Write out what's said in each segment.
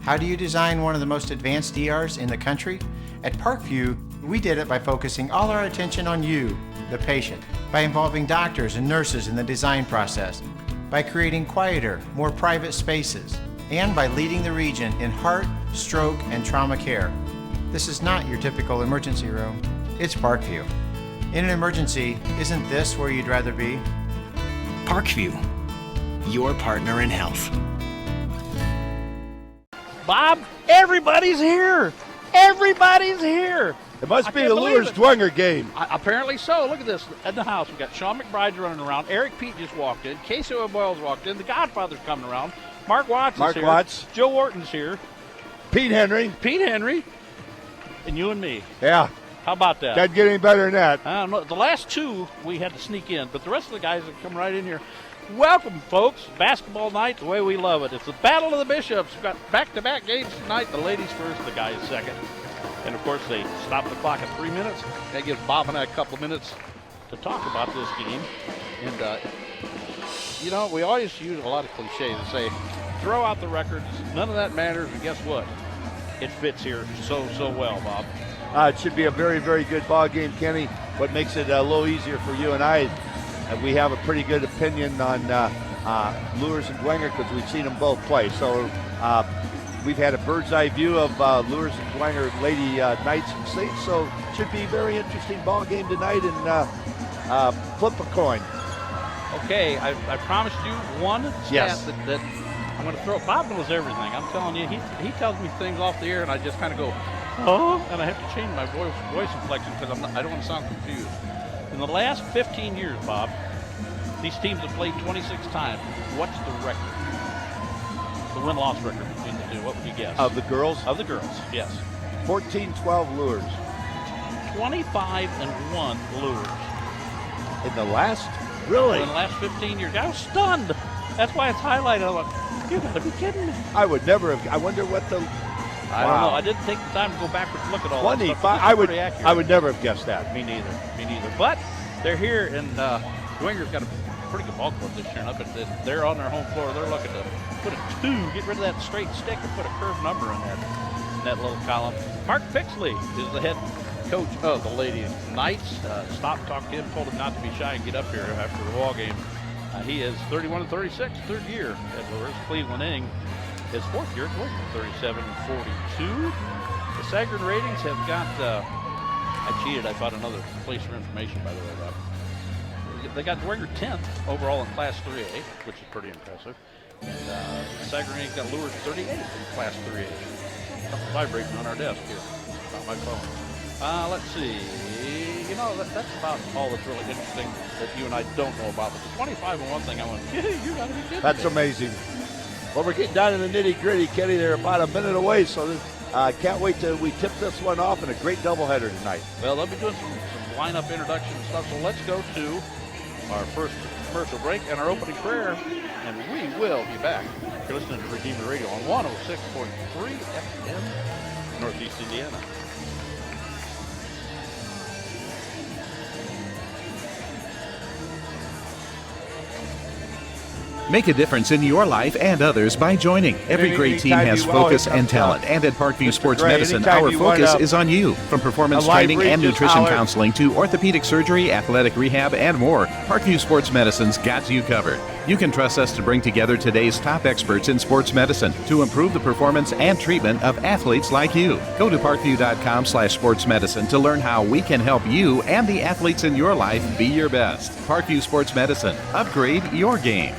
How do you design one of the most advanced ERs in the country? At Parkview, we did it by focusing all our attention on you, the patient, by involving doctors and nurses in the design process, by creating quieter, more private spaces, and by leading the region in heart, stroke, and trauma care. This is not your typical emergency room. It's Parkview. In an emergency, isn't this where you'd rather be? Parkview, your partner in health. Bob, everybody's here. Everybody's here. It must be the Luers Dwenger game. Apparently so. Look at this. In the house, we've got Sean McBride running around. Eric Pete just walked in. Casey O'Boyle's walked in. The Godfather's coming around. Mark Watts is here. Watts. Joe Wharton's here. Pete Henry. And you and me. Yeah. How about that? Doesn't get any better than that. I don't know. The last two we had to sneak in, but the rest of the guys have come right in here. Welcome, folks. Basketball night, the way we love it. It's the Battle of the Bishops. We've got back-to-back games tonight. The ladies first, the guys second. And, of course, they stop the clock at 3 minutes. That gives Bob and I a couple of minutes to talk about this game. And, you know, we always use a lot of cliches to say, throw out the records. None of that matters. And guess what? It fits here so well, Bob. It should be a very, very good ball game, Kenny. What makes it a little easier for you and I, we have a pretty good opinion on Luers and Dwenger because we've seen them both play. So we've had a bird's eye view of Luers and Dwenger Lady Knights and Saints. So it should be a very interesting ball game tonight, and flip a coin. Okay, I promised you one stat that I'm going to throw. Bob knows everything. I'm telling you, he tells me things off the air, and I just kind of go, oh, and I have to change my voice inflection because I don't want to sound confused. In the last 15 years, Bob, these teams have played 26 times. What's the record? The win-loss record between the two. What would you guess? Of the girls? Of the girls, yes. 14-12 Luers. 25-1 Luers. In the last? Really? In the last 15 years. I was stunned. That's why it's highlighted. I'm like, you gotta be kidding me. I would never have. I wonder what the. I don't know. I didn't take the time to go backwards and look at all 25. that stuff. I would never have guessed that. Me neither. But they're here, and Dwenger's got a pretty good ball club this year. And up at they're on their home floor. They're looking to put a 2, get rid of that straight stick, and put a curved number in that little column. Mark Pixley is the head coach of the Lady Knights. Talked to him, told him not to be shy and get up here after the ball game. He is 31-36, third year at Luers. Cleveland Ing, his fourth year at Dwenger, 37-42. The Sagarin ratings have got, I cheated, I found another place for information, by the way, Bob. They got Dwenger 10th overall in Class 3A, which is pretty impressive. And Sagarin Ing got Luers 38th in Class 3A. Something vibrating on our desk here. Not my phone. Let's see. You know, that's about all that's really interesting that you and I don't know about. But the 25-1 thing, I went, you gotta be kidding. That's amazing. Well, we're getting down to the nitty-gritty, Kenny. They're about a minute away, so can't wait till we tip this one off in a great doubleheader tonight. Well, they'll be doing some lineup introduction and stuff, so let's go to our first commercial break and our opening prayer, and we will be back. You're listening to Redeemer Radio on 106.3 FM, Northeast Indiana. Make a difference in your life and others by joining. Every great team has focus and talent. And at Parkview Sports Medicine, our focus is on you. From performance training and nutrition counseling to orthopedic surgery, athletic rehab, and more, Parkview Sports Medicine's got you covered. You can trust us to bring together today's top experts in sports medicine to improve the performance and treatment of athletes like you. Go to parkview.com/sportsmedicine to learn how we can help you and the athletes in your life be your best. Parkview Sports Medicine. Upgrade your game.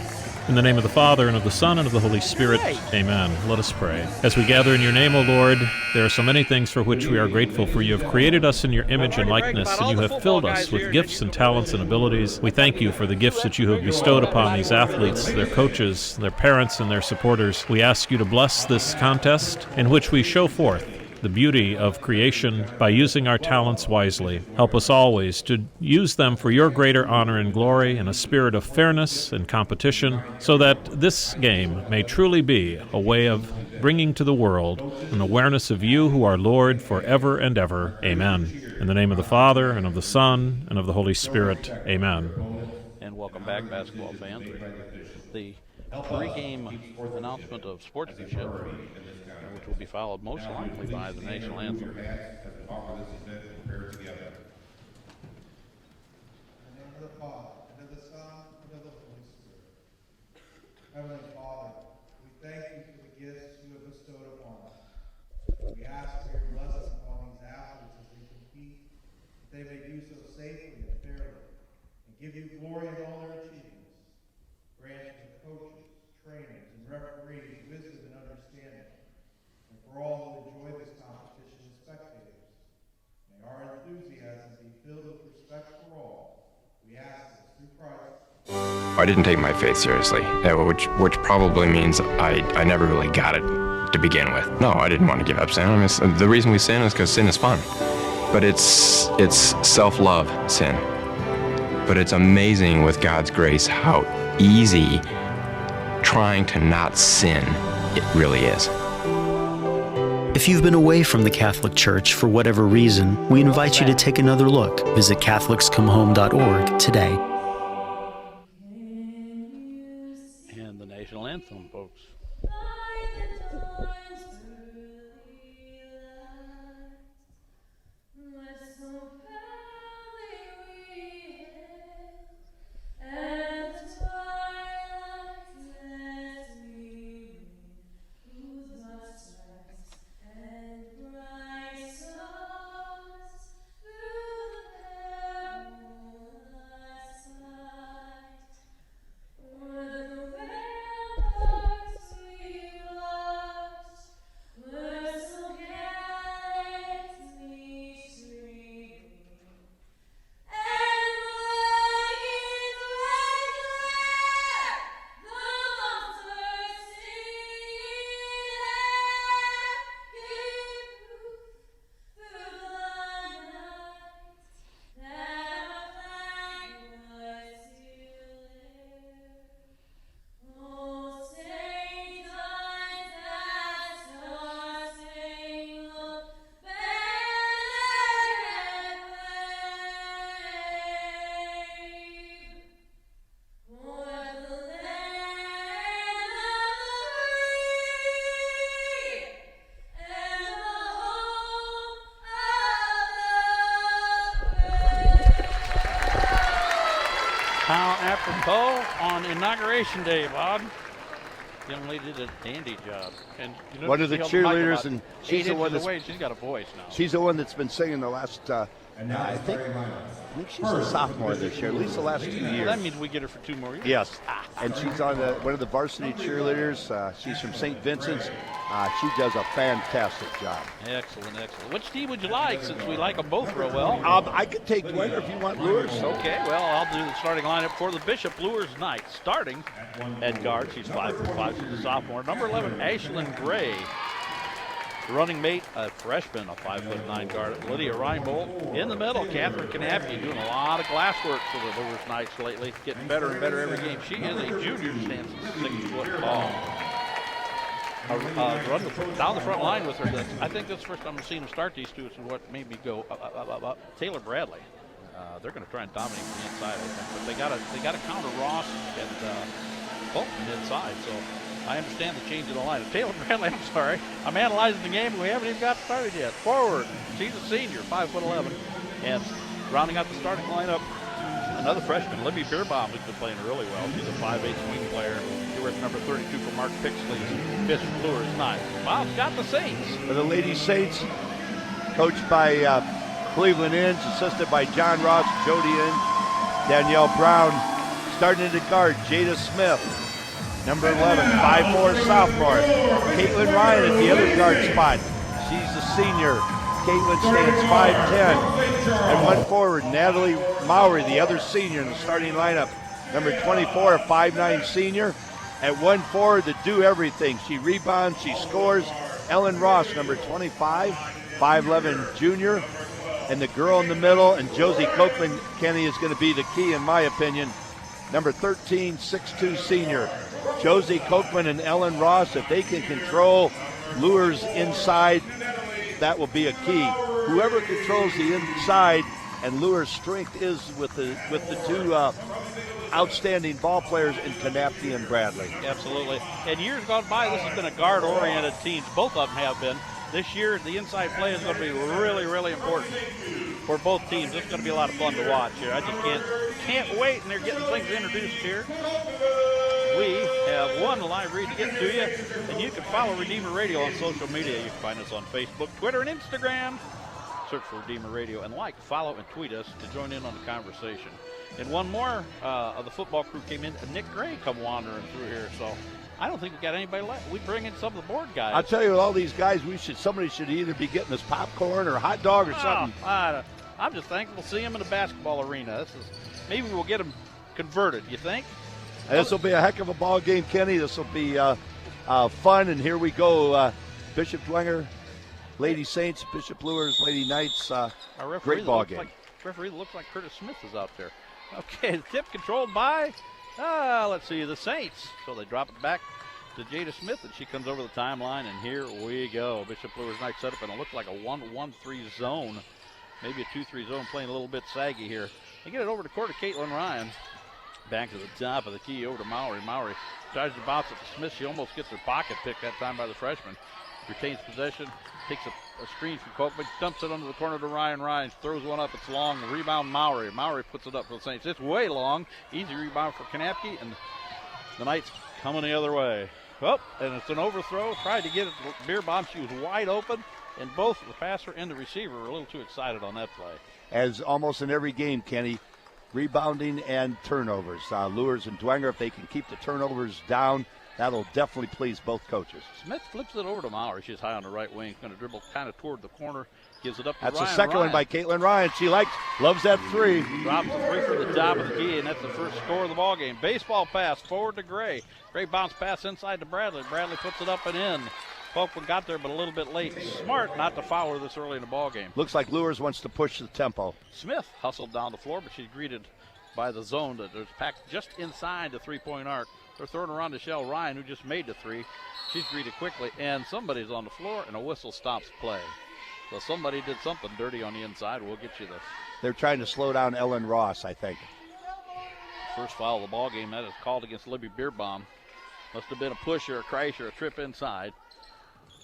In the name of the Father, and of the Son, and of the Holy Spirit, amen. Let us pray. As we gather in your name, O Lord, there are so many things for which we are grateful, for you have created us in your image and likeness, and you have filled us with gifts and talents and abilities. We thank you for the gifts that you have bestowed upon these athletes, their coaches, their parents, and their supporters. We ask you to bless this contest in which we show forth the beauty of creation by using our talents wisely. Help us always to use them for your greater honor and glory in a spirit of fairness and competition, so that this game may truly be a way of bringing to the world an awareness of you who are Lord forever and ever. Amen. In the name of the Father, and of the Son, and of the Holy Spirit. Amen. And welcome back, basketball fans. The pregame announcement of Sportsmanship. We're be followed most likely by the national anthem. Heavenly Father, we thank you for the gifts you have bestowed upon us. We ask for your blessing upon these athletes as they compete, that they may do so safely and fairly, and give you glory in all their achievements. Grant to the coaches, trainers, and referees wisdom and understanding, and for all who enjoy this competition as spectators. May our enthusiasm be filled with respect for all. We ask this through Christ. I didn't take my faith seriously, which probably means I never really got it to begin with. No, I didn't want to give up sin. I mean, the reason we sin is because sin is fun. But it's self-love sin. But it's amazing with God's grace how easy trying to not sin it really is. If you've been away from the Catholic Church for whatever reason, we invite you to take another look. Visit CatholicsComeHome.org today. National anthem, folks. How apropos on Inauguration Day, Bob. Young lady did a dandy job. And you know, one of the cheerleaders, and she's the one that's she's got a voice now. She's the one that's been singing the last. I think she's a sophomore this year, at least the last 2 years. Well, that means we get her for 2 more years. Yes, and she's on one of the varsity cheerleaders. She's from St. Vincent's. She does a fantastic job. Excellent, excellent. Which team would you like, since we like them both real well? I could take Dwenger if you want Luers. Okay, well, I'll do the starting lineup for the Bishop Luers Knights. Starting at guard, she's 5'5", she's a sophomore. Number 11, Ashlyn Gray. Running mate, a freshman, a 5'9" guard, Lydia Reinbold. In the middle, Catherine Knappy, doing a lot of glass work for the Luers Knights lately, getting better and better every game. She is a junior, stands 6 foot tall. Run down the front line with her. I think that's the first time I've seen them start these two. It's what made me go Taylor Bradley. They're going to try and dominate from the inside, I think, but they got to counter Ross and Bolton inside. So I understand the change in the lineup. Taylor Bradley, I'm sorry. I'm analyzing the game, and we haven't even got started yet. Forward, she's a senior, 5'11", and rounding out the starting lineup, another freshman, Libby Beerbaum, who's been playing really well. She's a 5'8" swing player. She wears number 32 for Mark Pixley's Bishop Luers Knights. Bob's got the Saints. For the Lady Saints, coached by Cleveland Inns, assisted by John Ross, Jody Inns, Danielle Brown. Starting to guard, Jada Smith. Number 11, 5'4" sophomore. Caitlin Ryan at the other guard spot. She's a senior. Caitlin stands 5'10". And one forward, Natalie Mowry, the other senior in the starting lineup. Number 24, a 5'9" senior. At one forward to do everything. She rebounds, she scores. Ellen Ross, number 25, 5'11" junior. And the girl in the middle, and Josie Kochman, Kenny, is going to be the key in my opinion. Number 13, 6'2" senior. Josie Kochman and Ellen Ross, if they can control Luers inside, that will be a key. Whoever controls the inside, and Luers' strength is with the two outstanding ball players in Kanapke and Bradley. Absolutely. And years gone by, this has been a guard-oriented team. Both of them have been. This year, the inside play is going to be really, really important for both teams. It's going to be a lot of fun to watch here. I just can't wait, and they're getting things introduced here. We have one live read to get to you, and you can follow Redeemer Radio on social media. You can find us on Facebook, Twitter, and Instagram. Search for Redeemer Radio and like, follow, and tweet us to join in on the conversation. And one more of the football crew came in. Nick Gray come wandering through here, so I don't think we got anybody left. We bring in some of the board guys. I'll tell you, with all these guys, somebody should either be getting us popcorn or hot dog or something. I'm just thankful to see him in the basketball arena. Maybe we'll get him converted. You think? This will be a heck of a ball game, Kenny. This will be fun, and here we go. Bishop Dwenger, Lady Saints, Bishop Luers, Lady Knights. Great ball game. Referee looks like Curtis Smith is out there. Okay, the tip controlled by, let's see, the Saints. So they drop it back to Jada Smith, and she comes over the timeline, and here we go. Bishop Luers Knights set up, and it looks like a 1-1-3 zone, maybe a 2-3 zone, playing a little bit saggy here. They get it over to court to Caitlin Ryan. Back to the top of the key, over to Mowry. Mowry tries to bounce it to Smith. She almost gets her pocket picked that time by the freshman. Retains possession, takes a screen from Kochman, dumps it under the corner to Ryan. Ryan throws one up. It's long. Rebound, Mowry. Mowry puts it up for the Saints. It's way long. Easy rebound for Kanapke, and the Knights coming the other way. Oh, and it's an overthrow. Tried to get it to Beerbaum. She was wide open, and both the passer and the receiver were a little too excited on that play. As almost in every game, Kenny, rebounding and turnovers. Luers and Dwenger, if they can keep the turnovers down, that'll definitely please both coaches. Smith flips it over to Mowry. She's high on the right wing. Going to dribble kind of toward the corner. Gives it up to Ryan. That's the second one by Caitlin Ryan. She loves that three. Drops the three from the top of the key, and that's the first score of the ball game. Baseball pass forward to Gray. Gray bounce pass inside to Bradley. Bradley puts it up and in. Folkman got there, but a little bit late. Smart not to foul her this early in the ball game. Looks like Luers wants to push the tempo. Smith hustled down the floor, but she's greeted by the zone that is packed just inside the three-point arc. They're throwing around to Shell Ryan, who just made the three. She's greeted quickly, and somebody's on the floor, and a whistle stops play. So somebody did something dirty on the inside. We'll get you this. They're trying to slow down Ellen Ross, I think. First foul of the ball game. That is called against Libby Beerbaum. Must have been a push or a crash or a trip inside.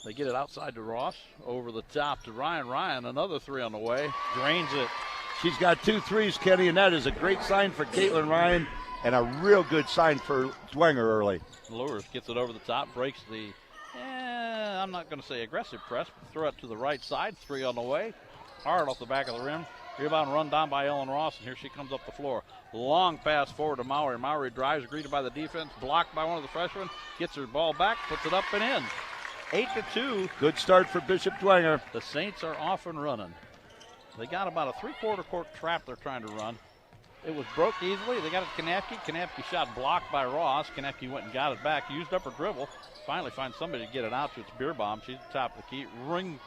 They get it outside to Ross, over the top to Ryan. Ryan, another three on the way. Drains it. She's got 2 threes, Kenny, and that is a great sign for Caitlin Ryan and a real good sign for Dwenger early. Luers gets it over the top, breaks the, I'm not going to say aggressive press, but throw it to the right side. Three on the way. Hard off the back of the rim. Rebound run down by Ellen Ross, and here she comes up the floor. Long pass forward to Mowry. Mowry drives, greeted by the defense, blocked by one of the freshmen, gets her ball back, puts it up and in. 8-2. Good start for Bishop Dwenger. The Saints are off and running. They got about a three-quarter court trap they're trying to run. It was broke easily. They got it to Kanapke. Kanapke shot blocked by Ross. Kanapke went and got it back, used up her dribble. Finally finds somebody to get it out to. It's Beerbaum. She's at the top of the key. Ring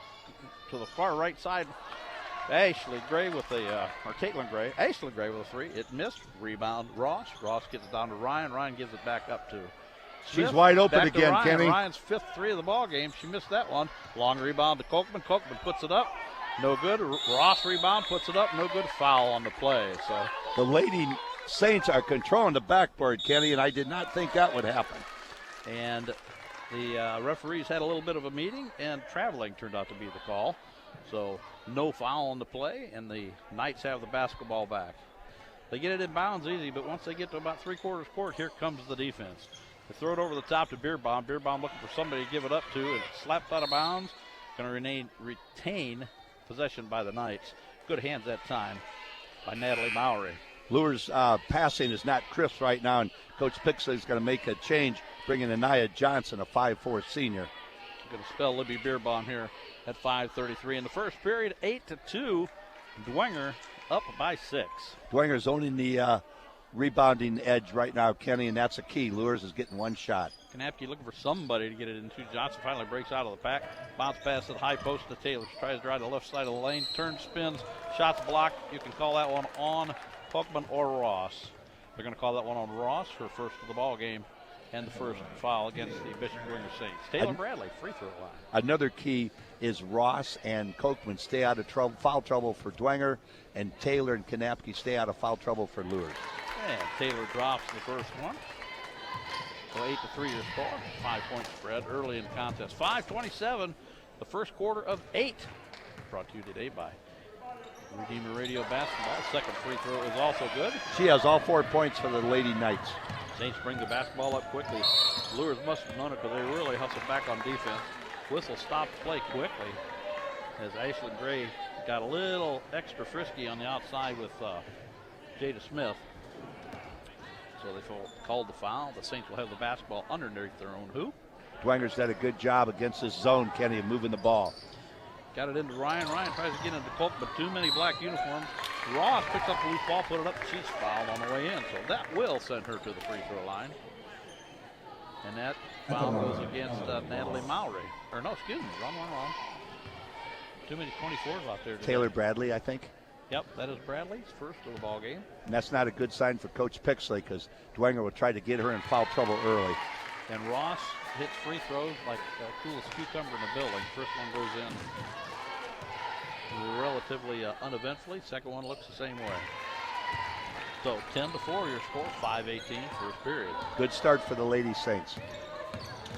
to the far right side. Ashley Gray with the, or Caitlin Gray. Ashley Gray with a three. It missed. Rebound Ross. Ross gets it down to Ryan. Ryan gives it back up to Smith. She's wide open back again, Ryan. Kenny. Ryan's fifth three of the ball game. She missed that one. Long rebound to Kochman. Kochman puts it up. No good. Ross rebound, puts it up. No good. Foul on the play. So the Lady Saints are controlling the backboard, Kenny, and I did not think that would happen. And the referees had a little bit of a meeting, and traveling turned out to be the call. So no foul on the play, and the Knights have the basketball back. They get it in bounds easy, but once they get to about three-quarters court, here comes the defense. They throw it over the top to Beerbaum. Beerbaum looking for somebody to give it up to, and slapped out of bounds. Going to retain possession by the Knights. Good hands that time by Natalie Mowry. Luers' passing is not crisp right now, and Coach Pixley is going to make a change, bringing Anaya Johnson, a 5'4 senior. Going to spell Libby Beerbaum here at 5:33 in the first period. 8-2. Dwenger up by 6. Dwenger's owning the rebounding edge right now, Kenny, and that's a key. Luers is getting one shot. Kanapke looking for somebody to get it into. Johnson finally breaks out of the pack. Bounce pass to the high post to Taylor. She tries to drive to the left side of the lane. Turns, spins, shots blocked. You can call that one on Kochman or Ross. They're going to call that one on Ross, her first of the ball game, and the first foul against the Bishop Dwenger Saints. Taylor Bradley, free throw line. Another key is Ross and Kochman stay out of foul trouble for Dwenger, and Taylor and Kanapke stay out of foul trouble for Luers. And Taylor drops the first one. So 8-3 your score. 5-point spread early in the contest. 5:27, the first quarter of 8. Brought to you today by Redeemer Radio Basketball. Second free throw is also good. She has all 4 points for the Lady Knights. Saints bring the basketball up quickly. Luers must have known it because they really hustled back on defense. Whistle stopped play quickly as Ashlyn Gray got a little extra frisky on the outside with Jada Smith. So they called the foul. The Saints will have the basketball underneath their own hoop. Dwenger's done a good job against this zone, Kenny, of moving the ball. Got it into Ryan. Ryan tries to get into Colt, but too many black uniforms. Ross picks up the loose ball, put it up, and she's fouled on the way in. So that will send her to the free throw line. And that foul goes against Natalie Mowry. Or no, excuse me, wrong. Too many 24s out there today. Taylor Bradley, I think. Yep, that is Bradley's first of the ball game. And that's not a good sign for Coach Pixley because Dwenger will try to get her in foul trouble early. And Ross hits free throws like the coolest cucumber in the building. First one goes in relatively uneventfully. Second one looks the same way. So 10-4 your score, 5:18 first period. Good start for the Lady Saints.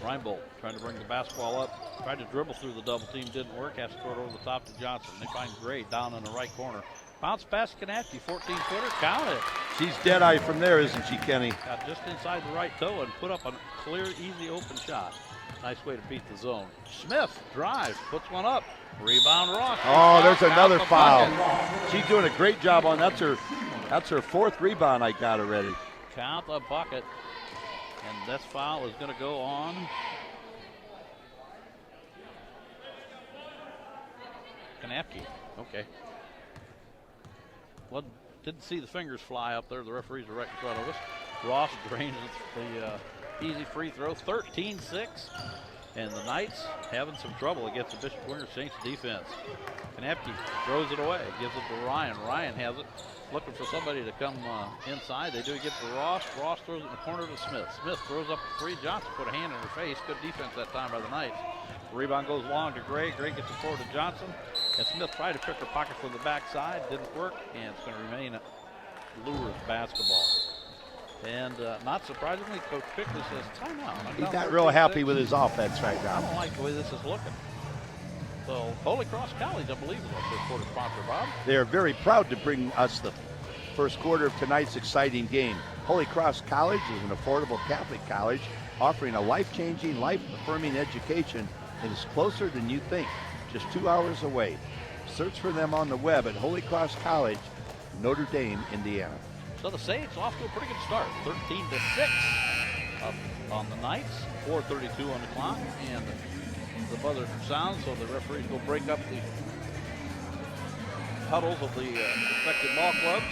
Reinbold trying to bring the basketball up. Tried to dribble through the double team, didn't work. Has to throw it over the top to Johnson. They find Gray down in the right corner. Bounce past Kanapke, 14-footer, count it. She's dead-eye from there, isn't she, Kenny? Got just inside the right toe and put up a clear, easy open shot. Nice way to beat the zone. Smith drives, puts one up. Rebound Ross. Oh, there's another foul. She's doing a great job on that's her fourth rebound I got already. Count the bucket. And this foul is going to go on Kanapke. Okay. Well, didn't see the fingers fly up there. The referees are right in front of us. Ross drains the easy free throw, 13-6. And the Knights having some trouble against the Bishop Dwenger Saints defense. Kanapke throws it away, gives it to Ryan. Ryan has it, looking for somebody to come inside. They do get to Ross. Ross throws it in the corner to Smith. Smith throws up a three. Johnson put a hand in her face. Good defense that time by the Knights. The rebound goes long to Gray. Gray gets it forward to Johnson. And Smith tried to pick her pocket from the backside. Didn't work, and it's going to remain Luers basketball. And not surprisingly, Coach Pickley says timeout. He's not real happy with his offense right now. I don't like the way this is looking. So Holy Cross College, I believe, is our first quarter sponsor, Bob. They are very proud to bring us the first quarter of tonight's exciting game. Holy Cross College is an affordable Catholic college offering a life-changing, life-affirming education and is closer than you think, just 2 hours away. Search for them on the web at Holy Cross College, Notre Dame, Indiana. So the Saints off to a pretty good start, 13-6 up on the Knights, 4:32 on the clock, and the buzzer sounds, so the referees will break up the huddles of the respective ball clubs.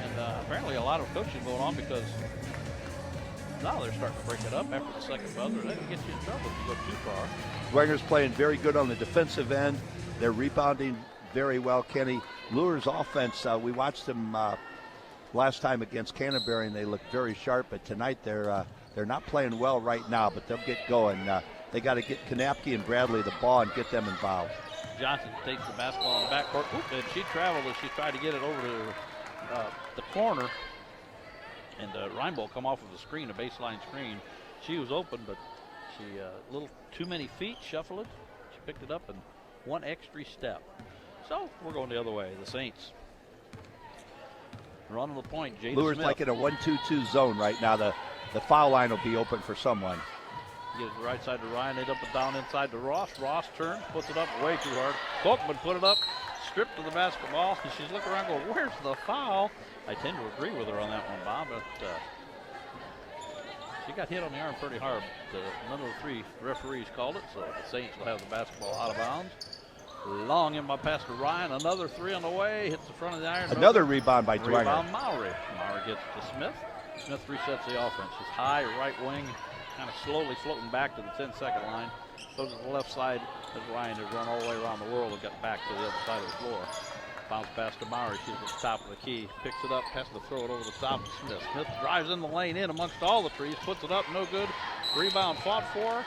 And apparently a lot of coaching going on because now they're starting to break it up after the second buzzer. That can get you in trouble if you go too far. Dwenger's playing very good on the defensive end. They're rebounding very well, Kenny. Luers' offense, we watched them last time against Canterbury, and they looked very sharp. But tonight they're not playing well right now, but they'll get going. They got to get Kanapke and Bradley the ball and get them involved. Johnson takes the basketball in the backcourt, and she traveled as she tried to get it over to the corner. And Reinbold come off of the screen, a baseline screen. She was open, but she a little too many feet, shuffled it. She picked it up and one extra step. So we're going the other way. The Saints running the point. Jada Luers Smith. like in a 1-2-2 zone right now. The foul line will be open for someone. Gives the right side to Ryan, they dump it down inside to Ross. Ross turns, puts it up way too hard. Kolkman put it up, stripped to the basketball. She's looking around going, where's the foul? I tend to agree with her on that one, Bob, but she got hit on the arm pretty hard. None of the three referees called it, so the Saints will have the basketball out of bounds. Long in by pass to Ryan, another three on the way, hits the front of the iron. Another rebound by Dwenger. Rebound Mowry. Mowry gets to Smith. Smith resets the offense. She's high, right wing, kind of slowly floating back to the 10-second line. Goes to the left side as Ryan has run all the way around the world and got back to the other side of the floor. Bounce pass to Mowry. She's at the top of the key. Picks it up, has to throw it over the top to Smith. Smith drives in the lane in amongst all the trees, puts it up, no good. Rebound fought for.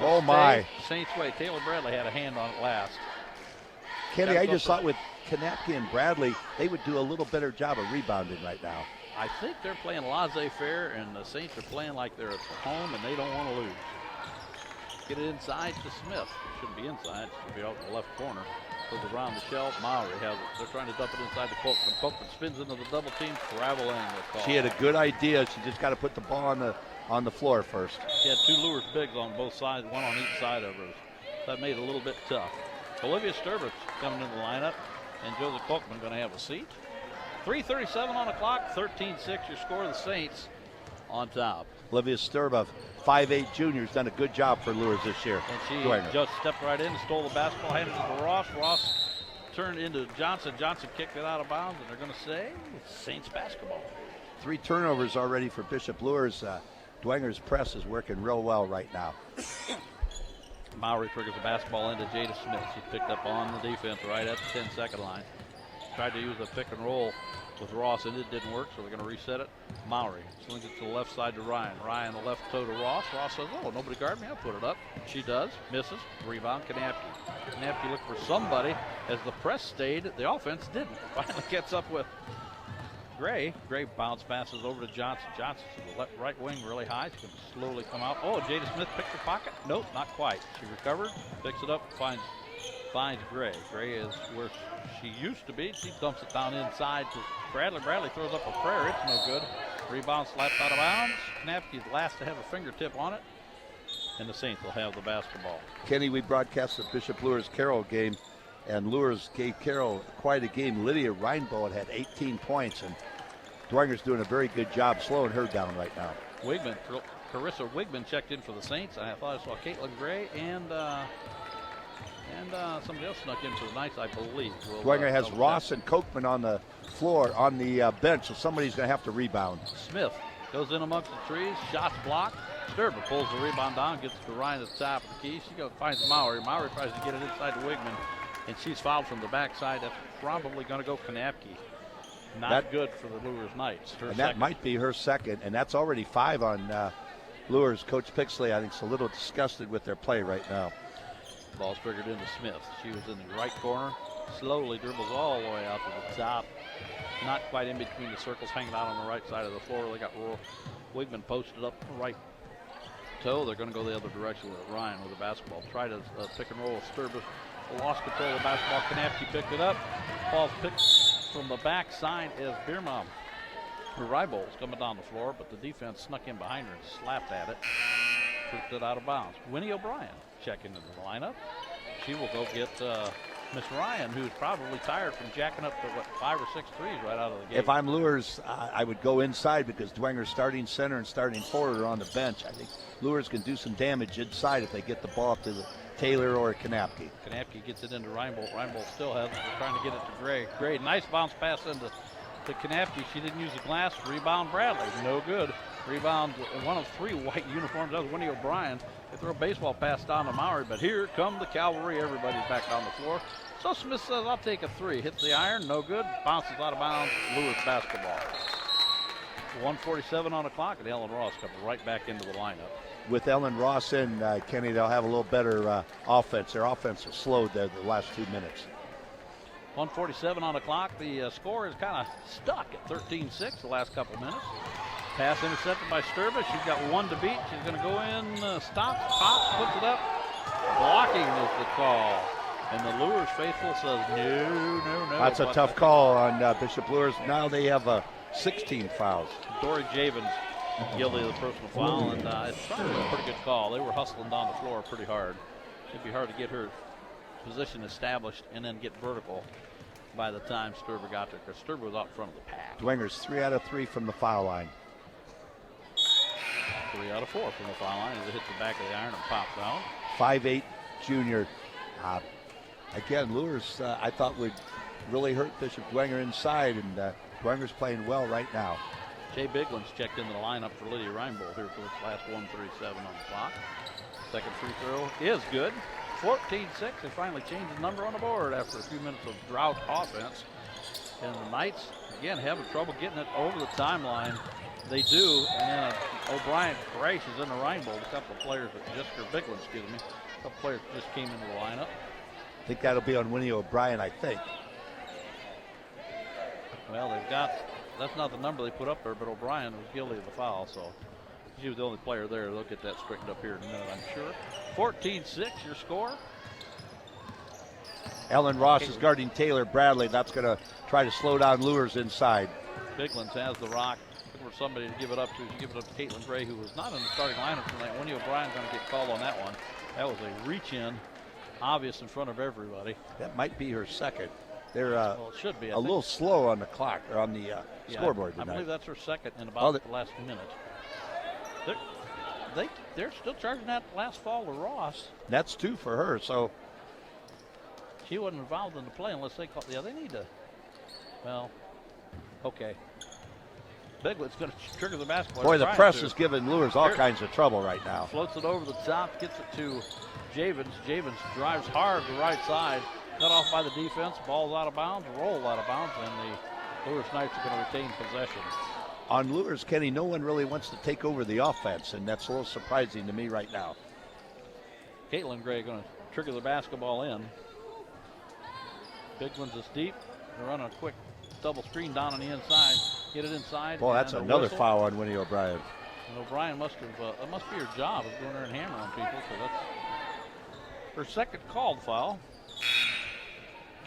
Oh my. Saints way. Taylor Bradley had a hand on it last. Kenny, I just thought with Kanapke and Bradley, they would do a little better job of rebounding right now. I think they're playing laissez-faire, and the Saints are playing like they're at home and they don't want to lose. Get it inside to Smith. It shouldn't be inside. It should be out in the left corner. Goes around the shelf. Mowry has it. They're trying to dump it inside to Folkman. Folkman spins into the double team. Traveling. She had a good idea. She just got to put the ball on the floor first. She had 2 Luers bigs on both sides, one on each side of her. That made it a little bit tough. Olivia Sturber's coming in the lineup, and Joseph Folkman going to have a seat. 3:37 on the clock. 13-6 your score. The Saints on top. Olivia Sturba, 5'8" junior, has done a good job for Luers this year. And she Dwenger just stepped right in and stole the basketball, handed it to Ross. Ross turned into Johnson. Johnson kicked it out of bounds, and they're going to say it's Saints basketball. 3 turnovers already for Bishop Luers. Dwenger's press is working real well right now. Mowry triggers the basketball into Jada Smith. She picked up on the defense right at the 10-second line. Tried to use a pick and roll with Ross, and it didn't work, so they're going to reset it. Mowry slings it to the left side to Ryan. Ryan, the left toe to Ross. Ross says, oh, nobody guard me, I'll put it up. She does, misses, rebound, Kanapke. Kanapke looked for somebody. As the press stayed, the offense didn't. Finally gets up with Gray. Gray bounce passes over to Johnson. Johnson to the right wing really high. She's going to slowly come out. Oh, Jada Smith picked her pocket. Nope, not quite. She recovered, picks it up, finds Gray. Gray is where she used to be. She dumps it down inside to Bradley. Bradley throws up a prayer. It's no good. Rebound slapped out of bounds. Kanapke's last to have a fingertip on it. And the Saints will have the basketball. Kenny, we broadcast the Bishop Luers Carroll game, and Luers gave Carroll quite a game. Lydia Reinbold had 18 points, and Dwenger's doing a very good job slowing her down right now. Carissa Wigman checked in for the Saints. I thought I saw Caitlin Gray and somebody else snuck in for the Knights, I believe. Dwenger has Ross and Kochman on the floor, on the bench, so somebody's going to have to rebound. Smith goes in amongst the trees, shots blocked. Sturba pulls the rebound down, gets to Ryan at the top of the key. She finds Mowry. Mowry tries to get it inside to Wigman, and she's fouled from the backside. That's probably going to go Kanapke. Not good for the Luers Knights. That might be her second, and that's already 5 on Luers. Coach Pixley, I think, is a little disgusted with their play right now. Ball's triggered into Smith. She was in the right corner. Slowly dribbles all the way out to the top. Not quite in between the circles, hanging out on the right side of the floor. They got Wigman posted up right toe. They're going to go the other direction with Ryan with the basketball. Try to pick and roll with Sturba. Lost control of the basketball. Kanapke picked it up. Ball's picked from the backside as Bierbaum. Rybol's coming down the floor, but the defense snuck in behind her and slapped at it. Kicked it out of bounds. Winnie O'Brien checking into the lineup. She will go get Miss Ryan, who's probably tired from jacking up to 5 or 6 threes right out of the gate. If I'm Luers, I would go inside because Dwenger's starting center and starting forward are on the bench. I think Luers can do some damage inside if they get the ball up to the Taylor or Kanapke. Kanapke gets it into Reinbold. Reinbold still has it. They're trying to get it to Gray. Gray, nice bounce pass into Kanapke. She didn't use the glass. Rebound Bradley. No good. Rebound, one of 3 white uniforms. That was Winnie O'Brien. They throw a baseball pass down to Mowry, but here come the cavalry. Everybody's back on the floor. So Smith says, I'll take a 3. Hits the iron. No good. Bounces out of bounds. Luers basketball. 1:47 on the clock, and Ellen Ross comes right back into the lineup. With Ellen Ross in, Kenny, they'll have a little better offense. Their offense has slowed the last 2 minutes. 1:47 on the clock. The score is kind of stuck at 13-6 the last couple minutes. Pass intercepted by Sturba. She's got 1 to beat. She's going to go in, stops, pops, puts it up. Blocking is the call. And the Luers faithful says no. That's a tough call on Bishop Luers. Now they have 16 fouls. Dory Javens guilty of the personal foul, and it's probably a pretty good call. They were hustling down the floor pretty hard. It'd be hard to get her position established and then get vertical by the time Sturba got there, because Sturba was out in front of the pack. Dwenger's 3 out of 3 from the foul line. 3 out of 4 from the foul line as it hits the back of the iron and pops out. 5'8" junior. Again, Luers, I thought would really hurt Bishop Dwenger inside, and Dwenger's playing well right now. Jay Bigland's checked into the lineup for Lydia Reinbold here for this last 1:37 on the clock. Second free throw is good. 14-6. They finally changed the number on the board after a few minutes of drought offense. And the Knights, again, having trouble getting it over the timeline. They do, and then O'Brien crashes into Reinbold. A couple of players, Bigland, a couple players just came into the lineup. I think that'll be on Winnie O'Brien, I think. Well, that's not the number they put up there, but O'Brien was guilty of the foul, so she was the only player there. They'll get that straightened up here in a minute, I'm sure. 14-6, your score. Ellen Ross is guarding Taylor Bradley. That's going to try to slow down Luers inside. Biglands has the rock. Looking for somebody to give it up to. She gives it up to Caitlin Gray, who was not in the starting lineup tonight. Winnie O'Brien's going to get called on that one. That was a reach-in, obvious in front of everybody. That might be her second. They're well, it should be. a little slow on the clock, or on the scoreboard tonight. I believe that's her second in about the last minute. They're still charging that last fall to Ross. That's 2 for her, so. She wasn't involved in the play unless they call. Yeah, they need to. Well, okay. Biglet's going to trigger the basketball. Boy, the press is giving Luers all kinds of trouble right now. Floats it over the top, gets it to Javens. Javens drives hard to the right side. Cut off by the defense. Ball's out of bounds, rolled out of bounds, and the Luers Knights are going to retain possession. On Luers, Kenny, no one really wants to take over the offense, and that's a little surprising to me right now. Caitlin Gray going to trigger the basketball in. Biglands is deep. They're running a quick double screen down on the inside. Get it inside. Well, that's another foul on Winnie O'Brien. And O'Brien must have, it must be her job of going there and hammering on people. So that's her second called foul.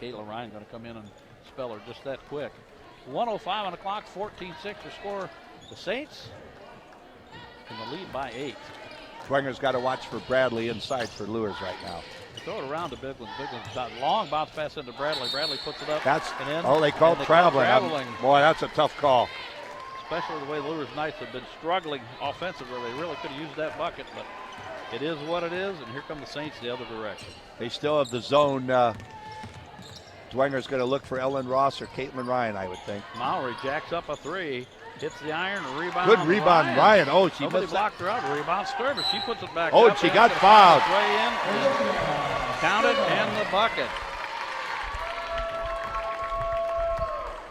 Caitlin Ryan going to come in and spell her just that quick. 1:05 on the clock, 14-6 to score. The Saints in the lead by 8. Dwenger's got to watch for Bradley inside for Luers right now. Throw it around to Biglands. Biglands long bounce pass into Bradley. Bradley puts it up. And in. Oh, they called traveling. Boy, that's a tough call. Especially the way Luers Knights have been struggling offensively. They really could have used that bucket, but it is what it is, and here come the Saints the other direction. They still have the zone. Dwenger's going to look for Ellen Ross or Caitlin Ryan, I would think. Mowry jacks up a 3. Hits the iron, a rebound. Good rebound, Ryan. Oh, she Nobody missed blocked her out. Rebound Sturber. She puts it back. Oh, up. she got fouled. Way in. Counted and the bucket.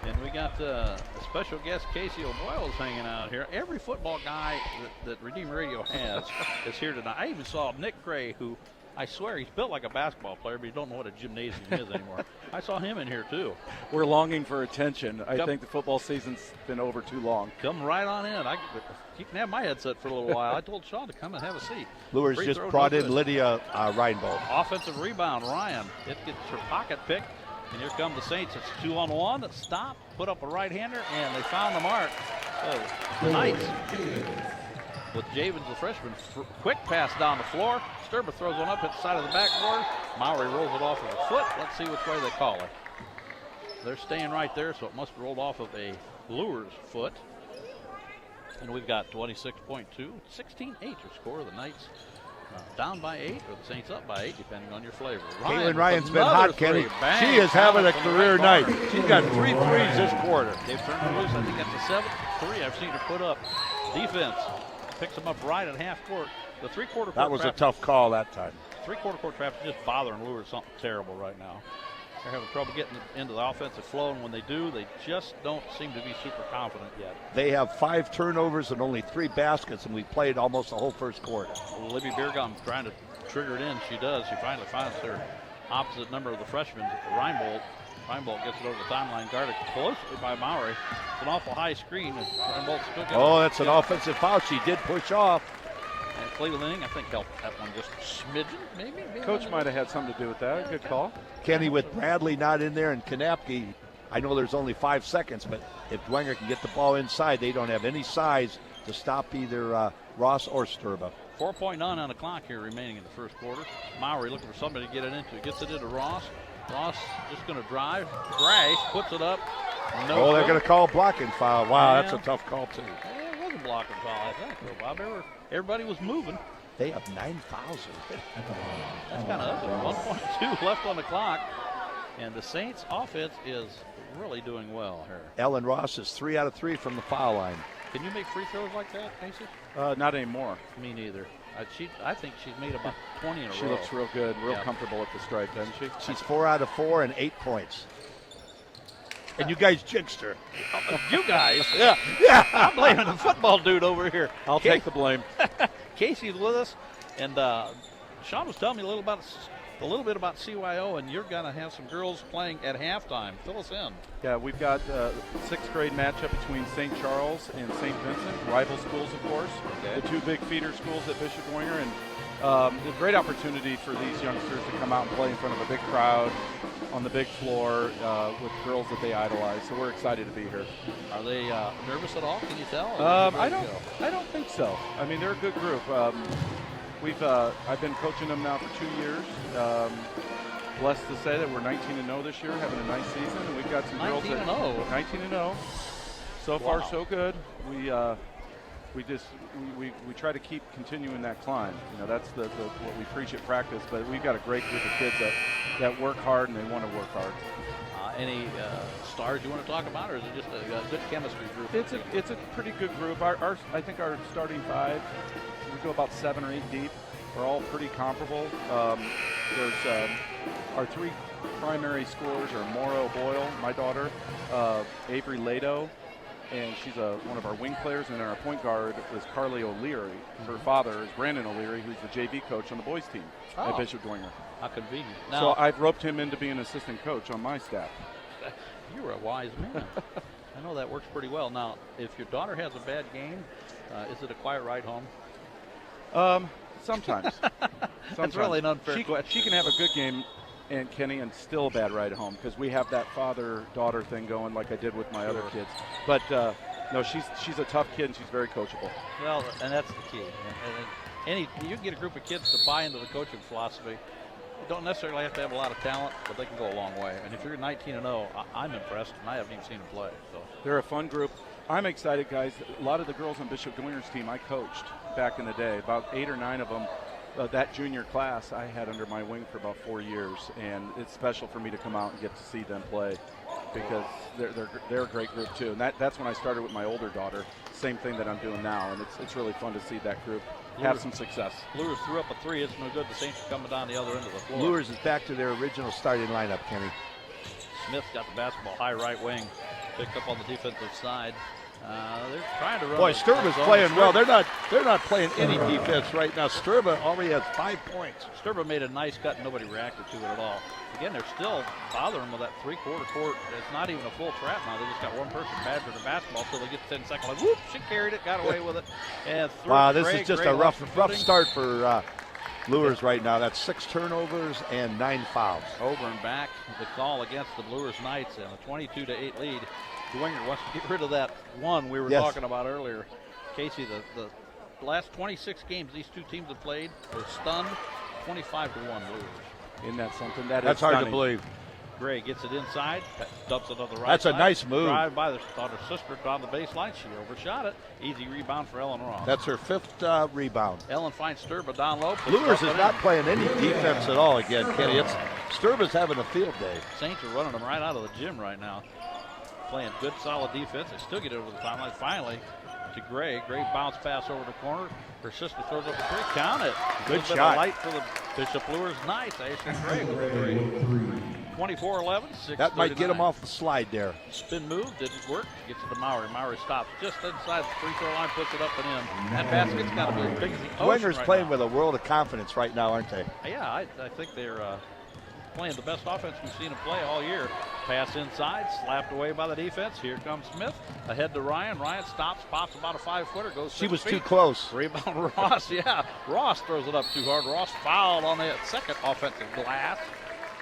And we got a special guest, Casey O'Boyle's hanging out here. Every football guy that Redeemer Radio has is here tonight. I even saw Nick Gray, who I swear he's built like a basketball player, but you don't know what a gymnasium is anymore. I saw him in here too. We're longing for attention. I think the football season's been over too long. Come right on in. You can have my headset for a little while. I told Sean to come and have a seat. Luers just brought in Lydia Reinbold. Offensive rebound, Ryan. It gets her pocket pick, and here come the Saints. It's 2-on-1. Stop, put up a right-hander, and they found the mark. So the Knights, with Javens, the freshman, quick pass down the floor. Sturber throws one up, hits the side of the backboard. Mowry rolls it off of her foot. Let's see which way they call it. They're staying right there, so it must have rolled off of a Luers foot. And we've got 26.2, 16-8 your score. The Knights down by 8, or the Saints up by 8, depending on your flavor. Caitlin Ryan's been hot, Kenny. She is having a career night. She's got 3 threes this quarter. They've turned her loose. I think that's the 7th 3 I've seen her put up. Defense picks them up right at half court. The three-quarter court that was a tough call that time. Three-quarter court trap is just bothering Luers something terrible right now. They're having trouble getting into the offensive flow, and when they do, they just don't seem to be super confident yet. They have 5 turnovers and only 3 baskets, and we played almost the whole first quarter. Well, Libby Beergum trying to trigger it in. She does. She finally finds her opposite number of the freshmen, Reinbold. Reinbold gets it over the timeline, guarded closely by Mowry. It's an awful high screen. And Reinbold still that's an offensive foul. She did push off. And Cleveland Inning, I think, helped that one just a smidgen, maybe. Coach might have had something to do with that. Good call. Kenny, with Bradley not in there and Kanapke, I know there's only 5 seconds, but if Dwenger can get the ball inside, they don't have any size to stop either Ross or Sturba. 4.9 on the clock here remaining in the first quarter. Mowry looking for somebody to get it into. Gets it into Ross. Ross just going to drive. Crash, puts it up. No they're going to call a blocking foul. Wow, that's a tough call, too. Yeah, it was a blocking foul, I think. So Bob, everybody was moving. They have 9,000. That's kind of ugly. 1.2 left on the clock. And the Saints offense is really doing well here. Ellen Ross is 3 out of 3 from the foul line. Can you make free throws like that, Casey? Not anymore. Me neither. I think she's made about 20 in a row. She looks real good, real comfortable at the stripe, doesn't she? She's 4 out of 4 and 8 points. And you guys jinxed her. You guys? Yeah. I'm blaming the football dude over here. I'll take the blame. Casey's with us, and Sean was telling me a little bit about CYO, and you're going to have some girls playing at halftime. Fill us in. Yeah, we've got a 6th grade matchup between St. Charles and St. Vincent, rival schools, of course. Okay. The 2 big feeder schools at Bishop Dwenger, and a great opportunity for these youngsters to come out and play in front of a big crowd on the big floor with girls that they idolize. So we're excited to be here. Are they nervous at all? Can you tell? I don't think so. I mean, they're a good group. I've been coaching them now for 2 years. Blessed to say that we're 19-0 this year, having a nice season, and we've got some girls that 19-0. So far, so good. We try to keep continuing that climb. You know, that's what we preach at practice. But we've got a great group of kids that work hard and they want to work hard. Any stars you want to talk about, or is it just a good chemistry group? It's a pretty good group. I think our starting 5, we go about 7 or 8 deep. We're all pretty comparable. There's our 3 primary scorers are Maura O'Boyle, my daughter, Avery Lado, and she's one of our wing players, and our point guard is Carly O'Leary. Her father is Brandon O'Leary, who's the JV coach on the boys team at Bishop Dwenger. How convenient. So I've roped him into being an assistant coach on my staff. You're a wise man. I know that works pretty well. Now, if your daughter has a bad game, is it a quiet ride home? Sometimes. That's really an unfair question. She can have a good game, and Kenny, and still a bad ride home, because we have that father-daughter thing going like I did with my other kids. But no, she's a tough kid, and she's very coachable. Well, and that's the key. And you can get a group of kids to buy into the coaching philosophy. You don't necessarily have to have a lot of talent, but they can go a long way. And if you're 19-0, I'm impressed, and I haven't even seen them play. So they're a fun group. I'm excited, guys. A lot of the girls on Bishop Dwenger's team I coached back in the day, about 8 or 9 of them. That junior class I had under my wing for about 4 years, and it's special for me to come out and get to see them play, because they're a great group too. And that's when I started with my older daughter. Same thing that I'm doing now, and it's really fun to see that group have some success. Luers threw up a 3. It's no good. The Saints are coming down the other end of the floor. Luers is back to their original starting lineup, Kenny. Smith got the basketball high right wing, picked up on the defensive side. They're trying to run. Boy, Sturba's playing well. They're not playing any defense right now. Sturba already has 5 points. Sturba made a nice cut and nobody reacted to it at all. Again, they're still bothering them with that 3/4 court. It's not even a full trap now. They just got one person bad for the basketball until they get 10 seconds. Like, whoop, she carried it, got away with it. And wow, this is just a rough start for Luers right now. That's 6 turnovers and 9 fouls. Over and back, the call against the Luers Knights, and a 22-8 lead. Dwenger wants to get rid of that one we were talking about earlier. Casey, the last 26 games these two teams have played were stunned, 25-1 Luers. Isn't that something? That's hard to believe. Gray gets it inside, dumps it on the right That's side. A nice move. Drive by her sister on the baseline. She overshot it. Easy rebound for Ellen Ross. That's her 5th rebound. Ellen finds Sturba down low. Luers is not playing any defense at all again, Kenny. Sturba's having a field day. Saints are running them right out of the gym right now. Playing good, solid defense. They still get over the timeline. Finally, to Gray. Gray bounce pass over the corner. Her sister throws up a 3. Count it. Good shot. Light for the Bishop Luers Knights. Gray with a 3. 24-11. That might get him off the slide there. Spin move didn't work. Gets it to Mowry. Mowry stops just inside the free throw line, puts it up and in. That basket's got to be as big as the ocean. Dwenger's playing with a world of confidence right now, aren't they? Yeah, I think they're playing the best offense we've seen them play all year. Pass inside, slapped away by the defense. Here comes Smith. Ahead to Ryan. Ryan stops, pops about a 5-footer, goes 6 She was feet. too close. Rebound Ross, yeah. Ross throws it up too hard. Ross fouled on that second offensive glass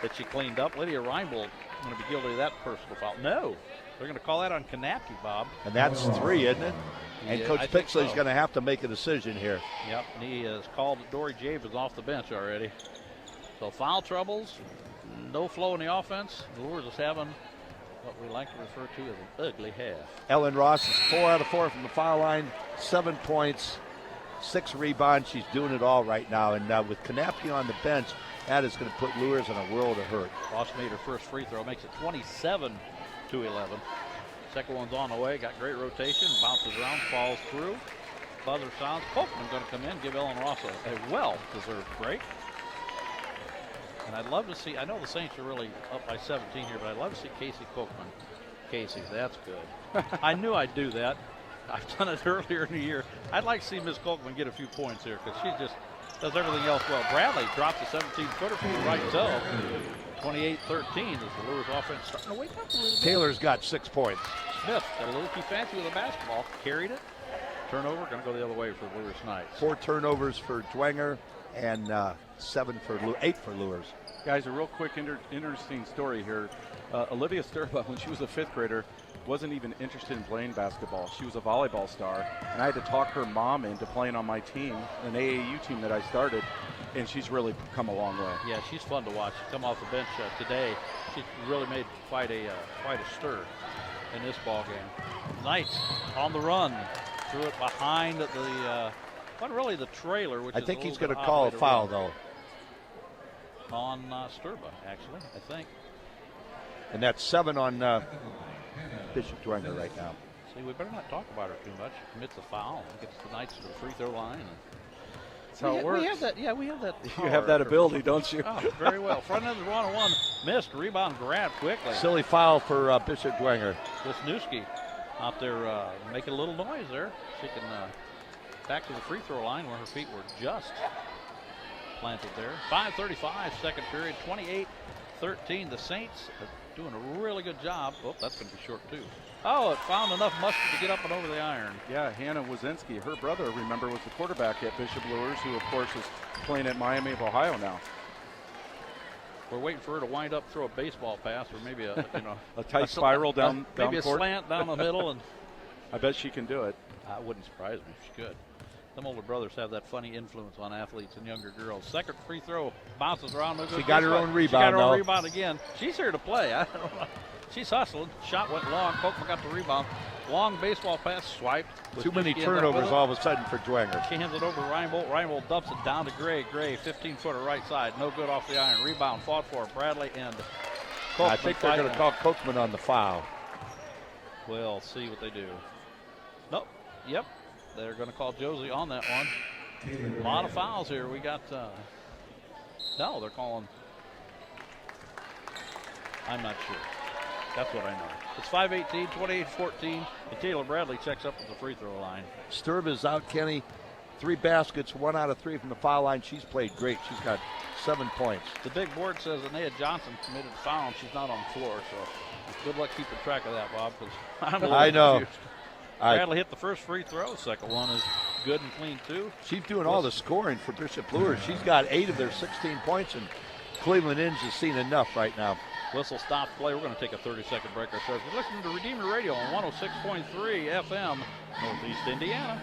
that she cleaned up. Lydia Reinbold going to be guilty of that personal foul. No, they're going to call that on Kanapke, Bob. And that's 3, isn't it? And Yeah, Coach I think Pixley's so. going to have to make a decision here. Yep, and he has called Dory Javes off the bench already. So foul troubles, no flow in the offense. Luers is having what we like to refer to as an ugly half. Ellen Ross is 4 out of 4 from the foul line, 7 points, 6 rebounds. She's doing it all right now. And with Kanapke on the bench, that is going to put Luers in a world of hurt. Ross made her first free throw, makes it 27-11. Second one's on the way, got great rotation, bounces around, falls through. Buzzer sounds. Kochman going to come in, give Ellen Ross a well-deserved break. And I'd love to see, I know the Saints are really up by 17 here, but I'd love to see Casey Kochman. Casey, that's good. I knew I'd do that. I've done it earlier in the year. I'd like to see Miss Kochman get a few points here, because she's just does everything else well. Bradley drops a 17-footer from the right toe. 28-13 as the Luers offense starting to wake up a little bit. Taylor's got 6 points. Smith got a little too fancy with the basketball. Carried it. Turnover, going to go the other way for Luers Knights. 4 turnovers for Dwenger and 8 for Luers. Guys, a real quick interesting story here. Olivia Sturba, when she was a 5th grader, wasn't even interested in playing basketball. She was a volleyball star, and I had to talk her mom into playing on my team, an AAU team that I started, and she's really come a long way. Yeah, she's fun to watch. She come off the bench today. She really made quite a stir in this ball game. Knights on the run, threw it behind the really the trailer, which I think he's going to call a foul though on Sturba, actually. I think. And that's 7 on Bishop Dwenger right now. See, we better not talk about her too much. She commits a foul and gets the Knights to the free throw line. That's how it works. We have that. Yeah, we have that. You have that ability, don't you? Oh, very well. Front end of the 1-on-1. Missed. Rebound grab quickly. Silly foul for Bishop Dwenger. Wisniewski out there making a little noise there. She can back to the free throw line where her feet were just planted there. 5:35, second period. 28-13. The Saints are doing a really good job. Oh, that's going to be short too. Oh, it found enough mustard to get up and over the iron. Yeah, Hannah Wazinski, her brother, remember, was the quarterback at Bishop Luers, who, of course, is playing at Miami of Ohio now. We're waiting for her to wind up, throw a baseball pass, or maybe a a tight spiral down maybe court. A slant down the middle, and I bet she can do it. Wouldn't surprise me if she could. Them older brothers have that funny influence on athletes and younger girls. Second free throw bounces around. She got her own rebound. She got her own rebound again. She's here to play. I don't know. She's hustling. Shot went long. Kochman got the rebound. Long baseball pass swiped. Too many turnovers all of a sudden for Dwenger. She hands it over to Reinbold. Reinbold dumps it down to Gray. Gray, 15-footer right side. No good off the iron. Rebound fought for Bradley and Kochman. I think they're going to call Kochman on the foul. We'll see what they do. Nope. Yep. They're going to call Josie on that one. A lot of fouls here. We got, no, they're calling. I'm not sure. That's what I know. It's 5:18, 28-14, and Taylor Bradley checks up at the free throw line. Sturba's out, Kenny. 3 baskets, 1 out of 3 from the foul line. She's played great. She's got 7 points. The big board says Anea Johnson committed a foul, and she's not on the floor, so good luck keeping track of that, Bob, because I'm a little confused. Bradley hit the first free throw. Second one is good and clean, too. She's doing all the scoring for Bishop Luers. She's got 8 of their 16 points, and Cleveland Inns has seen enough right now. Whistle stops play. We're going to take a 30-second break ourselves. We're listening to Redeemer Radio on 106.3 FM, Northeast Indiana.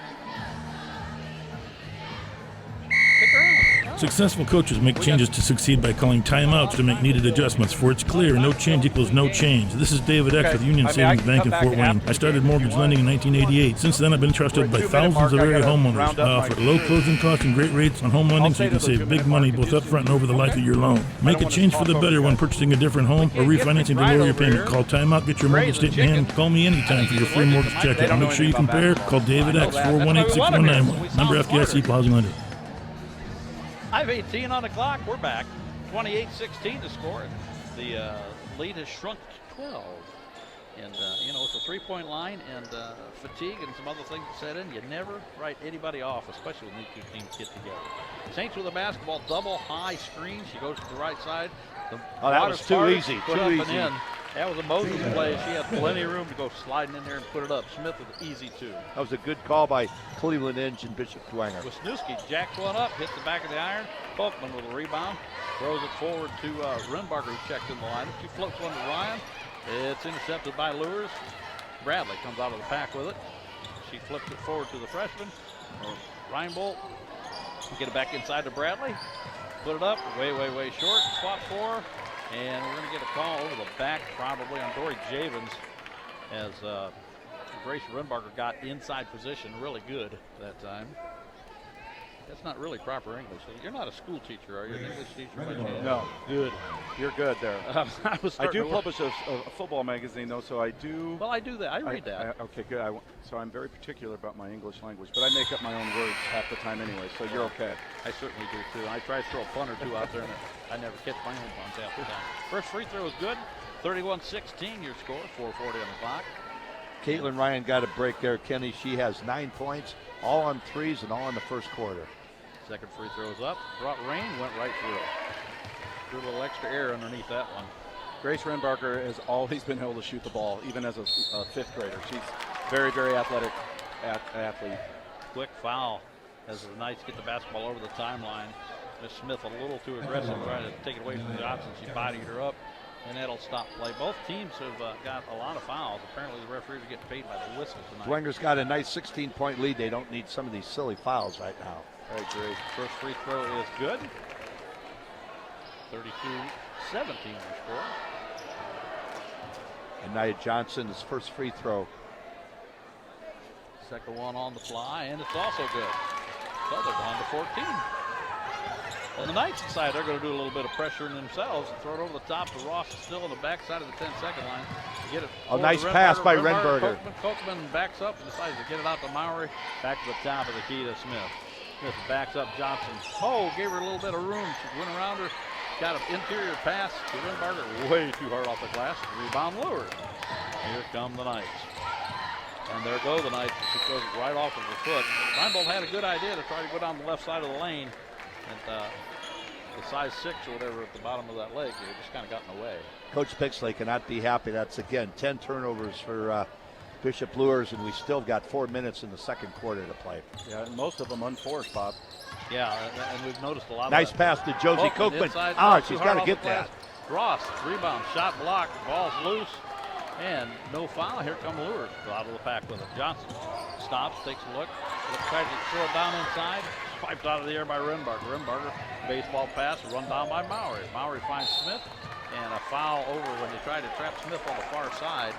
Successful coaches make changes to succeed by calling timeouts to make needed adjustments, for it's clear no change equals no change. This is David X with Union Savings Bank in Fort Wayne. I started mortgage lending in 1988. Since then, I've been trusted by thousands of area homeowners. I offer low closing costs and great rates on home lending so you can save big money both up front and over the life of your loan. Make a change for the better when purchasing a different home or refinancing to lower your payment. Call timeout, get your mortgage statement in hand. Call me anytime for your free mortgage checkout. Make sure you compare. Call David X, 418-6191. Number FDIC Housing Lender. 5:18 on the clock. We're back. 28-16 to score. The lead has shrunk to 12. And, it's a three-point line and fatigue and some other things set in. You never write anybody off, especially when these two teams get together. Saints with the basketball, double high screen. She goes to the right side. That was too easy. Too easy. That was a Moses play. She had plenty of room to go sliding in there and put it up. Smith with an easy 2. That was a good call by Cleveland Inns and Bishop Dwenger. Wisniewski jacks one up, hits the back of the iron. Kochman with a rebound. Throws it forward to Renbarger, who checked in the lineup. She floats one to Ryan. It's intercepted by Luers. Bradley comes out of the pack with it. She flips it forward to the freshman. Reinbold. Get it back inside to Bradley. Put it up. Way short. Swap 4. And we're going to get a call over the back probably on Dory Javens as Grace Renbarger got inside position really good that time. That's not really proper English. You're not a school teacher, are you? An English teacher by chance? No. Good. You're good there. I do publish a football magazine, though, so I do. Well, I do that. I read that. Okay, good. So I'm very particular about my English language, but I make up my own words half the time anyway, so you're okay. I certainly do, too. I try to throw a punt or two out there, and I never catch my own punts half the time. First free throw is good. 31-16 your score. 4:40 on the clock. Caitlin Ryan got a break there, Kenny. She has 9 points, all on threes and all in the first quarter. Second free throw's up. Brought rain, went right through. Threw a little extra air underneath that one. Grace Renbarger has always been able to shoot the ball, even as a fifth grader. She's very, very athletic athlete. Quick foul as the Knights get the basketball over the timeline. Miss Smith a little too aggressive, trying to take it away from Johnson. She bodied her up, and that'll stop play. Both teams have got a lot of fouls. Apparently the referees are getting paid by the whistle tonight. Dwenger's got a nice 16-point lead. They don't need some of these silly fouls right now. I agree. First free throw is good. 32-17 your score. And Nia Johnson's first free throw. Second one on the fly, and it's also good. So they're down to 14. On the Knights side, they're going to do a little bit of pressure in themselves and throw it over the top. The Ross is still on the backside of the 10-second line. Get it. A nice pass by Renberger. Kochman backs up and decides to get it out to Mowry. Back to the top of the key to Smith. Smith backs up Johnson. Oh, gave her a little bit of room. She went around her. Got an interior pass to Renberger. Way too hard off the glass. Rebound Luers. Here come the Knights. And there go the Knights. She throws it right off of her foot. Reinbold had a good idea to try to go down the left side of the lane. And the size 6 or whatever at the bottom of that leg, it just kind of got in the way. Coach Pixley cannot be happy. That's, again, 10 turnovers for Bishop Luers, and we still got 4 minutes in the second quarter to play. Yeah, and most of them unforced, Bob. Yeah, and we've noticed a lot nice of pass to Josie Kochman. She's got to get that. Ross, rebound, shot blocked, ball's loose, and no foul. Here come Luers out of the pack with it. Johnson stops, takes a look, tries to throw it down inside. Piped out of the air by Renbarger. Renbarger, baseball pass, run down by Mowry. Mowry finds Smith, and a foul over when they tried to trap Smith on the far side.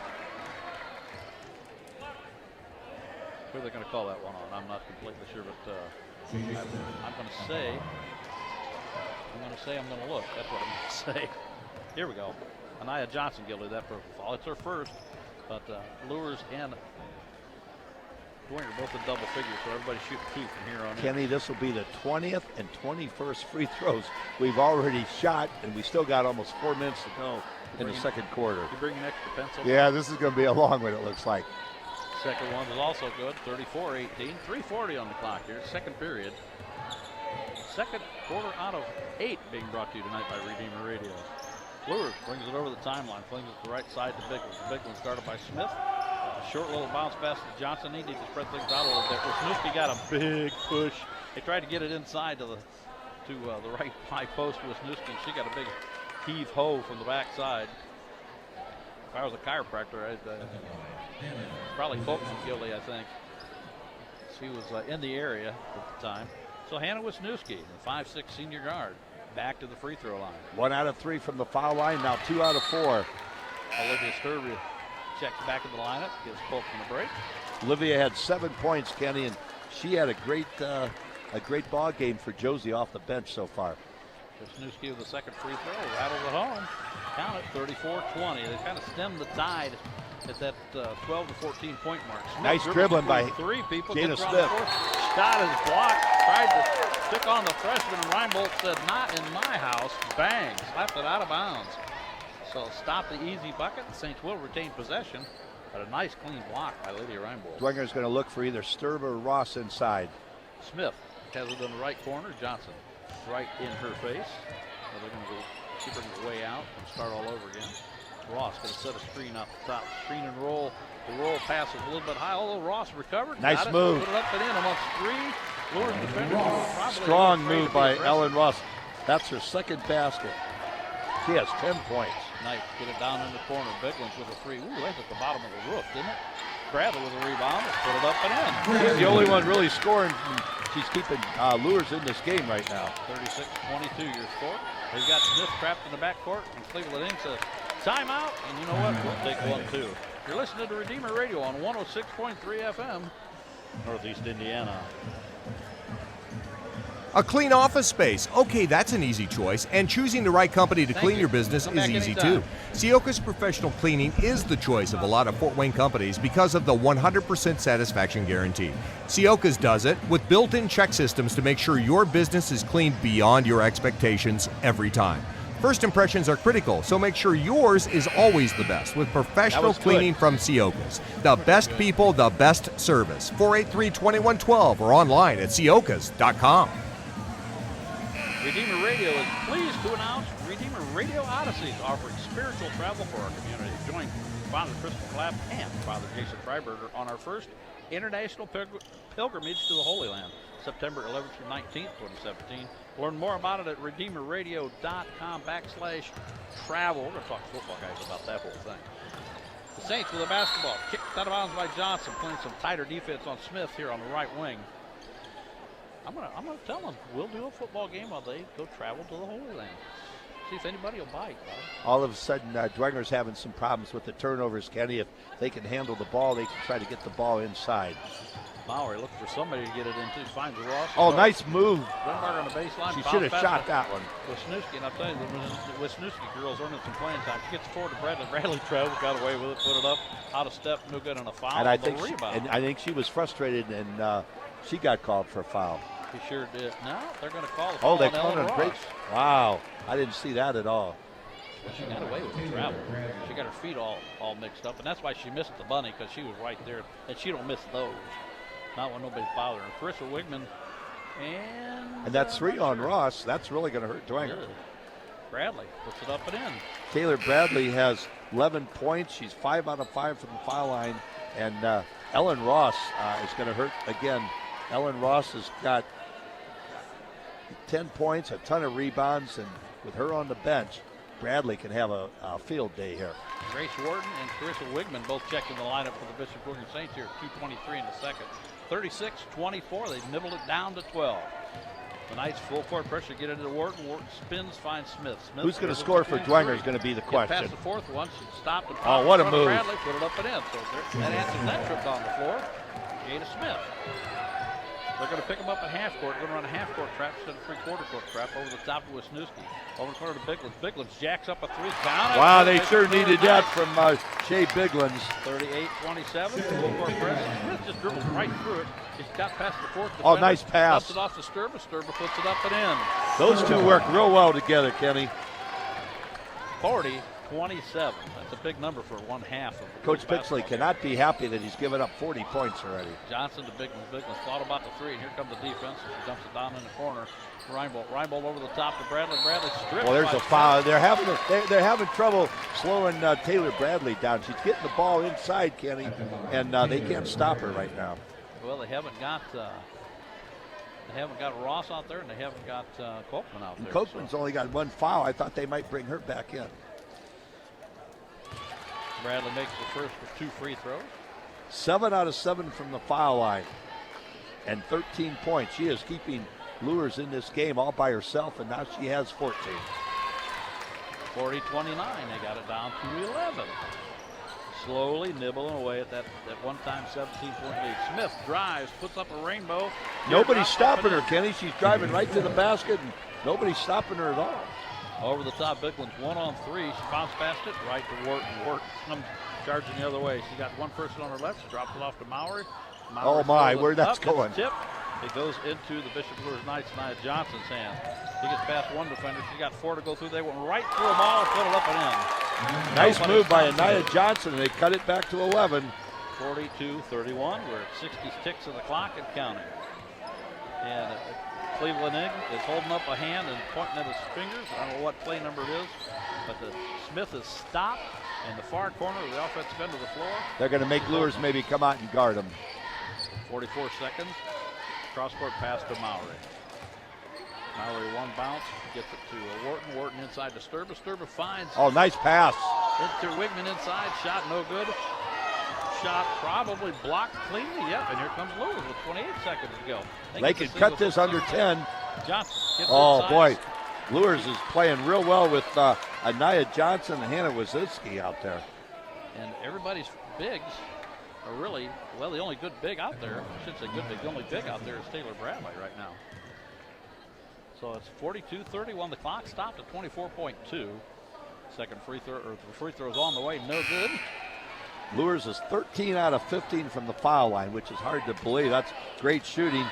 Who are they going to call that one on? I'm not completely sure, but I'm going to say I'm going to look. That's what I'm going to say. Here we go. Nia Johnson guilty of that purple foul. It's her first, but Luers and Dwenger both in double figures, so everybody shoot 2 from here on in. Kenny, this will be the 20th and 21st free throws we've already shot, and we still got almost 4 minutes to go in the second quarter. You bring an extra pencil? Yeah, this is going to be a long one, it looks like. Second one is also good, 34-18, 3:40 on the clock here, second period. Second quarter out of 8 being brought to you tonight by Redeemer Radio. Luers brings it over the timeline, flings it to the right side to Bigland. Bigland started by Smith. Short little bounce pass to Johnson. He needed to spread things out a little bit. Wisniewski got a big push. They tried to get it inside to the right high post to Wisniewski. She got a big heave-ho from the backside. If I was a chiropractor, I'd probably Kochman guilty, I think. She was in the area at the time. So Hannah Wisniewski, the 5'6" senior guard, back to the free throw line. 1 out of 3 from the foul line, now 2 out of 4. Olivia Sturby checks back in the lineup, gives Kochman a break. Olivia had 7 points, Kenny, and she had a great ball game for Josie off the bench so far. Wisniewski with the second free throw, rattles it home. Count it, 34-20. They kind of stemmed the tide at that 12 to 14 point mark. Smith nice dribbling by 3 people. Jada Smith. Shot is blocked. Tried to stick on the freshman, and Reinbold said, "Not in my house." Bang! Slapped it out of bounds. So stop the easy bucket. The Saints will retain possession, but a nice clean block by Lydia Reinbold. Dwenger's going to look for either Sturb or Ross inside. Smith has it in the right corner. Johnson right in her face. So they're going to go. She brings it way out and start all over again. Ross going to set a screen off the top. Screen and roll. The roll pass is a little bit high, although Ross recovered. Nice move. Put it up and in amongst 3. Luers defenders. Strong move by Ellen Ross. That's her second basket. She has 10 points. Knights get it down in the corner. Bigland with a 3. Ooh, that's at the bottom of the roof, didn't it? Bradley with a rebound. Put it up and in. She's the only one really scoring. She's keeping Luers in this game right now. 36-22 your score. They've got Smith trapped in the backcourt, and Cleveland Inc. says, timeout, and you know what? We'll take 1, too. You're listening to Redeemer Radio on 106.3 FM, Northeast Indiana. A clean office space. Okay, that's an easy choice. And choosing the right company to clean your business is easy too. Sioka's Professional Cleaning is the choice of a lot of Fort Wayne companies because of the 100% satisfaction guarantee. Sioka's does it with built-in check systems to make sure your business is cleaned beyond your expectations every time. First impressions are critical, so make sure yours is always the best with professional cleaning from Sioka's. The best people, the best service. 483-2112 or online at siokas.com. Redeemer Radio is pleased to announce Redeemer Radio Odysseys, offering spiritual travel for our community. Join Father Crystal Clapp and Father Jason Freiberger on our first international pilgrimage to the Holy Land, September 11th through 19th, 2017. Learn more about it at redeemerradio.com/travel. We're going to talk to football guys about that whole thing. The Saints with a basketball, kicked out of bounds by Johnson, playing some tighter defense on Smith here on the right wing. I'm gonna tell them we'll do a football game while they go travel to the Holy Land. See if anybody will bite. All of a sudden, Dwenger's having some problems with the turnovers, Kenny. If they can handle the ball, they can try to get the ball inside. Lowry looking for somebody to get it into. Finds Ross. Oh, nice move. Dunbar on the baseline. She should have shot that one. Wisniewski, and I'll tell you, the Wisniewski girls earning some playing time. She gets forward to Bradley. Bradley traveled, got away with it, put it up, out of step, no good on a foul. And I think she was frustrated, and she got called for a foul. He sure did. No, they're going to call the foul. Oh, they called it break. Wow, I didn't see that at all. Well, she got away with the travel. She got her feet all mixed up, and that's why she missed the bunny, because she was right there, and she don't miss those. Not when nobody's bothering her. Carissa Wigman, and that's 3 on Ross. That's really going to hurt Dwenger. Yeah. Bradley puts it up and in. Taylor Bradley has 11 points. She's 5 out of 5 from the foul line, and Ellen Ross is going to hurt again. Ellen Ross has got 10 points, a ton of rebounds, and with her on the bench, Bradley can have a field day here. Grace Warden and Carissa Wigman both checking the lineup for the Bishop William Saints here at 2:23 in the second. 36-24, they nibbled it down to 12. The Knights full court pressure, get into Wharton. Wharton spins, finds Smith. Who's going to score for Dwenger is going to be the question. Past the fourth one, she stopped and oh, what a move. Bradley put it up and in. So that answers that trip on the floor. Jada Smith. They're going to pick him up at half court. They're going to run a half court trap instead of three-quarter court trap over the top of Wisniewski. Over the corner to Biglins. Biglins jacks up a three. Count. Wow, they sure needed that from Shea Biglins. 38-27. Full court press. Smith just dribbled right through it. He's got past the fourth. Oh, nice pass. Dumps it off to Sturba. Sturba puts it up and in. Those two work real well together, Kenny. 40-27. That's a big number for one half of Coach Pixley cannot be happy that he's given up 40 points already. Johnson to Biglins. Biglins thought about the three, and here comes the defense. She dumps it down in the corner. Reinbold over the top to Bradley. Bradley stripped. Well, there's a foul. They're having trouble slowing Taylor Bradley down. She's getting the ball inside, Kenny, and they can't stop her right now. Well, they haven't got Ross out there, and they haven't got Copeland out there. Copeland's only got one foul. I thought they might bring her back in. Bradley makes the first with 2 free throws. 7 out of 7 from the foul line, and 13 points. She is keeping Luers in this game all by herself, and now she has 14. 40-29, they got it down to 11. Slowly nibbling away at that one-time 17-point lead. Smith drives, puts up a rainbow. Nobody's stopping her, Kenny. She's driving right to the basket, and nobody's stopping her at all. Over the top, Biglins 1-on-3. She bounced past it right to Wharton. Wharton comes charging the other way. She got one person on her left. She drops it off to Mowry. Oh my, where that's going. Tip. It goes into the Bishop Luers Knights, Nia Johnson's hand. She gets past one defender. She got 4 to go through. They went right through them all and put it up and in. Nice move by Nia Johnson, and they cut it back to 11. 42-31. We're at 60 ticks of the clock and counting. And Cleveland is holding up a hand and pointing at his fingers. I don't know what play number it is, but the Smith is stopped in the far corner of the offensive end of the floor. They're going to make Luers maybe come out and guard him. 44 seconds. Cross-court pass to Mowry. Mowry one bounce, gets it to Wharton. Wharton inside to Sturba. Sturba finds. Oh, nice pass. Into Wigman inside. Shot no good. Shot probably blocked cleanly. Yep, and here comes Luers with 28 seconds to go. They can cut this under 10. Johnson gets oh, inside. Boy. Luers is playing real well with Nia Johnson and Hannah Wazinski out there. And everybody's bigs are really, well, the only good big out there, I shouldn't say good big, the only big out there is Taylor Bradley right now. So it's 42-31. The clock stopped at 24.2. Second free throw, or the free throw's on the way, no good. Luers is 13 out of 15 from the foul line, which is hard to believe. That's great shooting.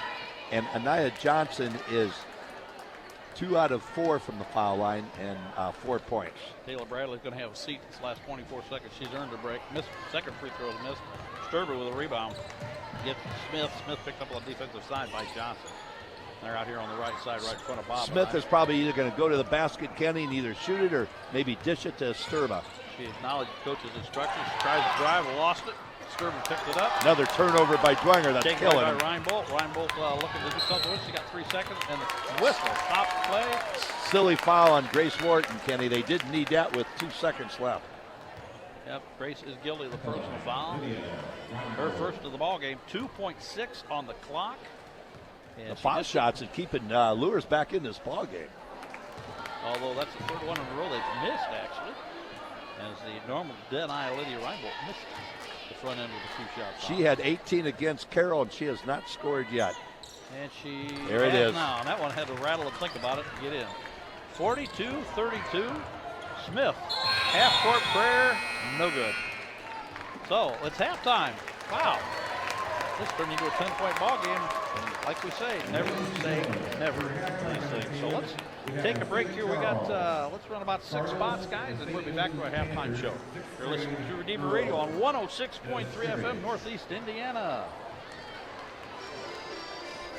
And Nia Johnson is 2 out of 4 from the foul line and 4 points. Taylor Bradley's going to have a seat this last 24 seconds. She's earned a break. Missed second free throw is missed. Sturber with a rebound. Gets Smith. Smith picked up on the defensive side by Johnson. They're out here on the right side, right in front of Bob. Smith is probably either going to go to the basket, Kenny, and either shoot it or maybe dish it to Sturba. She acknowledged coach's instructions. She tries to drive, lost it. Sturba picked it up. Another turnover by Dwenger. That's taken killing by him. Reinbolt. Reinbolt looking to do something with it. She got 3 seconds, and the whistle stopped the play. Silly foul on Grace Wharton, Kenny. They didn't need that with 2 seconds left. Yep, Grace is guilty of the personal foul. Her first of the ball game. 2.6 on the clock. And the foul shots are keeping Luers back in this ball game. Although that's the third one in a row they've missed, actually. As the normal dead-eye Lydia Reinbolt misses the front end with the 2-shot foul. She had 18 against Carroll, and she has not scored yet. And she there it is. Now, and that one had to rattle and think about it to get in. 42-32. Smith, half-court prayer, no good. So it's halftime. Wow. This turned into a 10-point ball game. And like we say, never say never. These things. So let's take a break here. We got, let's run about 6 spots, guys, and we'll be back to our halftime show. You're listening to Redeemer Radio on 106.3 FM, Northeast Indiana.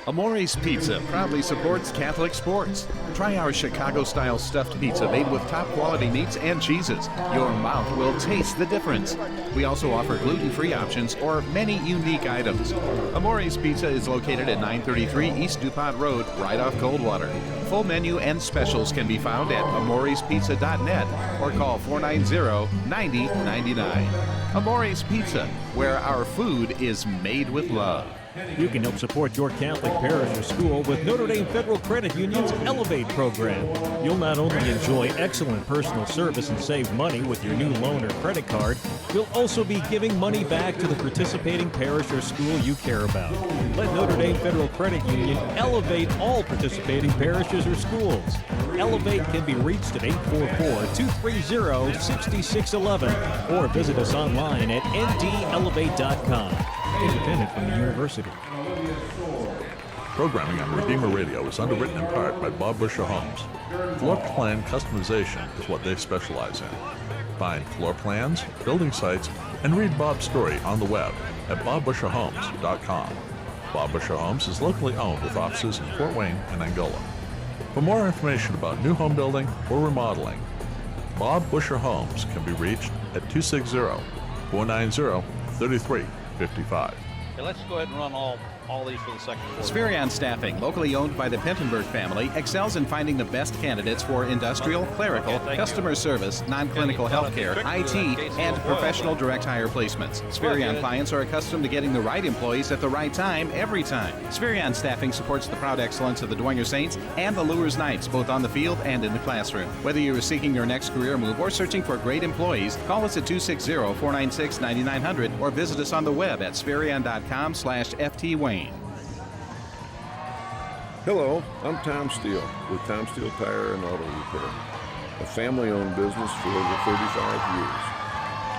Amore's Pizza proudly supports Catholic sports. Try our Chicago-style stuffed pizza made with top-quality meats and cheeses. Your mouth will taste the difference. We also offer gluten-free options or many unique items. Amore's Pizza is located at 933 East DuPont Road, right off Coldwater. Full menu and specials can be found at amorespizza.net or call 490-9099. Amore's Pizza, where our food is made with love. You can help support your Catholic parish or school with Notre Dame Federal Credit Union's Elevate program. You'll not only enjoy excellent personal service and save money with your new loan or credit card, you'll also be giving money back to the participating parish or school you care about. Let Notre Dame Federal Credit Union elevate all participating parishes or schools. Elevate can be reached at 844-230-6611 or visit us online at ndelevate.com. Independent from the university. Programming on Redeemer Radio is underwritten in part by Bob Busher Homes. Floor plan customization is what they specialize in. Find floor plans, building sites, and read Bob's story on the web at bobbusherhomes.com. Bob Busher Homes is locally owned with offices in Fort Wayne and Angola. For more information about new home building or remodeling, Bob Busher Homes can be reached at 260-490-3355. Okay, let's go ahead and run all these for the second quarter. Spherion Staffing, locally owned by the Pentenberg family, excels in finding the best candidates for industrial, clerical, customer service, non-clinical healthcare, IT, and professional direct hire placements. Spherion clients are accustomed to getting the right employees at the right time, every time. Spherion Staffing supports the proud excellence of the Dwenger Saints and the Luers Knights, both on the field and in the classroom. Whether you are seeking your next career move or searching for great employees, call us at 260-496-9900 or visit us on the web at spherion.com/FTWayne. Hello, I'm Tom Steele with Tom Steele Tire and Auto Repair, a family-owned business for over 35 years.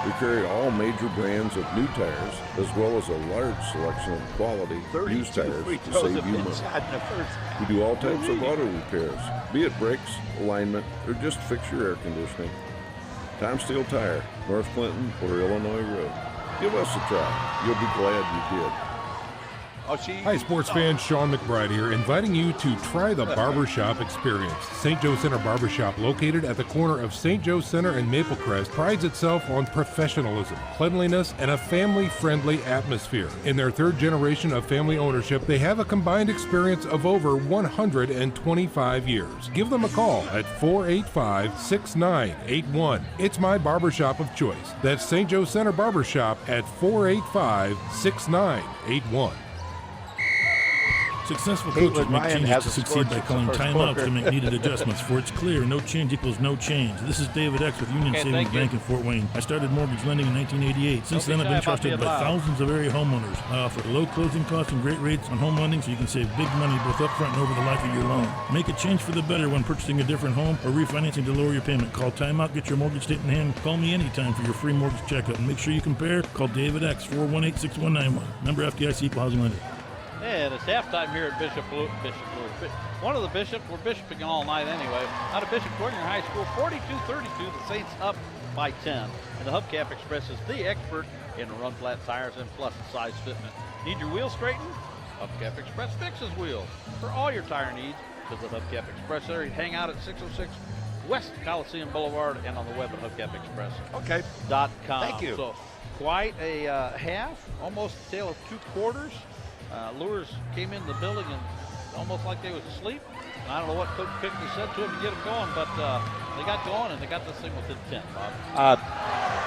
We carry all major brands of new tires, as well as a large selection of quality used tires to save you money. We do all types of auto repairs, be it brakes, alignment, or just fix your air conditioning. Tom Steele Tire, North Clinton or Illinois Road. Give us a try. You'll be glad you did. Hi, sports fans. Sean McBride here, inviting you to try the Barbershop experience. St. Joe Center Barbershop, located at the corner of St. Joe Center and Maplecrest, prides itself on professionalism, cleanliness, and a family-friendly atmosphere. In their third generation of family ownership, they have a combined experience of over 125 years. Give them a call at 485-6981. It's my barbershop of choice. That's St. Joe Center Barbershop at 485-6981. Successful coaches make changes to succeed by calling timeouts to make needed adjustments, for it's clear no change equals no change. This is David X with Union Savings Bank in Fort Wayne. I started mortgage lending in 1988. Since then, I've been trusted by thousands of area homeowners. I offer low closing costs and great rates on home lending so you can save big money both upfront and over the life of your loan. Make a change for the better when purchasing a different home or refinancing to lower your payment. Call timeout, get your mortgage statement in hand. Call me anytime for your free mortgage checkup. And make sure you compare. Call David X, 418-6191. Member FDIC, Equal Housing Lender. And it's halftime here at Bishop Luers. One of the Bishops, we're bishoping all night anyway. Out of Bishop Dwenger High School, 42-32, the Saints up by 10. And the Hubcap Express is the expert in run flat tires and plus size fitment. Need your wheels straightened? Hubcap Express fixes wheels. For all your tire needs, visit Hubcap Express area. Hang out at 606 West Coliseum Boulevard and on the web at hubcapexpress.com. Thank you. So quite a half, almost a tale of two quarters. Luers came in the building and almost like they was asleep. And I don't know what Coach Pickley said to them to get them going, but they got going and they got this thing within 10, Bob.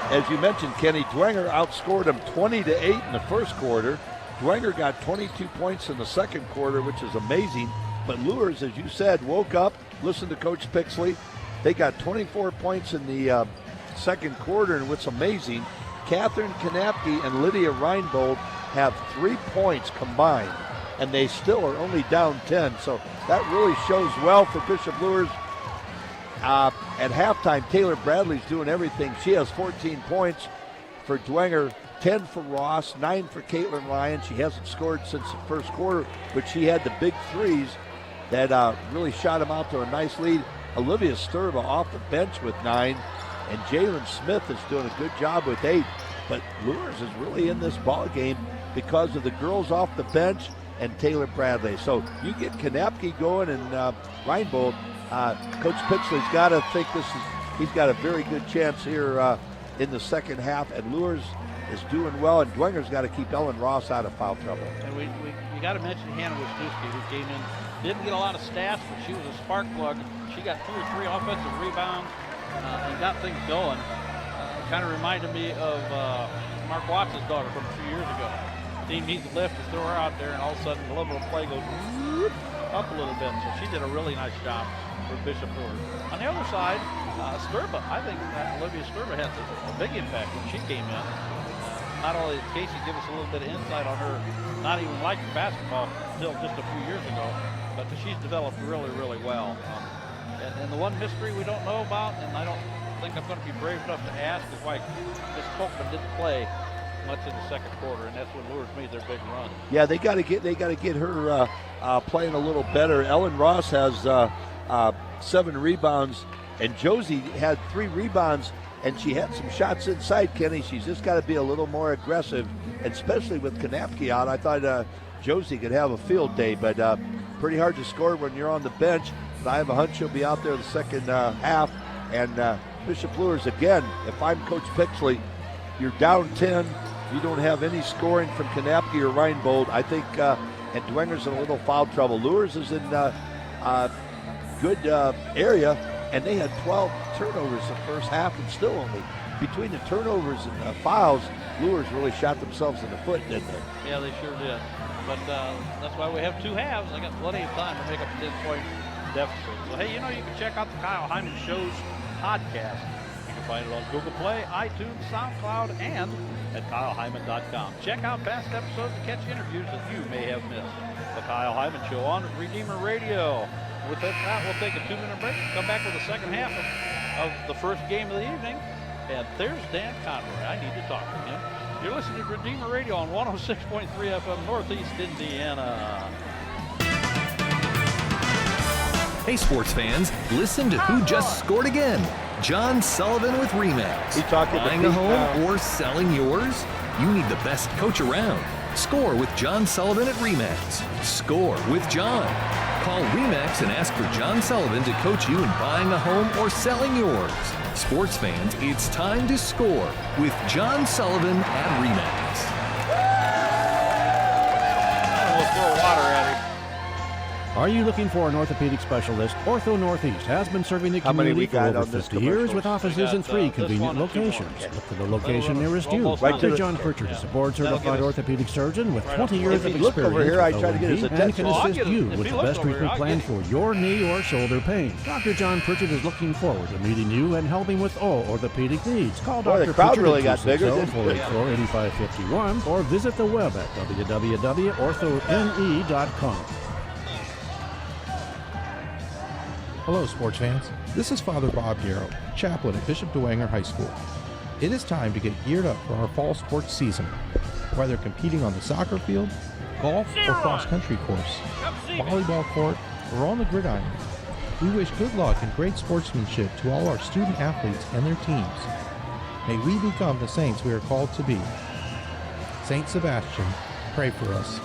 As you mentioned, Kenny, Dwenger outscored them 20-8 in the first quarter. Dwenger got 22 points in the second quarter, which is amazing. But Luers, as you said, woke up, listened to Coach Pixley. They got 24 points in the second quarter, and what's amazing, Catherine Kanapke and Lydia Reinbold have 3 points combined, and they still are only down 10. So that really shows well for Bishop Luers. At halftime, Taylor Bradley's doing everything. She has 14 points for Dwenger, 10 for Ross, 9 for Caitlin Ryan. She hasn't scored since the first quarter, but she had the big threes that really shot him out to a nice lead. Olivia Sturba off the bench with 9, and Jalen Smith is doing a good job with 8. But Luers is really in this ball game because of the girls off the bench and Taylor Bradley. So you get Kanapke going and Reinbold. Coach Pixley's got to think he's got a very good chance here in the second half, and Luers is doing well, and Dwenger's got to keep Ellen Ross out of foul trouble. And we got to mention Hannah Wisniewski, who came in, didn't get a lot of stats, but she was a spark plug. She got 2 or 3 offensive rebounds and got things going. Kind of reminded me of Mark Watts' daughter from a few years ago. Team needs a lift to throw her out there, and all of a sudden the level of play goes up a little bit. So she did a really nice job for Bishop Luers. On the other side, Sturba, I think that Olivia Sturba had a big impact when she came in. Not only did Casey give us a little bit of insight on her not even liking basketball until just a few years ago, but she's developed really, really well. And the one mystery we don't know about, and I don't think I'm going to be brave enough to ask, is why Miss Colkman didn't play much in the second quarter, and that's when Luers made their big run. Yeah, they got to get her playing a little better. Ellen Ross has 7 rebounds, and Josie had 3 rebounds, and she had some shots inside, Kenny. She's just got to be a little more aggressive, and especially with Kanapke out. I thought Josie could have a field day, but pretty hard to score when you're on the bench. But I have a hunch she'll be out there the second half. And Bishop Luers, again, if I'm Coach Pixley, you're down 10. You don't have any scoring from Kanapke or Reinbold. I think, and Dwenger's in a little foul trouble. Luers is in good area, and they had 12 turnovers the first half, and still only between the turnovers and fouls, Luers really shot themselves in the foot, didn't they? Yeah, they sure did. But that's why we have 2 halves. I got plenty of time to make up a 10-point deficit. So, hey, you can check out the Kyle Hyman Show's podcast. You can find it on Google Play, iTunes, SoundCloud, and at KyleHyman.com. Check out past episodes and catch interviews that you may have missed. The Kyle Hyman Show on Redeemer Radio. With that, we'll take a 2-minute break and come back with the second half of the first game of the evening. And there's Dan Conroy. I need to talk to him. You're listening to Redeemer Radio on 106.3 FM Northeast Indiana. Hey, sports fans, listen to who just scored again. John Sullivan with RE/MAX. Buying a home or selling yours? You need the best coach around. Score with John Sullivan at RE/MAX. Score with John. Call RE/MAX and ask for John Sullivan to coach you in buying a home or selling yours. Sports fans, it's time to score with John Sullivan at RE/MAX. We'll throw water at him. Are you looking for an orthopedic specialist? Ortho Northeast has been serving the community for over 50 years with offices in 3 convenient locations. Look for the location nearest you. Dr. John Pritchard is a board-certified orthopedic surgeon with 20 years of experience and can assist you with the best treatment plan for your knee or shoulder pain. Dr. John Pritchard is looking forward to meeting you and helping with all orthopedic needs. Call Dr. Pritchard really at 260-484-8551 or visit the web at www.orthone.com. Hello, sports fans. This is Father Bob Darrow, chaplain at Bishop Dwenger High School. It is time to get geared up for our fall sports season. Whether competing on the soccer field, golf, or cross-country course, volleyball court, or on the gridiron, we wish good luck and great sportsmanship to all our student athletes and their teams. May we become the saints we are called to be. Saint Sebastian, pray for us.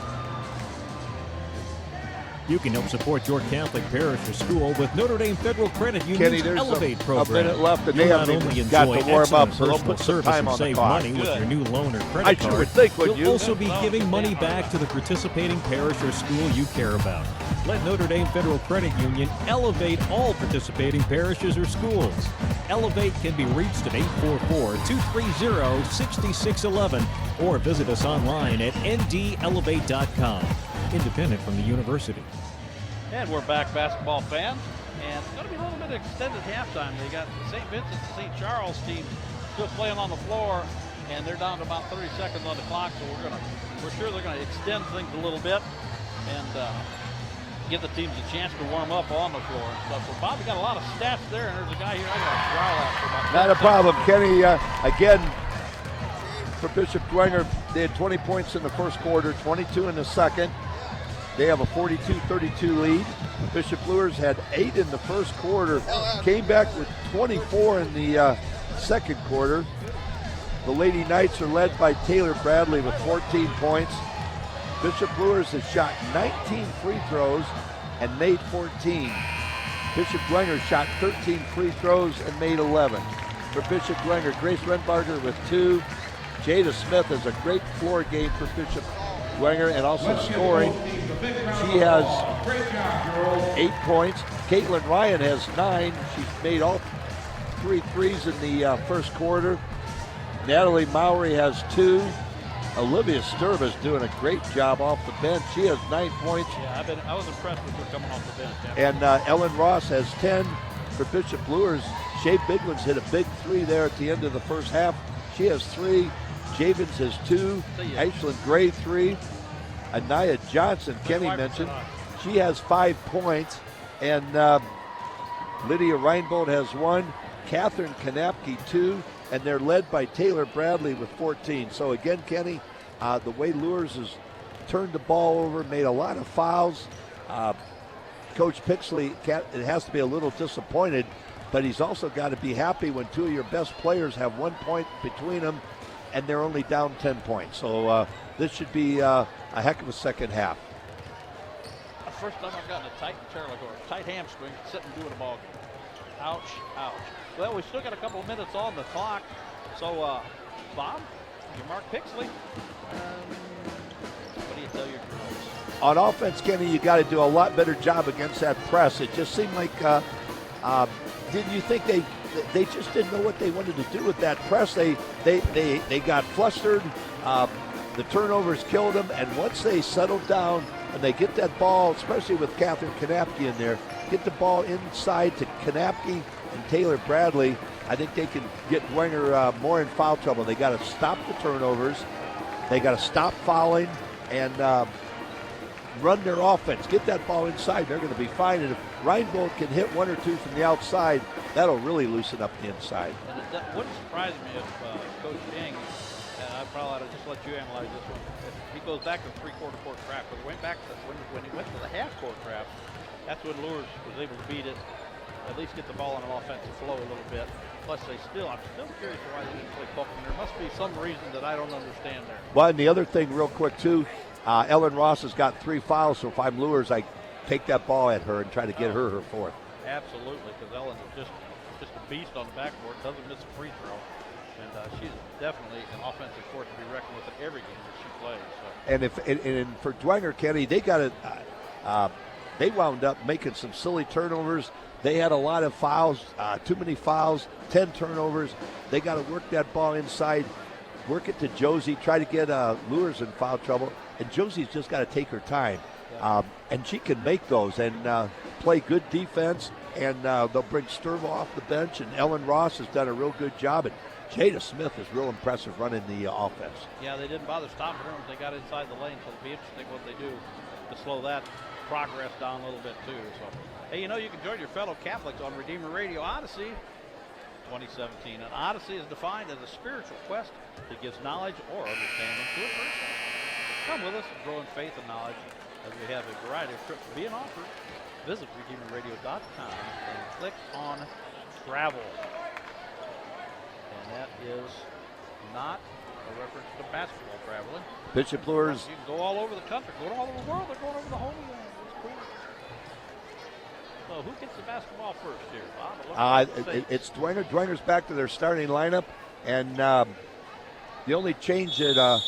You can help support your Catholic parish or school with Notre Dame Federal Credit Union's Kenny, there's Elevate a program. minute left, and You'll they not haven't only even got enjoy to warm excellent up, so they'll personal put some service time and on the save clock. money with your new loan or credit I card, sure would think, wouldn't you'll you? also be giving money back to the participating parish or school you care about. Let Notre Dame Federal Credit Union elevate all participating parishes or schools. Elevate can be reached at 844-230-6611 or visit us online at ndelevate.com. Independent from the university. And we're back, basketball fans. And it's going to be a little bit of extended halftime. They got the St. Vincent and St. Charles team still playing on the floor, and they're down to about 30 seconds on the clock. So we're sure they're going to extend things a little bit and give the teams a chance to warm up on the floor and stuff. So Bob, you got a lot of stats there, and there's a guy here I got to growl at for about 10 Not a problem, seconds. Kenny. Again, for Bishop Dwenger, they had 20 points in the first quarter, 22 in the second. They have a 42-32 lead. Bishop Luers had 8 in the first quarter, came back with 24 in the second quarter. The Lady Knights are led by Taylor Bradley with 14 points. Bishop Luers has shot 19 free throws and made 14. Bishop Dwenger shot 13 free throws and made 11. For Bishop Dwenger, Grace Renbarger with 2. Jada Smith has a great floor game for Bishop Dwenger and also scoring. She has 8 points. Caitlin Ryan has 9. She's made all 3 threes in the first quarter. Natalie Mowry has 2. Olivia Sturb is doing a great job off the bench. She has 9 points. Yeah, I was impressed with her coming off the bench. And Ellen Ross has 10 for Bishop Luers. Shay Biglan's hit a big 3 there at the end of the first half. She has 3. Javens has 2. Ashlyn Gray 3. Anaya Johnson, Kenny mentioned, she has 5 points. And Lydia Reinbold has 1. Catherine Kanapke 2. And they're led by Taylor Bradley with 14. So again, Kenny, the way Luers has turned the ball over, made a lot of fouls. Coach Pixley it has to be a little disappointed, but he's also got to be happy when 2 of your best players have 1 point between them and they're only down 10 points. So this should be a heck of a second half. The first time I've gotten a tight chair like a tight hamstring sitting doing a ball game. Ouch, ouch. Well, we still got a couple of minutes on the clock. So, Bob, you mark Pixley. What do you tell your girls? On offense, Kenny, you got to do a lot better job against that press. It just seemed like, didn't you think they just didn't know what they wanted to do with that press? They got flustered. The turnovers killed them, and once they settled down and they get that ball, especially with Catherine Kanapke in there, get the ball inside to Kanapke and Taylor Bradley, I think they can get Dwenger more in foul trouble. They got to stop the turnovers. They got to stop fouling and run their offense. Get that ball inside. They're going to be fine. And if Reinbold can hit 1 or 2 from the outside, that'll really loosen up the inside. And it wouldn't surprise me if Coach Yang, and I probably ought to just let you analyze this one, if he goes back to the three-quarter court trap. But when he went to the half-court trap, that's when Luers was able to beat it, at least get the ball on an offensive flow a little bit. Plus, I'm still curious why they didn't play Puckman. There must be some reason that I don't understand there. Well, and the other thing real quick, too, Ellen Ross has got 3 fouls, so if I'm Luers, I take that ball at her and try to get her 4th. Absolutely, because Ellen is just a beast on the backboard, doesn't miss a free throw. And she's definitely an offensive force to be reckoned with in every game that she plays. So. And for Dwenger, Kenny, they got it. They wound up making some silly turnovers. They had a lot of fouls, too many fouls, 10 turnovers. They got to work that ball inside, work it to Josie, try to get Luers in foul trouble. And Josie's just got to take her time. And she can make those and play good defense. And they'll bring Sturva off the bench. And Ellen Ross has done a real good job. And Jada Smith is real impressive running the offense. Yeah, they didn't bother stopping her once they got inside the lane. So it'll be interesting what they do to slow that progress down a little bit too. So, hey, you can join your fellow Catholics on Redeemer Radio Odyssey 2017. And Odyssey is defined as a spiritual quest that gives knowledge or understanding to a person. Come with us and grow in faith and knowledge as we have a variety of trips being offered. Visit RedeemerRadio.com and click on travel. And that is not a reference to basketball traveling. Bishop Luers. You can go all over the country, go all over the world. They're going over the Holy Land. So who gets the basketball first here, Bob? It's Dwenger. Dwenger's back to their starting lineup, and the only change that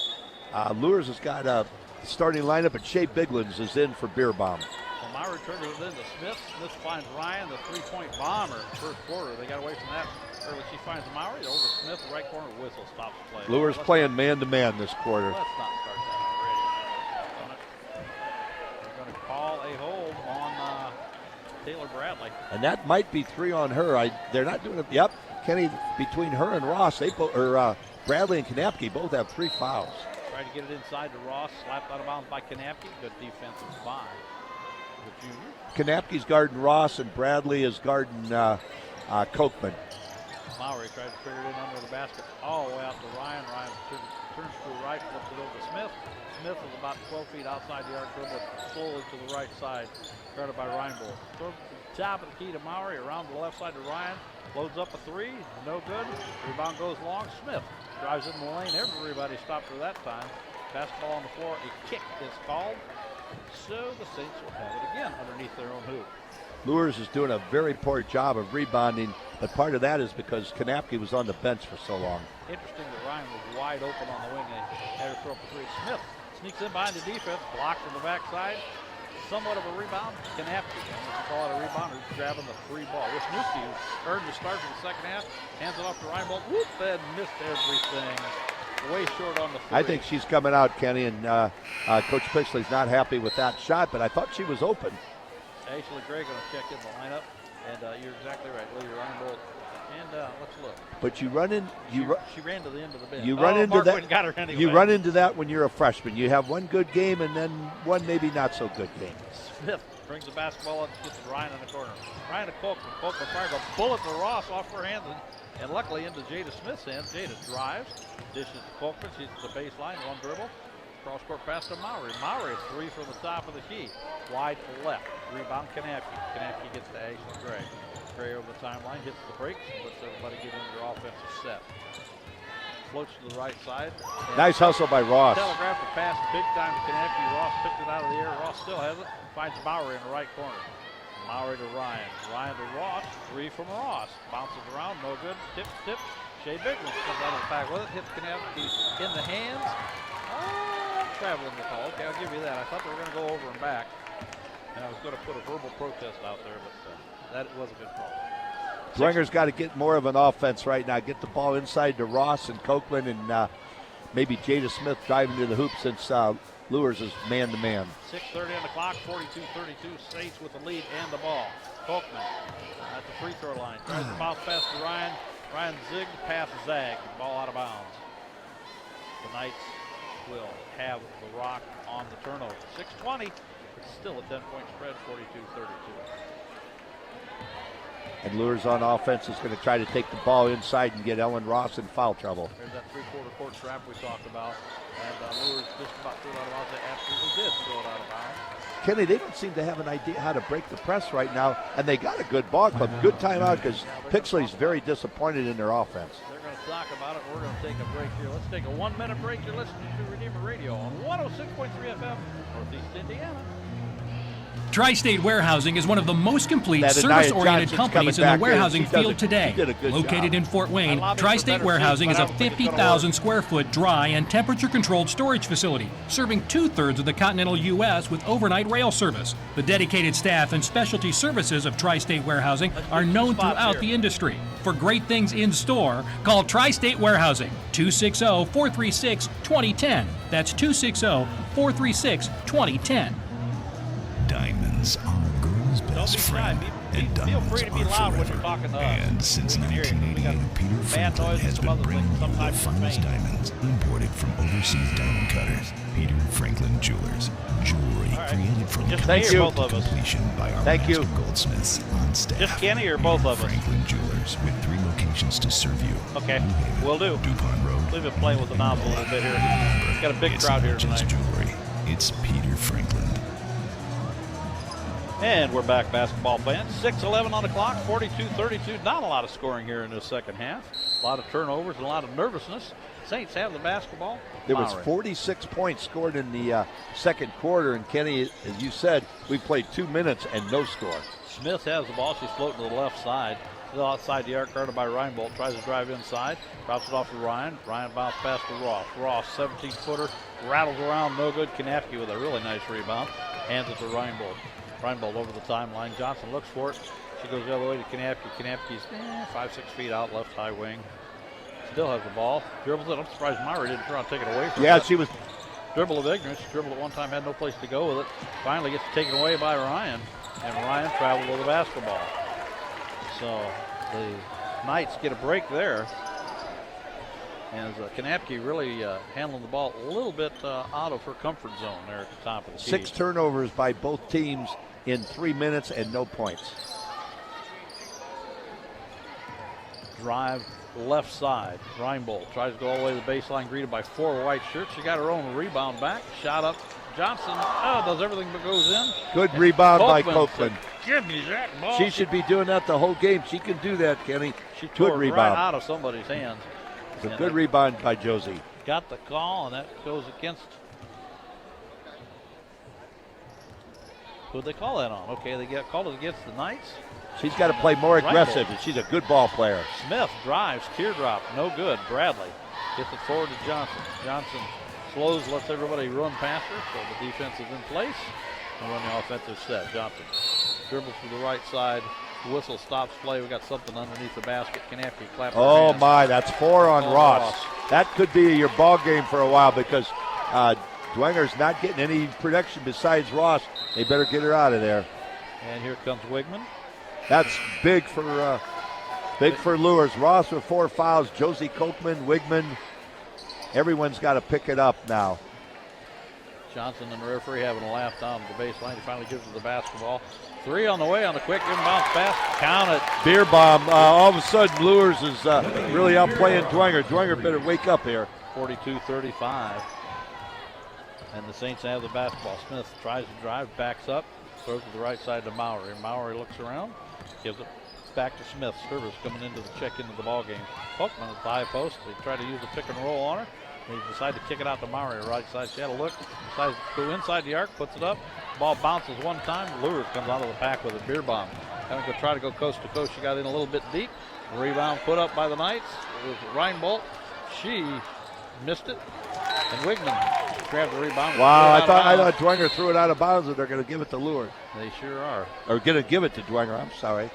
Luers has got a starting lineup, and Shea Biglands is in for Beerbaum. Well, Myra turned it into Smith. Smith finds Ryan, the three-point bomber. First quarter, they got away from that. Early, she finds Myra over Smith, the right corner whistle stops play. Luers playing man-to-man this quarter. Let's not start that already. They're going to call a hold on Taylor Bradley. And that might be 3 on her. They're not doing it. Yep, Kenny, between her and Ross, Bradley and Kanapke both have 3 fouls. Tried to get it inside to Ross, slapped out of bounds by Kanapke. Good defensive by the junior. Kanapke's guarding Ross, and Bradley is guarding Kochman. Mowry tried to trigger it in under the basket all the way out to Ryan. Ryan turns to the right, flips it over to Smith. Smith is about 12 feet outside the arc, dribble slowly to the right side, guarded by Reinbold. Throws to the top of the key to Mowry, around the left side to Ryan. Loads up a 3, no good. Rebound goes long. Smith drives in the lane. Everybody stopped for that time. Basketball on the floor. A kick is called. So the Saints will have it again underneath their own hoop. Luers is doing a very poor job of rebounding, but part of that is because Kanapke was on the bench for so long. Interesting that Ryan was wide open on the wing and had her throw up a 3. Smith sneaks in behind the defense, blocked from the backside. Somewhat of a rebound. Kanapke, call it a rebound, who's grabbing the 3 ball. Wisniewski, who earned the start for the second half, hands it off to Reinbold. Whoop, and missed everything. Way short on the 3. I think she's coming out, Kenny, and Coach Pixley's not happy with that shot, but I thought she was open. Ashley Gray going to check in the lineup, and you're exactly right, Lee Reinbold. And let's look. But you run in. She ran to the end of the bench. You run into Mark that. Got her anyway. You run into that when you're a freshman. You have one good game and then one maybe not so good game. Smith brings the basketball up, gets it Ryan in the corner. Ryan to Kochman. Kochman fires a bullet to Ross off her hands, and luckily into Jada Smith's hands. Jada drives, dishes to Kochman. She's at the baseline, one dribble. Cross-court pass to Mowry. Mowry, 3 from the top of the key. Wide left. Rebound, Kanapke. Kanapke gets to Ashley Gray. Gray over the timeline, hits the brakes, and lets everybody get into their offensive set. Floats to the right side. Nice hustle by Ross. Telegraphed the pass big time to Kanapke. Ross picked it out of the air. Ross still has it. Finds Mowry in the right corner. Mowry to Ryan. Ryan to Ross. 3 from Ross. Bounces around, no good. Tip. Shea Biglands comes out of the pack with it. Hits Kanapke in the hands. Traveling the call. Okay, I'll give you that. I thought they were going to go over and back, and I was going to put a verbal protest out there, but that was a good call. Dwenger's got to get more of an offense right now. Get the ball inside to Ross and Kochman, and maybe Jada Smith driving to the hoop since Luers is man-to-man. 6:30 on the clock, 42-32. Saints with the lead and the ball. Kochman at the free throw line. Tries to bounce pass to Ryan. Ryan zigged, pass zagged. Ball out of bounds. The Knights will have the rock on the turnover. 6:20. It's still a 10-point spread, 42-32. And Luers on offense is going to try to take the ball inside and get Ellen Ross in foul trouble. There's that three-quarter court trap we talked about. And Luers just about threw it out of bounds. They absolutely did throw it out of bounds. Kenny, they don't seem to have an idea how to break the press right now, and they got a good ball club. Good timeout because Pixley's very disappointed in their offense. They're going to talk about it. We're going to take a break here. Let's take a 1-minute break. You're listening to Redeemer Radio on 106.3 FM, Northeast Indiana. Tri-State Warehousing is one of the most complete service-oriented companies in the warehousing field today. Located in Fort Wayne, Tri-State Warehousing is a 50,000 square foot dry and temperature-controlled storage facility, serving 2/3 of the continental U.S. with overnight rail service. The dedicated staff and specialty services of Tri-State Warehousing are known throughout the industry. For great things in store, call Tri-State Warehousing, 260-436-2010. That's 260-436-2010. Diamonds are a girl's best friend, and diamonds are forever. And since 1988, Peter Franklin has been bringing you the finest diamonds imported from overseas diamond cutters. Peter Franklin Jewelers, jewelry created from concept to completion by our master goldsmiths on staff. Just Kenny or both of us? Franklin Jewelers, with 3 locations to serve you. Okay, will do. DuPont Road. We've been playing with the knobs a little bit here. Got a big crowd here tonight. Jewelry. It's Peter Franklin. And we're back, basketball fans. 6:11 on the clock, 42-32. Not a lot of scoring here in the second half. A lot of turnovers and a lot of nervousness. Saints have the basketball. There was 46 points scored in the second quarter, and Kenny, as you said, we played 2 minutes and no score. Smith has the ball. She's floating to the left side. Still outside the arc, guarded by Reinbold. Tries to drive inside. Drops it off to Ryan. Ryan bounces pass to Ross. Ross, 17-footer. Rattles around. No good. Kanapke with a really nice rebound. Hands it to Reinbold. Reinbold over the timeline. Johnson looks for it. She goes the other way to Kanapke. Kanapke's 5-6 feet out, left high wing. Still has the ball. Dribbles it. I'm surprised Myra didn't try to take it away from her. Yeah, she was. Dribble of ignorance. Dribbled at one time, had no place to go with it. Finally gets taken away by Ryan. And Ryan traveled with the basketball. So the Knights get a break there. And Kanapke really handling the ball a little bit out of her comfort zone there at the top of the key. 6 turnovers by both teams in 3 minutes and no points. Drive left side. Reinbold tries to go all the way to the baseline, greeted by 4 white shirts. She got her own rebound back. Shot up. Johnson does everything but goes in. Good rebound by Copeland. Give me that ball. She should be doing that the whole game. She can do that, Kenny. She good tore rebound. Right out of somebody's hands. It's a good rebound by Josie. Got the call, and that goes against. Who'd they call that on? Okay, they called it against the Knights. She's got to play more aggressive. She's a good ball player. Smith drives, teardrop, no good. Bradley gets it forward to Johnson. Johnson slows, lets everybody run past her, so the defense is in place. And run the offensive set. Johnson dribbles to the right side. The whistle stops play. We got something underneath the basket. Kanapke clap. Oh my, that's 4 on Ross. That could be your ball game for a while because Dwenger's not getting any production besides Ross. They better get her out of there. And here comes Wigman. That's big for Luers. Ross with 4 fouls. Josie Kochman, Wigman. Everyone's got to pick it up now. Johnson and the referee having a laugh down the baseline. He finally gives her the basketball. 3 on the way on the quick inbound pass. Count it. Beer bomb. All of a sudden, Luers is really outplaying Dwenger. Dwenger better wake up here. 42-35. And the Saints have the basketball. Smith tries to drive, backs up, throws to the right side to Mowry. Mowry looks around, gives it back to Smith. Service coming into the check into the ball game. Polkman at the high post. They try to use the pick and roll on her. They decide to kick it out to Mowry, right side. She had a look, decides to go inside the arc, puts it up. Ball bounces one time. Luers comes out of the pack with a beer bomb. Having to try to go coast to coast. She got in a little bit deep. Rebound put up by the Knights. It was Reinbold. She missed it. And Wigman grabbed the rebound. Wow, I thought Dwenger threw it out of bounds and they're going to give it to Luers. They sure are. Or going to give it to Dwenger, I'm sorry.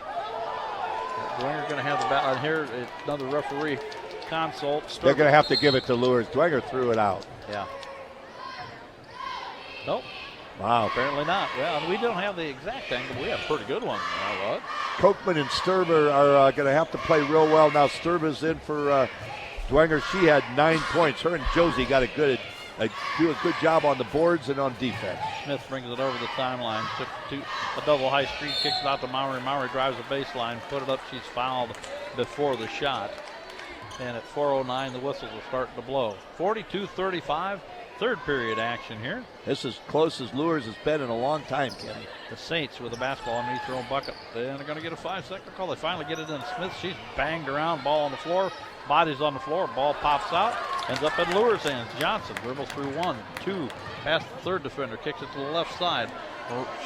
Dwenger's going to have the ball. And here, another referee consult. They're going to have to give it to Luers. Dwenger threw it out. Yeah. Nope. Wow. Apparently not. Well, we don't have the exact angle, but we have a pretty good one. Kochman and Sturber are going to have to play real well. Now Sturber's in for Dwenger. She had 9 points. Her and Josie got do a good job on the boards and on defense. Smith brings it over the timeline. A double high screen, kicks it out to Mowry. Mowry drives the baseline, put it up. She's fouled before the shot. And at 4:09, the whistles are starting to blow. 42-35, third period action here. This is close as Luers has been in a long time, Kenny. The Saints with the basketball underneath their own bucket. Then they're going to get a 5-second call. They finally get it in. Smith, she's banged around, ball on the floor. Body's on the floor, ball pops out, ends up in Luers' hands. Johnson dribbles through 1, 2, past the third defender, kicks it to the left side.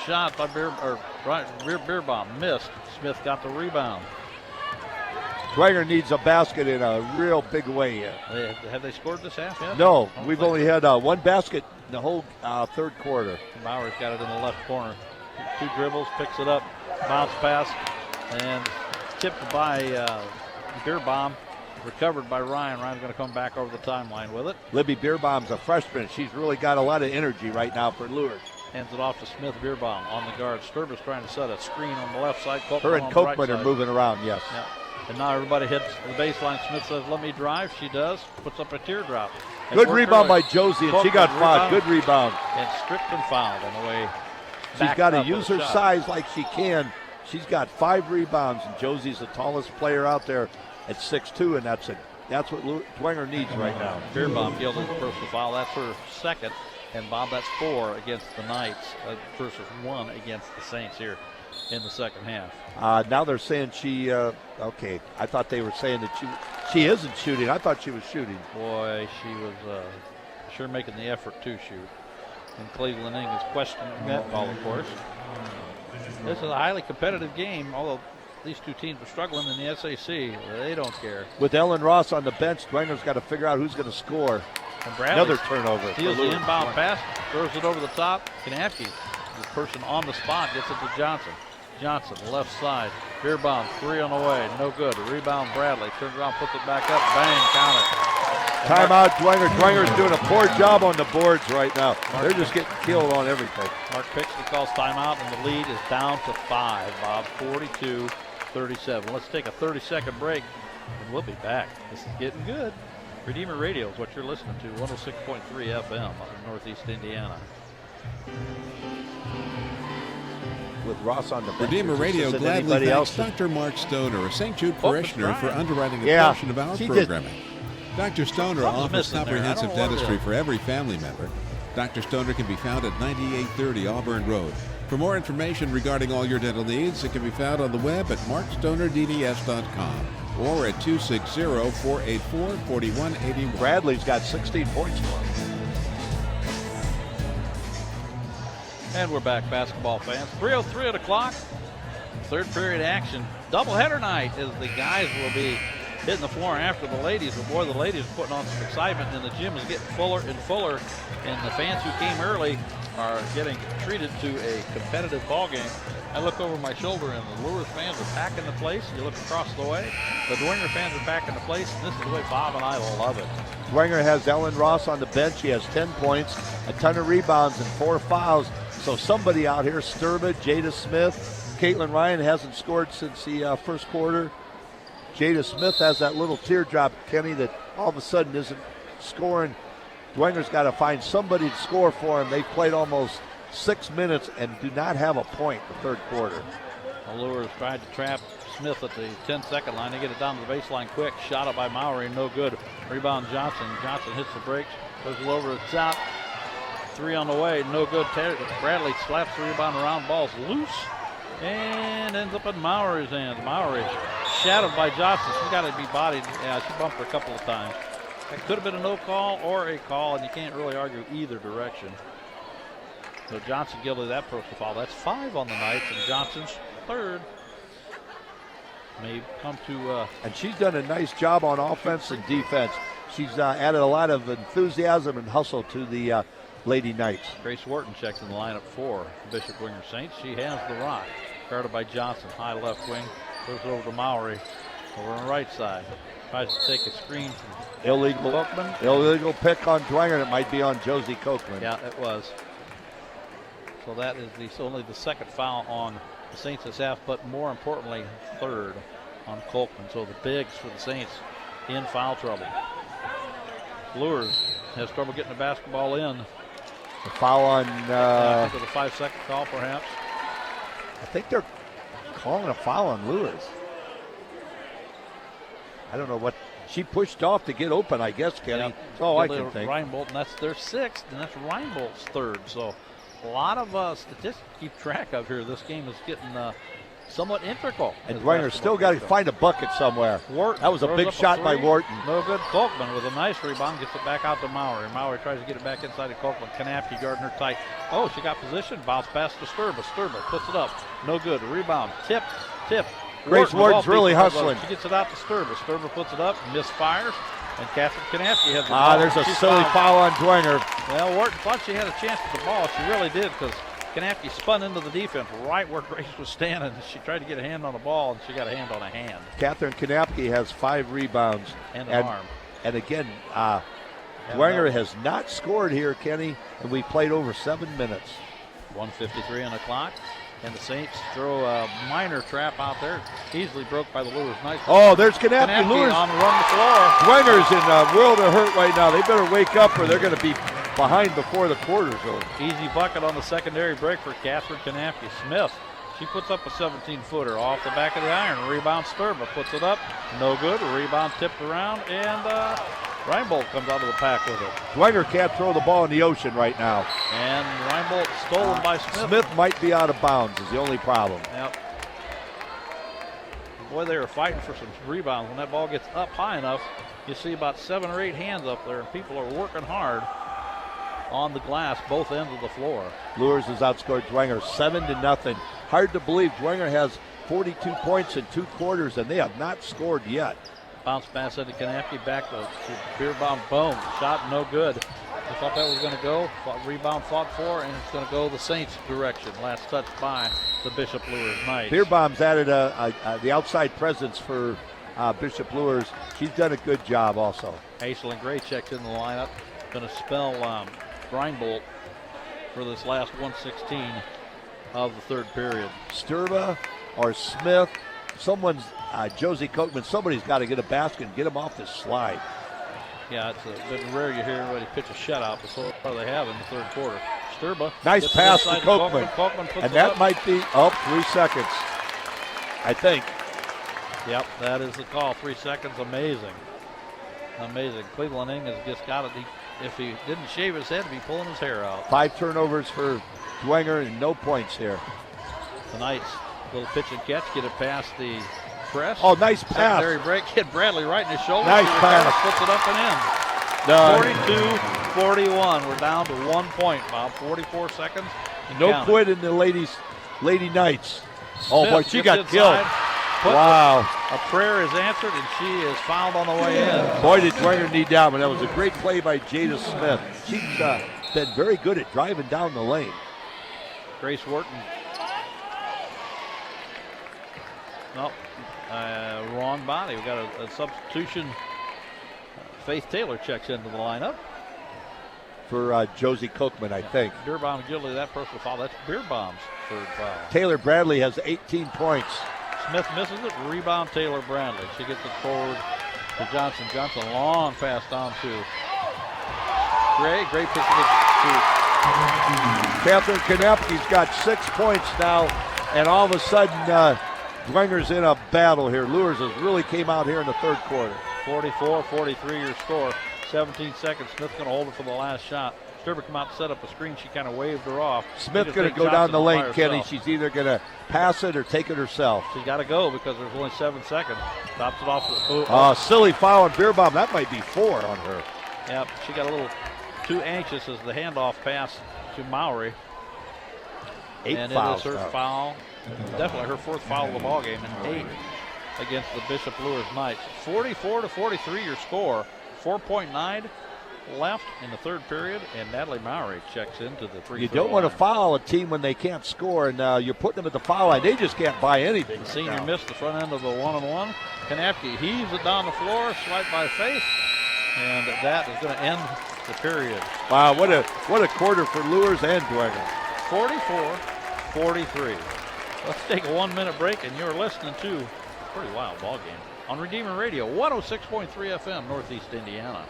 Shot by Beerbaum, missed. Smith got the rebound. Dwenger needs a basket in a real big way here. Have they scored this half yet? No, we've only had one basket in the whole third quarter. Bauer's got it in the left corner. 2 dribbles, picks it up, bounce pass, and tipped by Beerbaum. Recovered by Ryan. Ryan's going to come back over the timeline with it. Libby Beerbaum's a freshman. She's really got a lot of energy right now for Luers. Hands it off to Smith. Beerbaum on the guard. Sturber's trying to set a screen on the left side. Her and Kochman are moving around, yes. Yeah. And now everybody hits the baseline. Smith says, let me drive. She does. Puts up a teardrop. Good rebound by Josie, and she got fouled. Good rebound. And stripped and fouled on the way. She's got to use her size like she can. She's got 5 rebounds, and Josie's the tallest player out there at 6'2", and that's what Dwenger needs right now. Beerbaum yielded the personal foul. That's her second. And Bob, that's 4 against the Knights versus 1 against the Saints here in the second half. Now they're saying she, okay, I thought they were saying that she isn't shooting. I thought she was shooting. Boy, she was sure making the effort to shoot. And Cleveland Ing is questioning that call, of course. This is a highly competitive game, although these two teams are struggling in the SAC. They don't care. With Ellen Ross on the bench, Dwenger's got to figure out who's going to score. And Bradley another turnover. Steals the inbound pass, throws it over the top. Kanafke, the person on the spot, gets it to Johnson. Johnson, left side. Beer bomb, 3 on the way. No good. Rebound Bradley. Turns around, puts it back up. Bang, counter. Timeout, Dwenger. Dwenger's doing a poor job on the boards right now. They're just getting killed on everything. Mark Pixley calls timeout, and the lead is down to 5, Bob. 42-37. Let's take a 30-second break, and we'll be back. This is getting good. Redeemer Radio is what you're listening to, 106.3 FM up in Northeast Indiana. With Ross on the bench. Redeemer Radio gladly thanks Dr. Mark Stoner, a St. Jude parishioner, for underwriting a portion of our programming. Dr. Stoner offers comprehensive dentistry for every family member. Dr. Stoner can be found at 9830 Auburn Road. For more information regarding all your dental needs, it can be found on the web at markstonerdds.com or at 260-484-4181. Bradley's got 16 points for him. And we're back, basketball fans. 3:03 at the clock. Third period action. Doubleheader night as the guys will be hitting the floor after the ladies. But boy, the ladies are putting on some excitement, and the gym is getting fuller and fuller. And the fans who came early are getting treated to a competitive ball game. I look over my shoulder, and the Luers fans are packing the place. You look across the way, the Dwenger fans are packing the place, and this is the way Bob and I love it. Dwenger has Ellen Ross on the bench. She has 10 points, a ton of rebounds, and 4 fouls. So somebody out here, Sturba, Jada Smith, Caitlin Ryan hasn't scored since the first quarter. Jada Smith has that little teardrop, Kenny, that all of a sudden isn't scoring. Dwenger's got to find somebody to score for him. They've played almost 6 minutes and do not have a point the third quarter. The Luers tried to trap Smith at the 10-second line. They get it down to the baseline quick. Shot it by Mowry, no good. Rebound Johnson. Johnson hits the brakes, goes it over the top. 3 on the way, no good. Bradley slaps the rebound around, ball's loose, and ends up in Mowry's hands. Mowry shadowed by Johnson. She's got to be bodied. Yeah, she bumped her a couple of times. That could have been a no call or a call, and you can't really argue either direction. So Johnson guilty of that personal foul. That's 5 on the Knights, and Johnson's third. May come to. And she's done a nice job on offense and defense. She's added a lot of enthusiasm and hustle to the Lady Knights. Grace Wharton checks in the lineup for Bishop Dwenger Saints. She has the rock. Guarded by Johnson. High left wing. Goes it over to Mowry. Over on the right side. Tries to take a screen from Illegal pick on Dwenger. It might be on Josie Copeland. Yeah, it was. So that is only the second foul on the Saints this half, but more importantly, third on Colkman. So the bigs for the Saints in foul trouble. Luers has trouble getting the basketball in. The foul on... I think with a 5-second call, perhaps. I think they're calling a foul on Luers. I don't know what... She pushed off to get open, I guess, Kenny. Yep. That's all I can think. Reinbolt, and that's their 6th, and that's Reinbolt's 3rd. So a lot of statistics to keep track of here. This game is getting somewhat integral. And Dwenger's still got to find a bucket somewhere. Wharton that was a big shot by Wharton. No good. Colkman with a nice rebound gets it back out to Mowry. Mowry tries to get it back inside of Colkman. Kanafke guarding her tight. Oh, she got position. Bounce pass to Sturba. Sturba puts it up. No good. Rebound. Tip. Grace Wharton's really hustling. She gets it out to Sturba. Sturba puts it up. Misfires. And Catherine Kanafke has the Ah, ball. there's a silly foul on Dwenger. Well, Wharton thought she had a chance at the ball. She really did, because Kanafke spun into the defense right where Grace was standing. She tried to get a hand on the ball, and she got a hand on a hand. Catherine Kanafke has 5 rebounds. And an arm. And again, Dwenger has not scored here, Kenny, and we played over 7 minutes. 1:53 on the clock. And the Saints throw a minor trap out there. Easily broke by the Luers. Nice. Oh, there's Kanafke. Luers on the run the floor. Dwenger's in a world of hurt right now. They better wake up or they're going to be behind before the quarter's over. Easy bucket on the secondary break for Catherine Kanafke. Smith, she puts up a 17-footer off the back of the iron. Rebound Sturba puts it up. No good. A rebound tipped around, and Reinbold comes out of the pack with it. Dwenger can't throw the ball in the ocean right now. And Reinbold stolen by Smith. Smith might be out of bounds is the only problem. Yep. Boy, they were fighting for some rebounds. When that ball gets up high enough, you see about 7 or 8 hands up there, and people are working hard on the glass, both ends of the floor. Luers has outscored Dwenger 7-0. Hard to believe Dwenger has 42 points in 2 quarters, and they have not scored yet. Bounce pass into Kanapke, back to Beerbaum. Boom. Shot no good. I thought that was going to go. Rebound fought for, and it's going to go the Saints' direction. Last touch by the Bishop Luers Knights. Beerbaum's added the outside presence for Bishop Luers. She's done a good job also. Aislinn Gray checks in the lineup. Going to spell Grindbolt for this last 1:16 of the third period. Sturba or Smith, someone's Josie Coatman, somebody's got to get a basket and get him off this slide. Yeah, it's a bit rare you hear anybody pitch a shutout, but so far they have in the third quarter. Sturba. Nice pass to Coatman. And that might be 3 seconds, I think. Yep, that is the call. 3 seconds. Amazing. Amazing. Cleveland Ing has just got it. If he didn't shave his head, he'd be pulling his hair out. 5 turnovers for Dwenger and no points here. The Knights, little pitch and catch, get it past the press. Oh, nice pass. Secondary break, hit Bradley right in his shoulder. Nice pass. Puts it up and in. 42-41. We're down to 1 point, Bob. 44 seconds. No quit in the Lady Knights. Oh, boy, she got killed. Wow. A prayer is answered, and she is fouled on the way in. Boy, did Dwenger need down, but that was a great play by Jada Smith. She's been very good at driving down the lane. Grace Wharton. Nope. Wrong body. We got a substitution. Faith Taylor checks into the lineup. For Josie Coatman, I think. Beerbaum guilty of that personal foul. That's Beerbaum's third foul. Taylor Bradley has 18 points. Smith misses it. Rebound Taylor Bradley. She gets it forward to Johnson. Johnson long pass down to Gray. Gray picks it to Catherine Kanapke's got 6 points now, and all of a sudden Dwenger's in a battle here. Luers has really came out here in the third quarter. 44-43 your score. 17 seconds. Smith's going to hold it for the last shot. Sturber come out to set up a screen. She kind of waved her off. Smith going to go down the lane, Kenny. She's either going to pass it or take it herself. She's got to go because there's only 7 seconds. Stops it off. Silly foul on Beerbaum. That might be 4 on her. Yep, she got a little too anxious as the handoff pass to Mowry. 8 and fouls. It is her foul. Definitely her 4th foul of the ball game, and 8 against the Bishop Luers Knights. 44-43 your score. 4.9 left in the third period, and Natalie Mowry checks into the free throw. You don't want to foul a team when they can't score, and you're putting them at the foul line. They just can't buy anything. The senior missed the front end of the 1-on-1. Kanapke heaves it down the floor, swiped by Faith, and that is going to end the period. Wow, what a quarter for Luers and Dwenger. 44-43. Let's take a 1-minute break, and you're listening to a pretty wild ball game on Redeemer Radio, 106.3 FM, Northeast Indiana.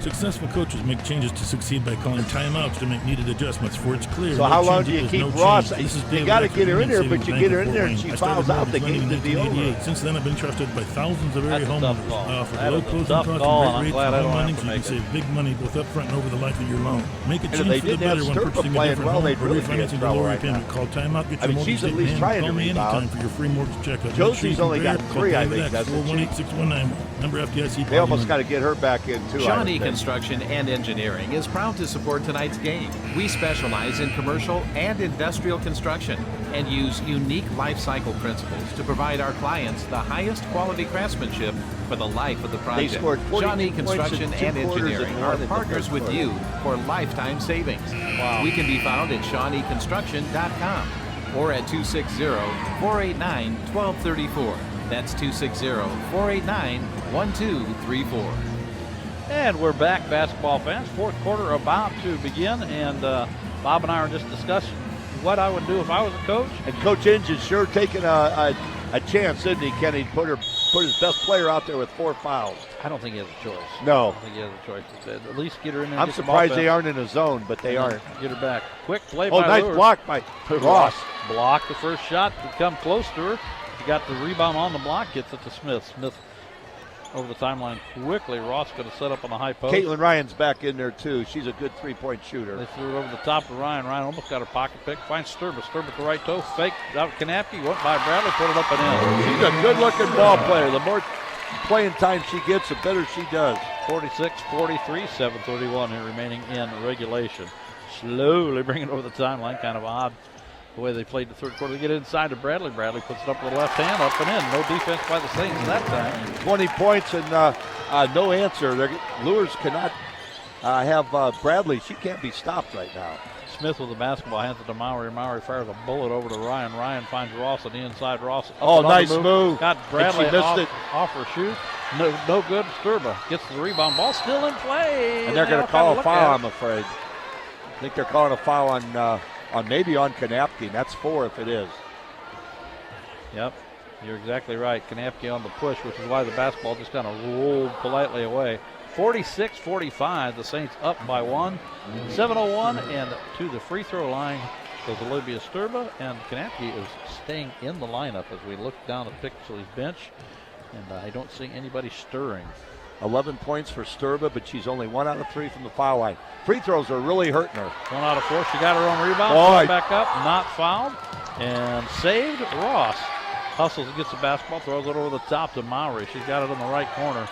Successful coaches make changes to succeed by calling timeouts to make needed adjustments for it's clear. So how long do you keep Ross? You got to get her in there, but you get her in there and she fouls out, the game to be over. Since then, I've been trusted by thousands of area homeowners. I offer low closing tough costs call, and and great I'm rates glad I for home don't lending, have so to you can make save big money both up front and over the life of your loan. Make a And if change they for the didn't have better when Sturba purchasing a playing different well, home they'd or really be in refinancing the trouble lower right payment. now. Call timeout, get I mean, your mortgage she's at least statement trying to call me anytime rebound. for your free mortgage checkup. Josie's only got 3, I think. That's 418-619. Number FDIC. They almost got to get her back in, too. Shawnee Construction and Engineering is proud to support tonight's game. We specialize in commercial and industrial construction and use unique life cycle principles to provide our clients the highest quality craftsmanship for the life of the project. They scored 42 Shawnee points Construction in 2 and quarters Engineering and are won in the partners first with quarter. you for lifetime savings. Wow. We can be found at ShawneeConstruction.com or at 260-489-1234. That's 260-489-1234. And we're back, basketball fans. Fourth quarter about to begin, and Bob and I are just discussing what I would do if I was a coach. And Coach Inge is sure taking a chance, isn't he, Kenny? Put his best player out there with 4 fouls. I don't think he has a choice. No. I don't think he has a choice. At least get her in there. I'm surprised they aren't in a zone, but they aren't. Get her back. Quick play by nice Luers. block by Ross. Blocked the first shot to come close to her. She got the rebound on the block, gets it to Smith. Smith over the timeline quickly. Ross going to set up on the high post. Caitlin Ryan's back in there, too. She's a good three-point shooter. They threw it over the top of Ryan. Ryan almost got her pocket pick. Finds Sturba. Sturba at the right toe. Fake out Kanapke. Went by Bradley. Put it up and in. She's a good-looking ball player. The more playing time she gets, the better she does. 46-43, 7:31 here remaining in regulation. Slowly bringing it over the timeline. Kind of odd the way they played the third quarter. They get inside to Bradley. Bradley puts it up with the left hand, up and in. No defense by the Saints that time. 20 points and no answer. Luers cannot have Bradley. She can't be stopped right now. Smith with the basketball, hands it to Mowry. Mowry fires a bullet over to Ryan. Ryan finds Ross on the inside. Ross. Nice move. Got Bradley and she missed it. Off her shoot. No good. Sturba gets the rebound. Ball still in play. And they're going to call a foul, I'm afraid. I think they're calling a foul on maybe on Kanapke. That's 4 if it is. Yep, you're exactly right. Kanapke on the push, which is why the basketball just kind of rolled politely away. 46-45, the Saints up by 1. 7:01 and to the free throw line goes Olivia Sturba, and Kanapke is staying in the lineup as we look down at Pixley's bench, and I don't see anybody stirring. 11 points for Sturba, but she's only 1 out of 3 from the foul line. Free throws are really hurting her. 1 out of 4. She got her own rebound. Back up, not fouled, and saved. Ross hustles and gets the basketball, throws it over the top to Mowry. She's got it in the right corner.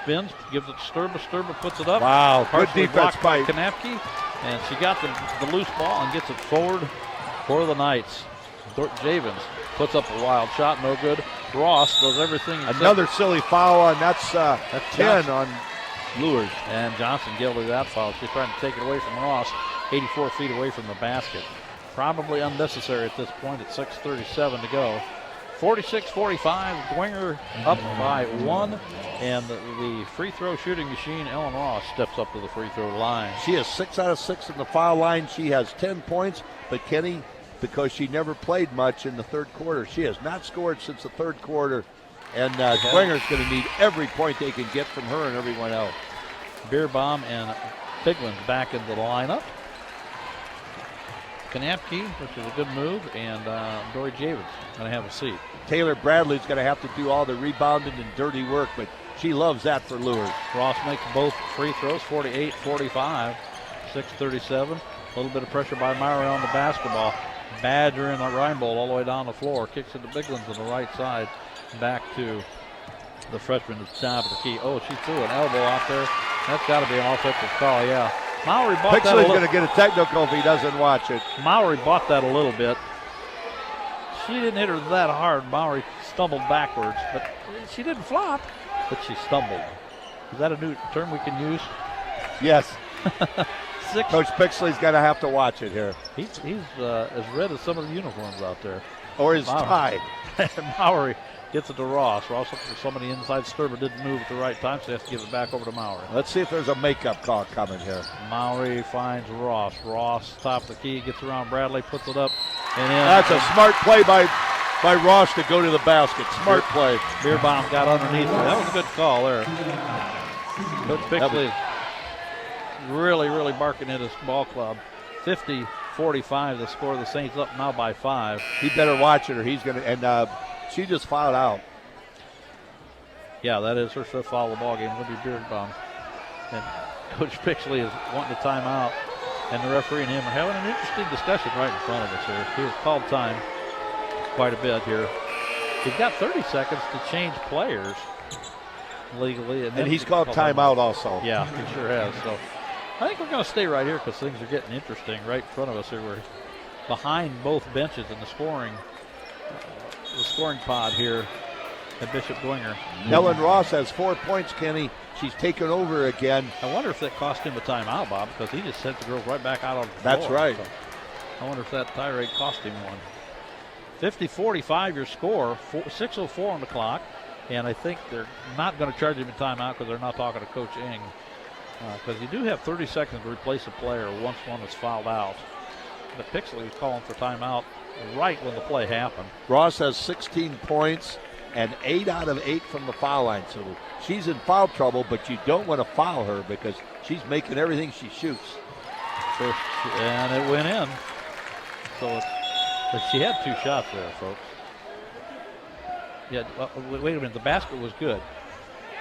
Spins, gives it to Sturba. Sturba puts it up. Wow, good defense by Kanapke, and she got the loose ball and gets it forward for the Knights. Javens puts up a wild shot, no good. Ross does everything. Another silly foul, and that's 10 on Luers. And Johnson guilty of that foul. She's trying to take it away from Ross, 84 feet away from the basket. Probably unnecessary at this point at 6:37 to go. 46-45, Dwenger up by 1, and the free throw shooting machine, Ellen Ross, steps up to the free throw line. She is 6 out of 6 in the foul line. She has 10 points, but Kenny, because she never played much in the third quarter, she has not scored since the third quarter, and Dwenger's going to need every point they can get from her and everyone else. Beerbaum and Piglin's back into the lineup. Kanapke, which is a good move, and Dory Javens going to have a seat. Taylor Bradley's going to have to do all the rebounding and dirty work, but she loves that for Luers. Ross makes both free throws, 48-45, 6:37. A little bit of pressure by Mowry on the basketball. Badger in the Reinbold all the way down the floor. Kicks it to Biglins on the right side. Back to the freshman at the top of the key. Oh, she threw an elbow out there. That's got to be an offensive call, yeah. Mowry bought that a little. Pixley's going to get a technical if he doesn't watch it. Mowry bought that a little bit. She didn't hit her that hard. Mowry stumbled backwards, but she didn't flop, but she stumbled. Is that a new term we can use? Yes. Coach Pixley's going to have to watch it here. He's as red as some of the uniforms out there. Or his tie. Mowry gets it to Ross. Ross looking for somebody inside. Sturba didn't move at the right time, so he has to give it back over to Mowry. Let's see if there's a makeup call coming here. Mowry finds Ross. Ross, top of the key, gets around Bradley, puts it up and in. That's a smart play by Ross to go to the basket. Smart play. Beerbaum got underneath her. That was a good call there. Coach Pixley really barking at his ball club. 50-45 the score. The Saints up now by 5. He better watch it or he's going to, and she just fouled out. Yeah, that is her 5th foul of the ball game. Libby Beerbaum. And Coach Pixley is wanting a timeout. And the referee and him are having an interesting discussion right in front of us here. He has called time quite a bit here. He's got 30 seconds to change players legally. And he's called timeout also. Yeah, he sure has. So I think we're going to stay right here because things are getting interesting right in front of us here. We're behind both benches in the scoring pod here at Bishop Dwenger. Ellen Ross has 4 points, Kenny. She's taken over again. I wonder if that cost him a timeout, Bob, because he just sent the girls right back out on the floor. That's right. So I wonder if that tirade cost him one. 50-45 your score, 6:04 on the clock, and I think they're not going to charge him a timeout because they're not talking to Coach Ing. Because you do have 30 seconds to replace a player once one is fouled out. But Pixley was calling for timeout right when the play happened. Ross has 16 points and 8 out of 8 from the foul line. So she's in foul trouble, but you don't want to foul her because she's making everything she shoots. And it went in. So but she had 2 shots there, folks. Yeah, wait a minute. The basket was good.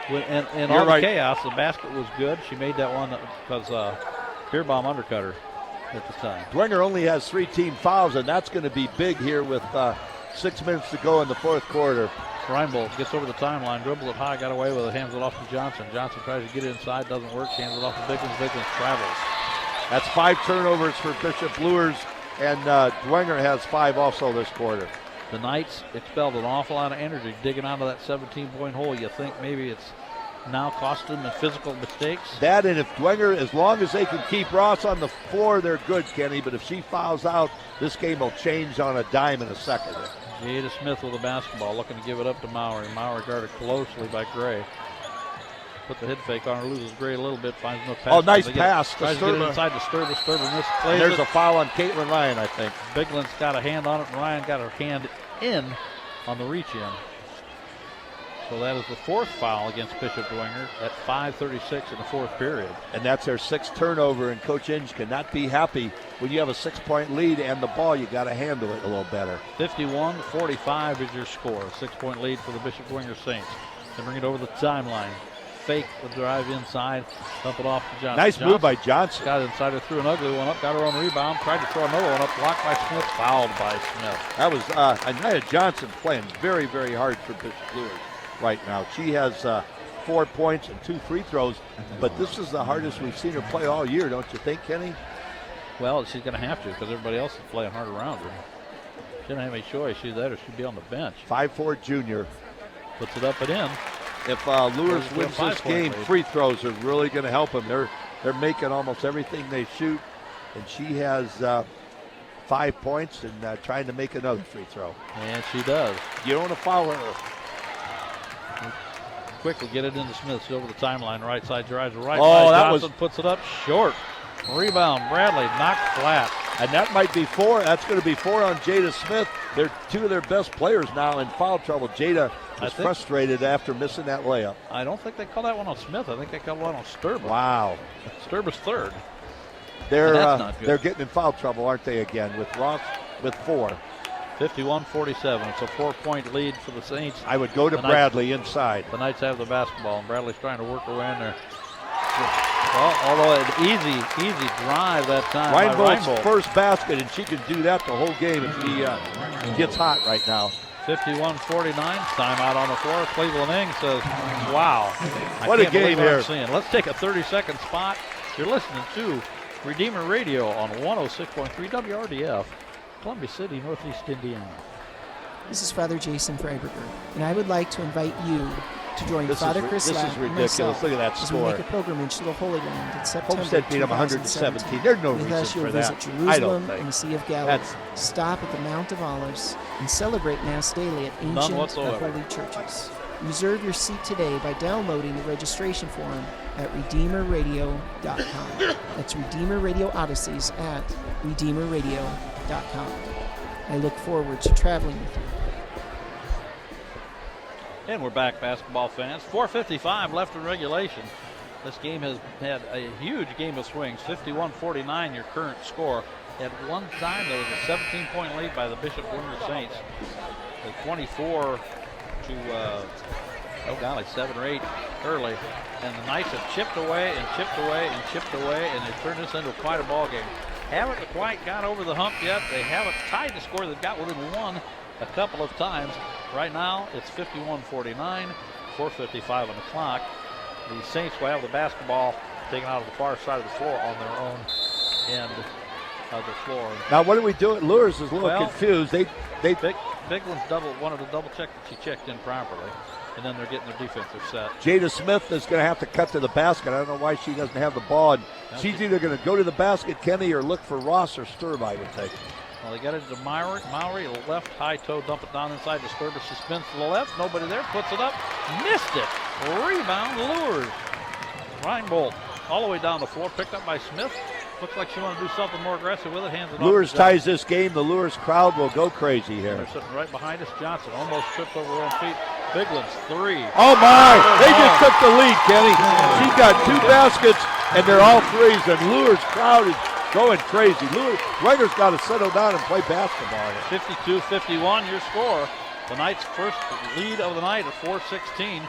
And all the chaos, the basket was good. She made that one because Beerbaum undercut her at the time. Dwenger only has 3 team fouls, and that's going to be big here with 6 minutes to go in the fourth quarter. Reinbold gets over the timeline, dribbles it high, got away with it, hands it off to Johnson. Johnson tries to get it inside, doesn't work, hands it off to Bigland. Bigland travels. That's 5 turnovers for Bishop Luers, and Dwenger has 5 also this quarter. The Knights expelled an awful lot of energy digging out of that 17-point hole. You think maybe it's now cost them the physical mistakes? That, and if Dwenger, as long as they can keep Ross on the floor, they're good, Kenny. But if she fouls out, this game will change on a dime in a second. Jada Smith with the basketball, looking to give it up to Mowry. Mowry guarded closely by Gray. Put the head fake on her, loses Gray a little bit, finds no pass. Oh, nice pass. Tries to get it inside to Sturber. Sturber misplays and there's it. a foul on Caitlin Ryan, I think. Bigland's got a hand on it, and Ryan got her hand in on the reach in. So that is the 4th foul against Bishop Dwenger at 5:36 in the 4th period. And that's their 6th turnover, and Coach Inge cannot be happy when you have a 6-point lead and the ball, you got to handle it a little better. 51-45 is your score. 6-point lead for the Bishop Dwenger Saints. They bring it over the timeline. Fake the drive inside, dump it off to Johnson. Nice move by Johnson. Got inside her, threw an ugly one up, got her on rebound, tried to throw another one up, blocked by Smith, fouled by Smith. That was Anaya Johnson playing very, very hard for Bishop Luers right now. She has 4 points and 2 free throws, but this is the hardest we've seen her play all year, don't you think, Kenny? Well, she's going to have to because everybody else is playing hard around her. She doesn't have any choice. She's that or she'd be on the bench. 5'4" junior. Puts it up and in. If Luers wins this game, free throws are really going to help them. They're making almost everything they shoot, and she has 5 points and trying to make another free throw. And she does. You don't want to foul her. Quickly get it into Smith. She's over the timeline. Right side drives right side. Johnson puts it up short. Rebound. Bradley knocked flat. And that might be 4. That's going to be 4 on Jada Smith. They're 2 of their best players now in foul trouble. Jada is frustrated after missing that layup. I don't think they call that one on Smith. I think they call one on Sturber. Wow. Sturber's 3rd. They're getting in foul trouble, aren't they, again, with Ross with 4. 51-47. It's a 4-point lead for the Saints. I would go to Bradley inside. The Knights have the basketball, and Bradley's trying to work her way in there. Well, although an easy drive that time. Reinbold's first basket, and she can do that the whole game if she gets hot right now. 51-49, timeout on the floor. Cleveland Ing says, wow. What a game here. Let's take a 30-second spot. You're listening to Redeemer Radio on 106.3 WRDF, Columbia City, Northeast Indiana. This is Father Jason Freiberger, and I would like to invite you to join Father Chris Lapp and myself Look at that as we make a pilgrimage to the Holy Land in September Homestead beat them 117. There's no reason With us, you'll for visit that. Jerusalem and the Sea of Galilee, stop at the Mount of Olives, and celebrate Mass daily at ancient and holy churches. Reserve your seat today by downloading the registration form at RedeemerRadio.com. That's Redeemer Radio Odysseys at RedeemerRadio.com. I look forward to traveling with you. And we're back, basketball fans. 4:55 left in regulation. This game has had a huge game of swings. 51-49 your current score. At one time there was a 17-point lead by the Bishop Dwenger Saints. The 24 to 7 or 8 early. And the Knights have chipped away and chipped away and chipped away, and they've turned this into quite a ball game. Haven't quite got over the hump yet. They haven't tied the score. They've got within one a couple of times. Right now, it's 51-49, 4:55 on the clock. The Saints will have the basketball taken out of the far side of the floor on their own end of the floor. Now, what are we doing? Luers is a little confused. Bigland's wanted to double check that she checked in properly, and then they're getting their defensive set. Jada Smith is going to have to cut to the basket. I don't know why she doesn't have the ball. And she's either going to go to the basket, Kenny, or look for Ross or Sturb, I would think. Well, they got it to Mowry, left, high toe, dump it down inside to Sturber. She spins to the left, nobody there, puts it up, missed it. Rebound, Luers. Reinbold all the way down the floor, picked up by Smith. Looks like she wanted to do something more aggressive with it, hands it off. Luers ties this game. The Luers crowd will go crazy here. They're sitting right behind us. Johnson almost tripped over her own feet. Bigland's 3. Oh my, they just took the lead, Kenny. She's got 2 baskets, and they're all threes, and Luers crowd is going crazy. Dwenger's got to settle down and play basketball here. 52-51, your score. The Knights' first lead of the night at 4:16.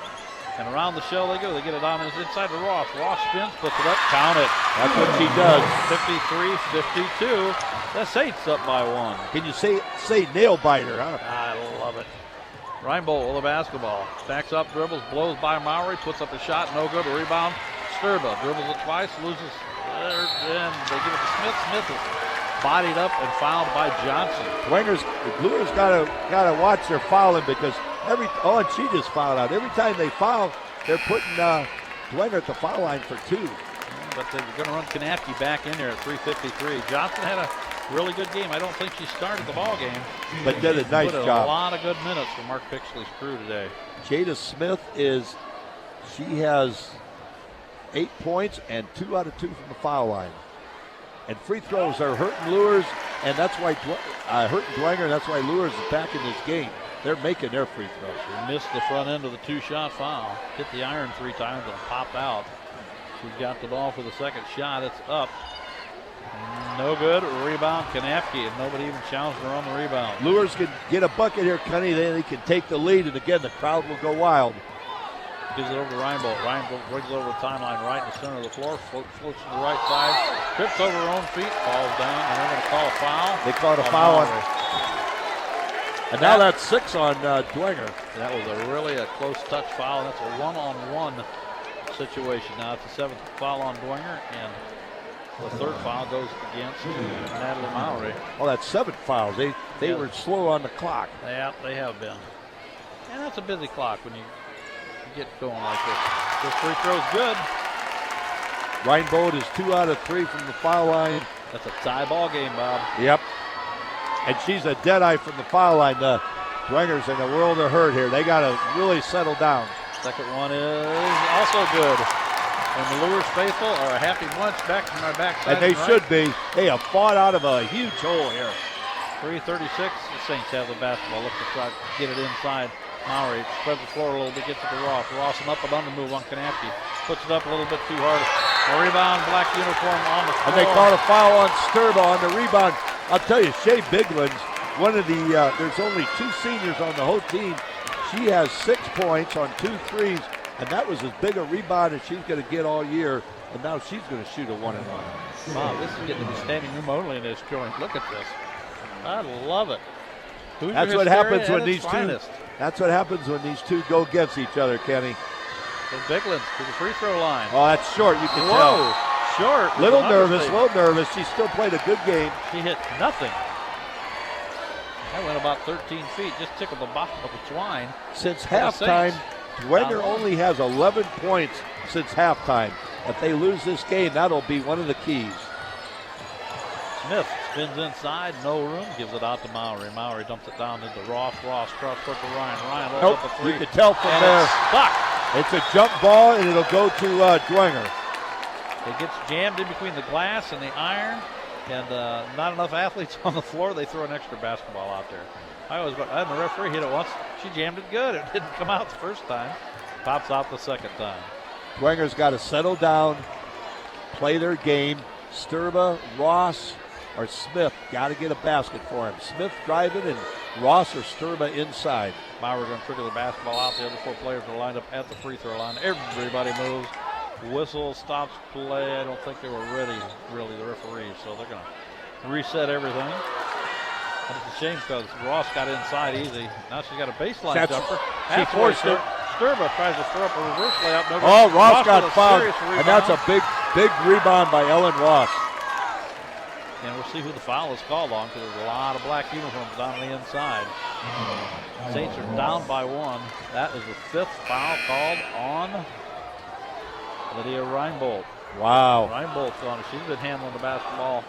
And around the shell they go. They get it on inside to Ross. Ross spins, puts it up, count it. That's what she does. 53-52. The Saints up by 1. Can you say nail biter, huh? I love it. Reinbold with the basketball. Backs up, dribbles, blows by Mowry, puts up a shot, no good. A rebound. Sturba dribbles it twice, loses, and they give it to Smith. Smith is bodied up and fouled by Johnson. Luers gotta watch their fouling because and she just fouled out. Every time they foul, they're putting Dwenger at the foul line for 2. But they're going to run Kanapke back in there at 3:53. Johnson had a really good game. I don't think she started the ball game, but did a nice job. A lot of good minutes for Mark Pixley's crew today. Jada Smith she has 8 points and 2 out of 2 from the foul line. And free throws are hurting Luers, and that's why hurting Dwenger. That's why Luers is back in this game. They're making their free throws. She missed the front end of the 2-shot foul. Hit the iron 3 times and popped out. She's got the ball for the second shot. It's up. No good. Rebound Kanapke, and nobody even challenged her on the rebound. Luers can get a bucket here, Kenny. Then they can take the lead, and again, the crowd will go wild. Gives it over to Reinbold. Reinbold brings over the timeline right in the center of the floor. Floats to the right side. Trips over her own feet. Falls down, and they're going to call a foul. They called a foul on her. And now that's 6 on Dwenger. That was really a close touch foul. That's a one-on-one situation. Now it's the 7th foul on Dwenger, and the 3rd foul goes against Natalie Mowry. Oh, that's 7 fouls. They were slow on the clock. Yeah, they have been. And that's a busy clock when you get going like this. This free throw's good. Reinbold is 2 out of 3 from the foul line. That's a tie ball game, Bob. Yep. And she's a dead-eye from the foul line. The Dwenger's in a world of hurt here. They got to really settle down. Second one is also good. And the Luers faithful are a happy bunch back from our backside. And they should be. They have fought out of a huge hole here. 3:36. The Saints have the basketball. Look to try to get it inside. Mowry spreads the floor a little bit, gets it to Ross. Ross an up and under move on Kanapke. Puts it up a little bit too hard. A rebound, black uniform on the floor. And they called a foul on Sturba on the rebound. I'll tell you, Shea Bigland's one of the, there's only 2 seniors on the whole team. She has 6 points on 2 threes, and that was as big a rebound as she's going to get all year. And now she's going to shoot a 1-and-1. Wow, this is getting to be standing room only in this joint. Look at this. I love it. That's what happens when these two. That's what happens when these two go against each other, Kenny. So Bigland to the free throw line. Oh, that's short. You can tell. Short. Little nervous. She still played a good game. She hit nothing. That went about 13 feet. Just tickled the bottom of the twine. Since halftime, Dwenger only has 11 points since halftime. If they lose this game, that'll be one of the keys. Smith spins inside, no room, gives it out to Mowry. Mowry dumps it down into Ross. Ross cross court to Ryan. Ryan holds up a 3. You can tell from there. It's a jump ball, and it'll go to Dwenger. It gets jammed in between the glass and the iron, and not enough athletes on the floor. They throw an extra basketball out there. And the referee hit it once. She jammed it good. It didn't come out the first time. Pops out the second time. Dwenger's got to settle down, play their game. Sturba, Ross, or Smith got to get a basket for him. Smith driving and Ross or Sturba inside. Maurer going to trigger the basketball out. The other 4 players are lined up at the free throw line. Everybody moves. Whistle stops play. I don't think they were ready, really, the referees. So they're going to reset everything. And it's a shame because Ross got inside easy. Now she's got a baseline jumper. She forced it. Sturba tries to throw up a reverse layup. Ross got fouled. And that's a big rebound by Ellen Ross. And we'll see who the foul is called on because there's a lot of black uniforms down on the inside. Saints are down by 1. That is the 5th foul called on Lydia Reinbold. Wow. Reinbold's gone. She's been handling the basketball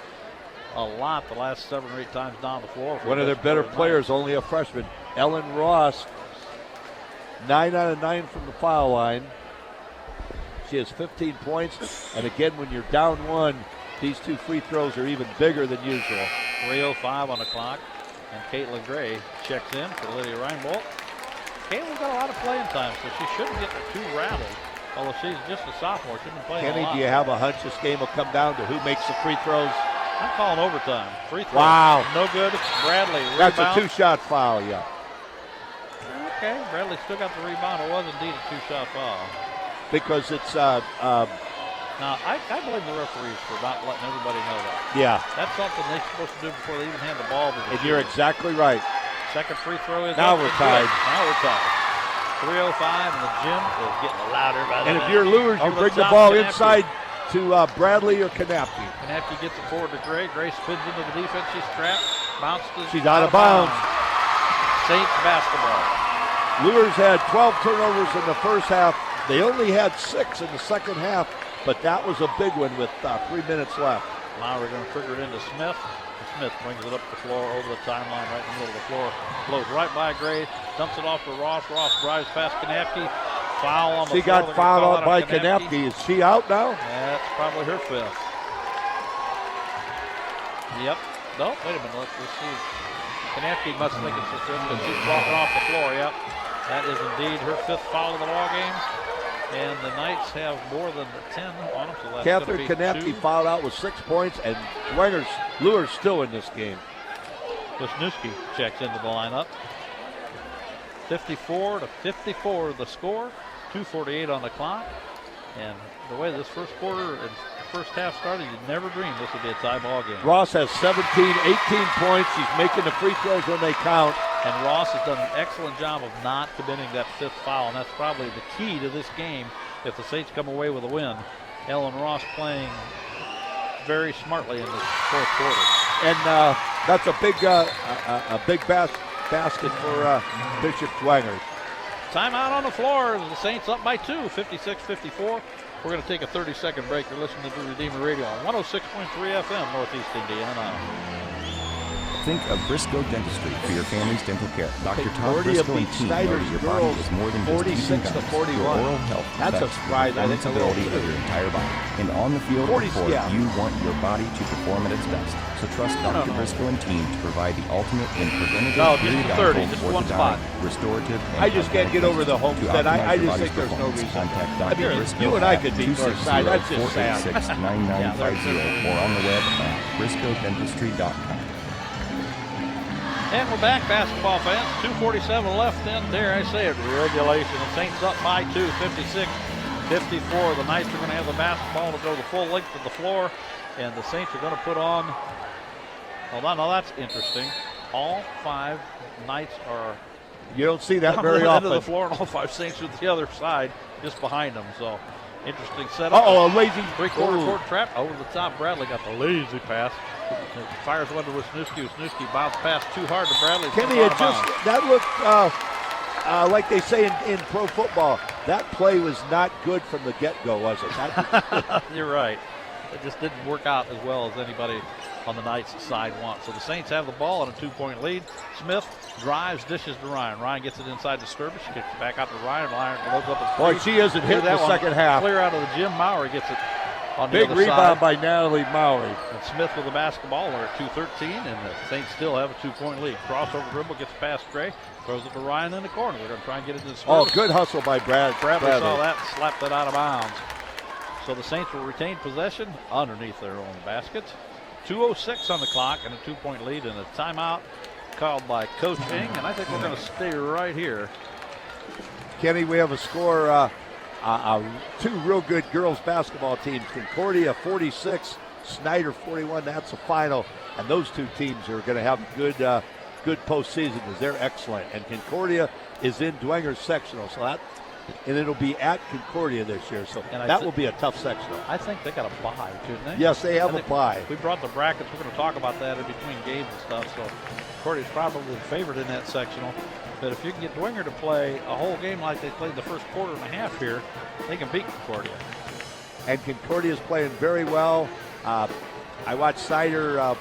a lot the last 7 or 8 times down the floor. One of their better players, only a freshman. Ellen Ross, 9 out of 9 from the foul line. She has 15 points. And again, when you're down 1, these 2 free throws are even bigger than usual. 3:05 on the clock. And Caitlin Gray checks in for Lydia Reinbold. Caitlin's got a lot of playing time, so she shouldn't get too rattled. Although she's just a sophomore, she's been playing Kenny, a lot. do you have a hunch this game will come down to who makes the free throws? I'm calling overtime. Free throw. Wow. No good. Bradley. That's rebound. a 2-shot foul, yeah. Okay, Bradley still got the rebound. It was indeed a two-shot foul. Because it's now, I blame the referees for not letting everybody know that. Yeah. That's something they're supposed to do before they even hand the ball to the And you're exactly right. Second free throw is now up. we're tied. Now we're tied. 3:05, and the gym is getting louder by the And if minute. you're Luers, you bring the ball inside to Bradley or Kanapke. Kanapke gets it forward to Gray. Gray spins into the defense. She's trapped. Bounces. She's out of bounds. Saints basketball. Luers had 12 turnovers in the first half. They only had 6 in the second half, but that was a big one with 3 minutes left. Now we're going to trigger it into Smith. Smith brings it up the floor, over the timeline, right in the middle of the floor. Blows right by Gray, dumps it off to Ross. Ross drives past Kanapke. Foul on the She floor. got fouled out by Kanapke. Is she out now? That's probably her 5th. Yep. No, wait a minute. Let's see. Kanapke must think it's the 5th because she's walking off the floor. Yep. That is indeed her 5th foul of the ball game. And the Knights have more than 10 on them. So that's Catherine Kanapke fouled out with 6 points, and Luers still in this game. Wisniewski checks into the lineup. 54-54 the score. 2:48 on the clock. And the way this first quarter and first half started, you'd never dreamed this would be a tie ball game. Ross has 17, 18 points. She's making the free throws when they count. And Ross has done an excellent job of not committing that 5th foul, and that's probably the key to this game if the Saints come away with a win. Ellen Ross playing very smartly in this fourth quarter. And that's a big basket for Bishop Dwenger. Timeout on the floor. The Saints up by 2, 56-54. We're going to take a 30-second break. You're listening to Redeemer Radio on 106.3 FM, Northeast Indiana. Think of Briscoe Dentistry for your family's dental care. Dr. Todd Gordia Briscoe and beat team know Snyder's that your body girls is more than just 46 using to gums. 41. Your oral health That's a affects surprise. the I think performance ability of your entire body. And on the field or court, you want your body to perform at its best. So trust Dr. Briscoe and team to provide the ultimate in preventative, just one spot. restorative, and I just can't get over the Homestead. I just think there's no reason. Contact Dr. Briscoe you and I could be Northside. That's just sad. 260-486-9950 or on the web at briscoedentistry.com. And we're back, basketball fans. 2:47 left in, dare I say it, regulation. The Saints up by 2, 56-54. The Knights are going to have the basketball to go the full length of the floor. And the Saints are going to put on, hold on, now that's interesting. All 5 Knights are You don't see that on very one often. end of the floor, and all 5 Saints are the other side, just behind them. So interesting setup. Uh-oh, a lazy three-quarter court trap over the top. Bradley got the lazy pass. Fires one to Wisniewski. Wisniewski bounced pass too hard to Bradley. Kenny, that looked like they say in pro football. That play was not good from the get-go, was it? You're right. It just didn't work out as well as anybody on the Knights side wants. So the Saints have the ball on a 2-point lead. Smith drives, dishes to Ryan. Ryan gets it inside the Sturbis. Kicks it back out to Ryan. Ryan loads up his Boy, she isn't hit in the second half. Clear out of the gym. Maury gets it on the Big other rebound side. by Natalie Maury. And Smith with the basketball. We're at 2:13, and the Saints still have a 2-point lead. Crossover dribble, gets past Gray, throws it to Ryan in the corner. We're going to try and get it to the Sturbis. Oh, good hustle by Bradley. Saw that and slapped it out of bounds. So the Saints will retain possession underneath their own basket. 2:06 on the clock and a 2-point lead and a timeout called by Coach Ing. And I think we're going to stay right here. Kenny, we have a score, 2 real good girls basketball teams. Concordia 46, Snyder 41. That's the final. And those 2 teams are going to have a good postseason because they're excellent. And Concordia is in Dwenger's sectional. So and it'll be at Concordia this year, so that will be a tough sectional. I think they got a bye, shouldn't they? Yes, they have a bye. We brought the brackets. We're going to talk about that in between games and stuff. So Concordia's probably favored in that sectional. But if you can get Dwenger to play a whole game like they played the first quarter and a half here, they can beat Concordia. And Concordia's playing very well. I watched Snyder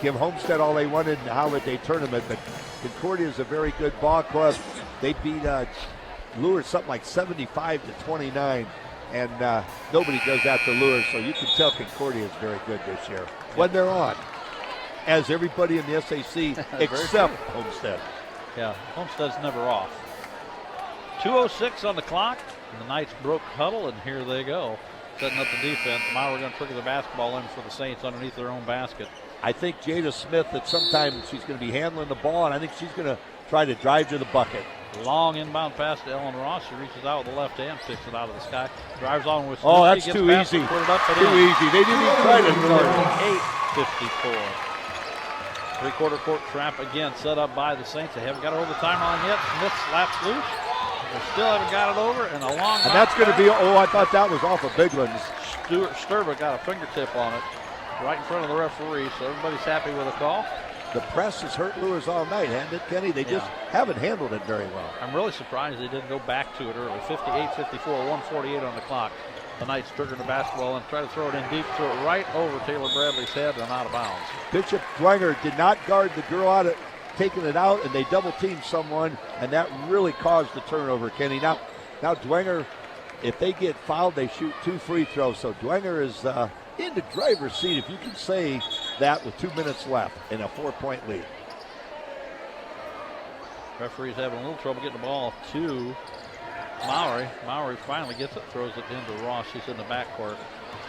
give Homestead all they wanted in the holiday tournament, but Concordia is a very good ball club. They beat Luers something like 75-29, and nobody does that to Luers, so you can tell Concordia is very good this year when they're on, as everybody in the SAC except Homestead. Yeah, Homestead's never off. 2:06 on the clock, and the Knights broke huddle, and here they go, setting up the defense. Now we're going to trigger the basketball in for the Saints underneath their own basket. I think Jada Smith, that sometimes she's going to be handling the ball, and I think she's going to try to drive to the bucket. Long inbound pass to Ellen Ross. She reaches out with the left hand, picks it out of the sky, drives on with. Oh, that's too easy. Put it up and too easy. They didn't even try to start. 8:54. Three-quarter court trap again, set up by the Saints. They haven't got it over the timeline yet. Smith slaps loose. They still haven't got it over, and a long. And that's going to be. Oh, I thought that was off of Bigland's. Sturba got a fingertip on it, right in front of the referee. So everybody's happy with the call. The press has hurt Luers all night, hasn't it, Kenny? They just haven't handled it very well. I'm really surprised they didn't go back to it early. 58-54, 148 on the clock. The Knights triggered the basketball and try to throw it in deep, throw it right over Taylor Bradley's head and out of bounds. Bishop Dwenger did not guard the girl out of taking it out, and they double-teamed someone, and that really caused the turnover, Kenny. Now Dwenger, if they get fouled, they shoot 2 free throws. So Dwenger is in the driver's seat, if you can say that, with 2 minutes left in a 4-point lead. Referee's having a little trouble getting the ball to Mowry. Mowry finally gets it, throws it into Ross. She's in the backcourt.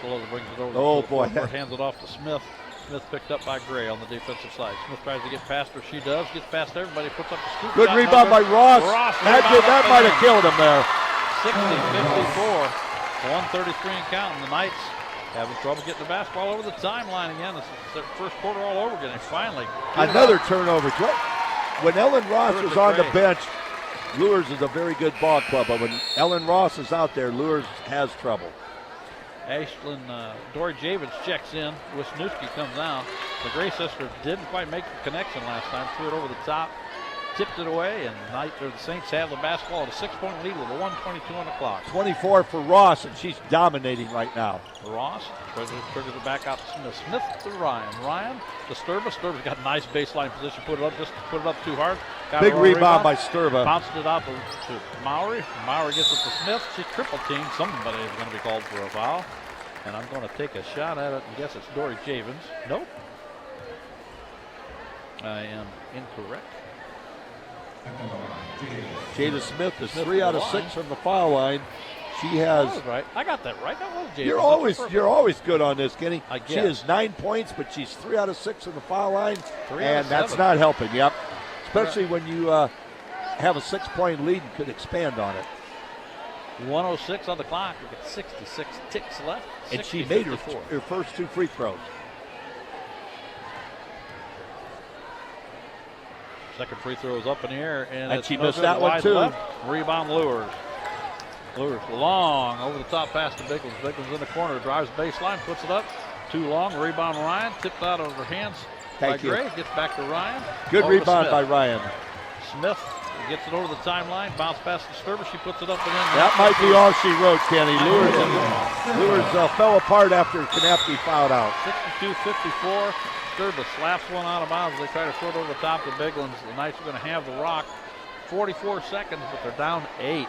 Slow brings it over. Oh, boy. Hands it off to Smith. Smith picked up by Gray on the defensive side. Smith tries to get past her. She does. Gets past everybody. Puts up the scoop. Good rebound by Ross. That might have killed him there. 60-54. 133 and counting. The Knights having trouble getting the basketball over the timeline again. This is their first quarter all over again. And finally, another turnover. When Ellen Ross is on the bench, Luers is a very good ball club, but when Ellen Ross is out there, Luers has trouble. Ashlyn Dory Javins checks in. Wisniewski comes down. The Gray sisters didn't quite make the connection last time. Threw it over the top, tipped it away, and the Saints have the basketball at a 6-point lead with a 1:22 on the clock. 24 for Ross, and she's dominating right now. Ross triggers it back out to Smith. Smith to Ryan. Ryan to Sturba. Sturba's got a nice baseline position. Put it up too hard. Got big rebound by Sturba. Bounced it out to Mowry. Mowry gets it to Smith. She's triple teamed. Somebody is going to be called for a foul. And I'm going to take a shot at it and guess it's Dory Javins. Nope. I am incorrect. Jada Smith is 3 out of 6 from the foul line. She has. That was right. I got that right. That was Jada. You're always good on this, Kenny. I guess. She has 9 points, but she's 3 out of 6 from the foul line, 3 and that's not helping. Yep. Especially when you have a 6-point lead and could expand on it. 106 on the clock. We got 66 ticks left. And she made her first 2 free throws. Second free throw is up in the air, and she missed that one too. Left. Rebound Luers. Luers long over the top pass to Bigland's. Bigland's in the corner, drives baseline, puts it up. Too long. Rebound Ryan, tipped out of her hands by Gray. Gets back to Ryan. Good rebound by Ryan. Smith gets it over the timeline, bounce pass to Sturba. She puts it up and in. That might be all she wrote, Kenny. Luers fell apart after Kanapke fouled out. 62-54. Sturba slaps one out of bounds. They try to throw it over the top to Bigland's. The Knights are going to have the rock. 44 seconds, but they're down 8.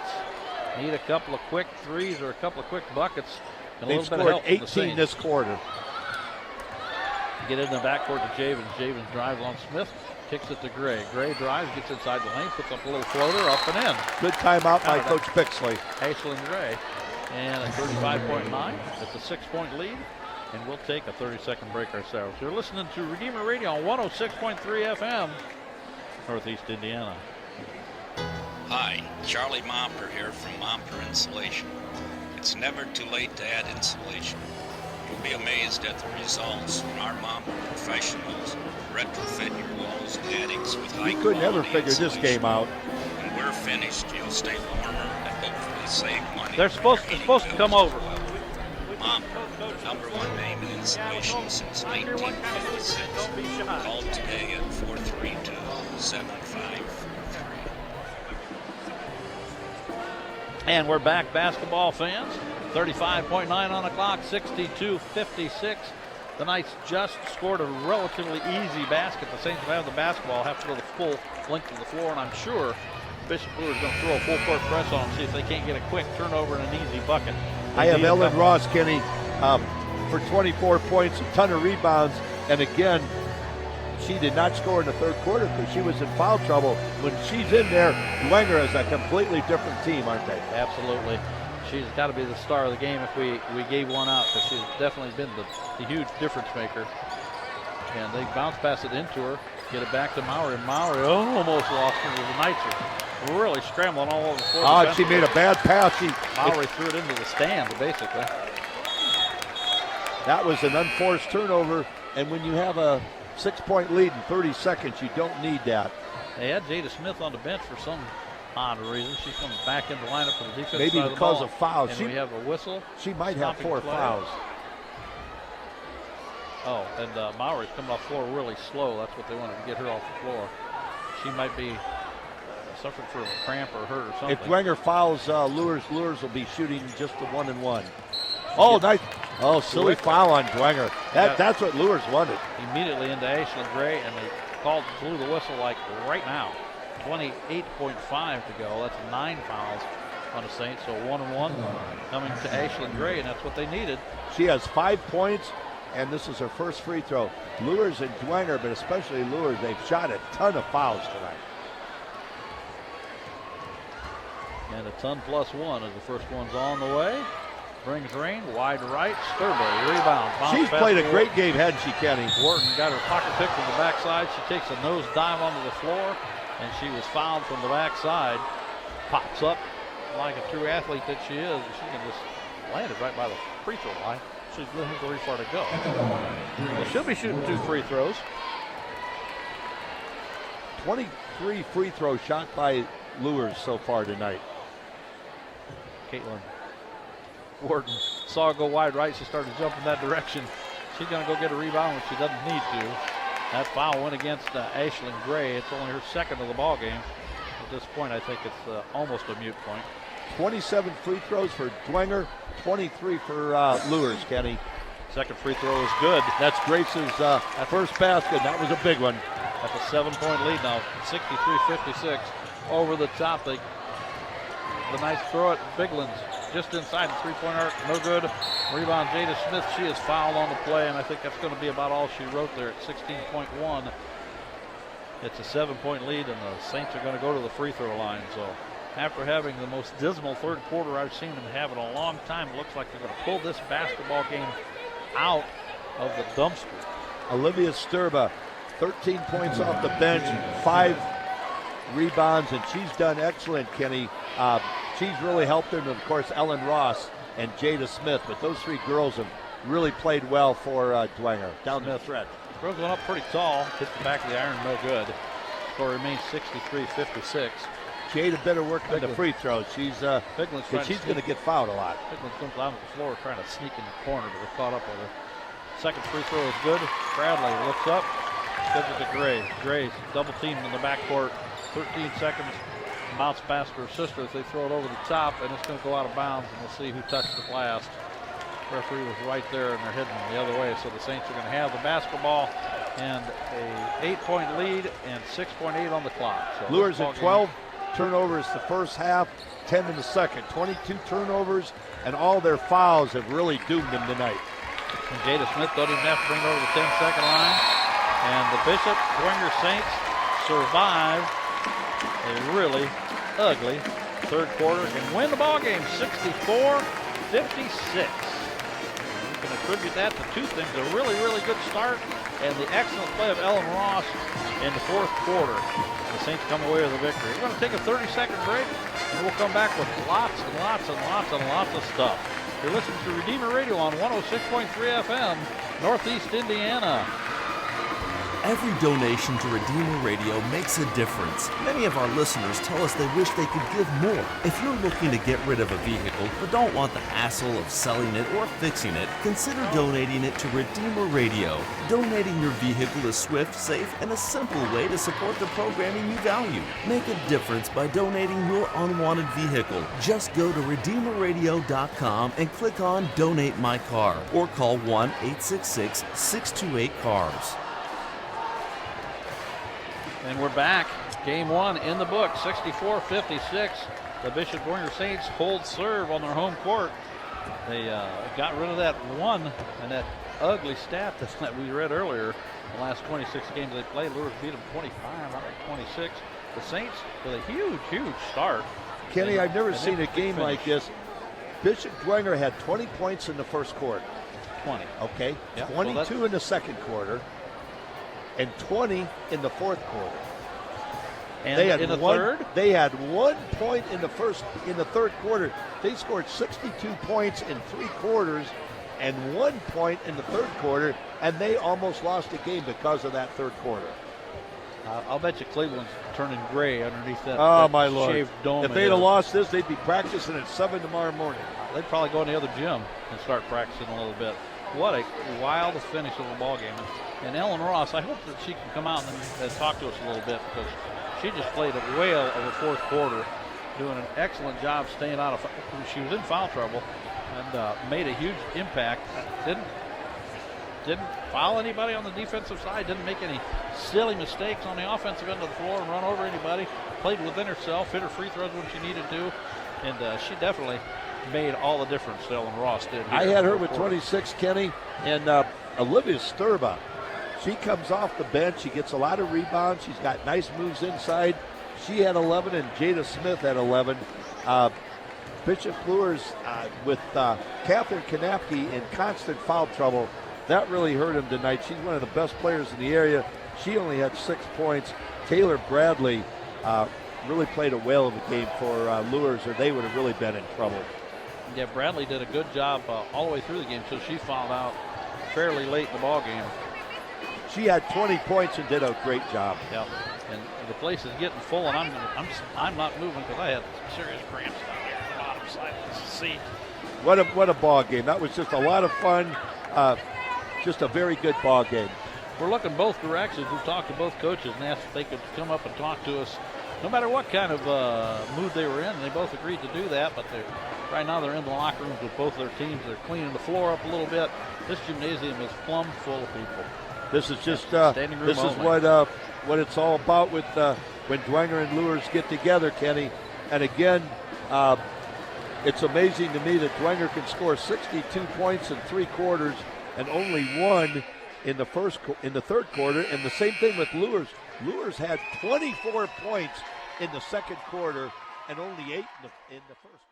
Need a couple of quick threes or a couple of quick buckets. And they've scored 18 this quarter. Get in the backcourt to Javins. Javins drives on Smith. Kicks it to Gray. Gray drives, gets inside the lane, puts up a little floater, up and in. Good timeout by Coach Bixley. Ashlyn Gray. And a 35.9. It's a 6-point lead. And we'll take a 30-second break ourselves. You're listening to Redeemer Radio on 106.3 FM, Northeast Indiana. Hi, Charlie Momper here from Momper Insulation. It's never too late to add insulation. You'll be amazed at the results when our Momper professionals retrofit your walls and attics with high quality insulation. We could never figure this game out. When we're finished, you'll stay warmer and hopefully save money. They're supposed to come over. Momper, #1 name in insulation since 1956. Call today at 432-7543. And we're back, basketball fans. 35.9 on the clock, 62-56. The Knights just scored a relatively easy basket. The Saints have the basketball, have to go the full length of the floor, and I'm sure Bishop Luers is going to throw a full court press on them, see if they can't get a quick turnover and an easy bucket. I have Ellen Ross, Kenny, for 24 points, a ton of rebounds, and again, she did not score in the third quarter because she was in foul trouble. When she's in there, Dwenger is a completely different team, aren't they? Absolutely. She's got to be the star of the game if we gave one out, because she's definitely been the huge difference maker. And they bounce pass it into her, get it back to Mowry. Mowry almost lost her. The Knights are really scrambling all over the floor. Ah, she made a bad pass. Mahoney threw it into the stand, basically. That was an unforced turnover, and when you have a 6-point lead in 30 seconds, you don't need that. They had Jada Smith on the bench for some odd reason. She comes back in the lineup for the defense. Maybe because of fouls. And we have a whistle. She might have 4 fouls. Oh, and Mahoney's coming off the floor really slow. That's what they wanted to get her off the floor. She might be suffering from a cramp or hurt or something. If Dwenger fouls Luers, Luers will be shooting just the 1-and-1. Oh, nice. Oh, silly foul on Dwenger. That's what Luers wanted. Immediately into Ashlyn Gray, and they blew the whistle like right now. 28.5 to go. That's 9 fouls on the Saints. So 1-and-1 coming to Ashlyn Gray, and that's what they needed. She has 5 points, and this is her first free throw. Luers and Dwenger, but especially Luers, they've shot a ton of fouls tonight. And a ton plus 1 as the first one's on the way. Brings rain, wide right, Sturberry, rebound. She's played a great game, hasn't she, Kenny? Wharton got her pocket pick from the backside. She takes a nose dive onto the floor, and she was fouled from the backside. Pops up like a true athlete that she is, and she can just land it right by the free throw line. She's looking very far to go. She'll be shooting 2 free throws. 23 free throws shot by Luers so far tonight. Caitlin Wharton saw her go wide right. She started jumping that direction. She's going to go get a rebound when she doesn't need to. That foul went against Ashlyn Gray. It's only her second of the ball game. At this point, I think it's almost a moot point. 27 free throws for Dwenger, 23 for Luers, Kenny. Second free throw is good. That's Grace's first basket. That was a big one. That's a 7-point lead now, 63-56. Over the top, the nice throw at Biglands. Just inside the 3-point arc, no good. Rebound, Jada Smith. She is fouled on the play, and I think that's going to be about all she wrote there at 16.1. It's a 7-point lead, and the Saints are going to go to the free throw line. So after having the most dismal third quarter I've seen them have in a long time, it looks like they're going to pull this basketball game out of the dumpster. Olivia Sturba, 13 points off the bench, 5 rebounds, and she's done excellent, Kenny. She's really helped them, and of course, Ellen Ross and Jada Smith. But those 3 girls have really played well for Dwenger down the stretch. Girls went up pretty tall, hit the back of the iron, no good. Score remains 63-56. Jada better work on the free throws. She's going to get fouled a lot. Bigland's comes down to the floor trying to sneak in the corner, but they're caught up with her. Second free throw is good. Bradley looks up, gives it to Gray. Gray's double teamed in the backcourt. 13 seconds. Bounce pass to her sister as they throw it over the top, and it's going to go out of bounds, and we'll see who touched it last. Referee was right there, and they're heading the other way, so the Saints are going to have the basketball and a 8-point lead and 6.8 on the clock. So Luers at 12 turnovers the first half, 10 in the second. 22 turnovers, and all their fouls have really doomed them tonight. And Jada Smith don't even have to bring it over the 10-second line. And the Bishop Dwenger Saints survive a really ugly third quarter and win the ball game 64-56. You can attribute that to 2 things: a really, really good start and the excellent play of Ellen Ross in the fourth quarter. The Saints come away with a victory. We're going to take a 30-second break, and we'll come back with lots and lots and lots and lots of stuff. You're listening to Redeemer Radio on 106.3 FM, Northeast Indiana. Every donation to Redeemer Radio makes a difference. Many of our listeners tell us they wish they could give more. If you're looking to get rid of a vehicle but don't want the hassle of selling it or fixing it, consider donating it to Redeemer Radio. Donating your vehicle is swift, safe, and a simple way to support the programming you value. Make a difference by donating your unwanted vehicle. Just go to RedeemerRadio.com and click on Donate My Car or call 1-866-628-CARS. And we're back. Game 1 in the book, 64-56. The Bishop Dwenger Saints hold serve on their home court. They got rid of that 1 and that ugly stat that we read earlier. The last 26 games they played, Luers beat them 25 out of 26. The Saints with a huge, huge start. Kenny, I've never seen a game like this. Bishop Dwenger had 20 points in the first quarter. 20. Okay. Yep. 22 in the second quarter. And 20 in the fourth quarter. And in the third? They had 1 point in the third quarter. They scored 62 points in 3 quarters and 1 point in the third quarter, and they almost lost the game because of that third quarter. I'll bet you Cleveland's turning gray underneath that, my Lord. shaved dome. If they'd have lost this, they'd be practicing at 7 tomorrow morning. They'd probably go in the other gym and start practicing a little bit. What a wild finish of a ball game. And Ellen Ross, I hope that she can come out and talk to us a little bit, because she just played a whale of a fourth quarter, doing an excellent job staying out of. She was in foul trouble and made a huge impact. Didn't foul anybody on the defensive side. Didn't make any silly mistakes on the offensive end of the floor and run over anybody. Played within herself. Hit her free throws when she needed to, and she definitely made all the difference. Ellen Ross did. I had her with 26, Kenny, and Olivia Sturba. She comes off the bench. She gets a lot of rebounds. She's got nice moves inside. She had 11, and Jada Smith had 11. Bishop Luers with Catherine Kanapke in constant foul trouble. That really hurt him tonight. She's one of the best players in the area. She only had 6 points. Taylor Bradley really played a whale of a game for Luers, or they would have really been in trouble. Yeah, Bradley did a good job all the way through the game, so she fouled out fairly late in the ball game. She had 20 points and did a great job. Yeah, and the place is getting full, and I'm not moving because I had serious cramps down here on the bottom side of the seat. What a ball game! That was just a lot of fun. Just a very good ball game. We're looking both directions. We've talked to both coaches and asked if they could come up and talk to us, no matter what kind of mood they were in. And they both agreed to do that, but right now they're in the locker rooms with both their teams. They're cleaning the floor up a little bit. This gymnasium is plumb full of people. This is just what it's all about with when Dwenger and Luers get together, Kenny. And again, it's amazing to me that Dwenger can score 62 points in 3 quarters and only 1 in the third quarter. And the same thing with Luers. Luers had 24 points in the second quarter and only 8 in the first quarter.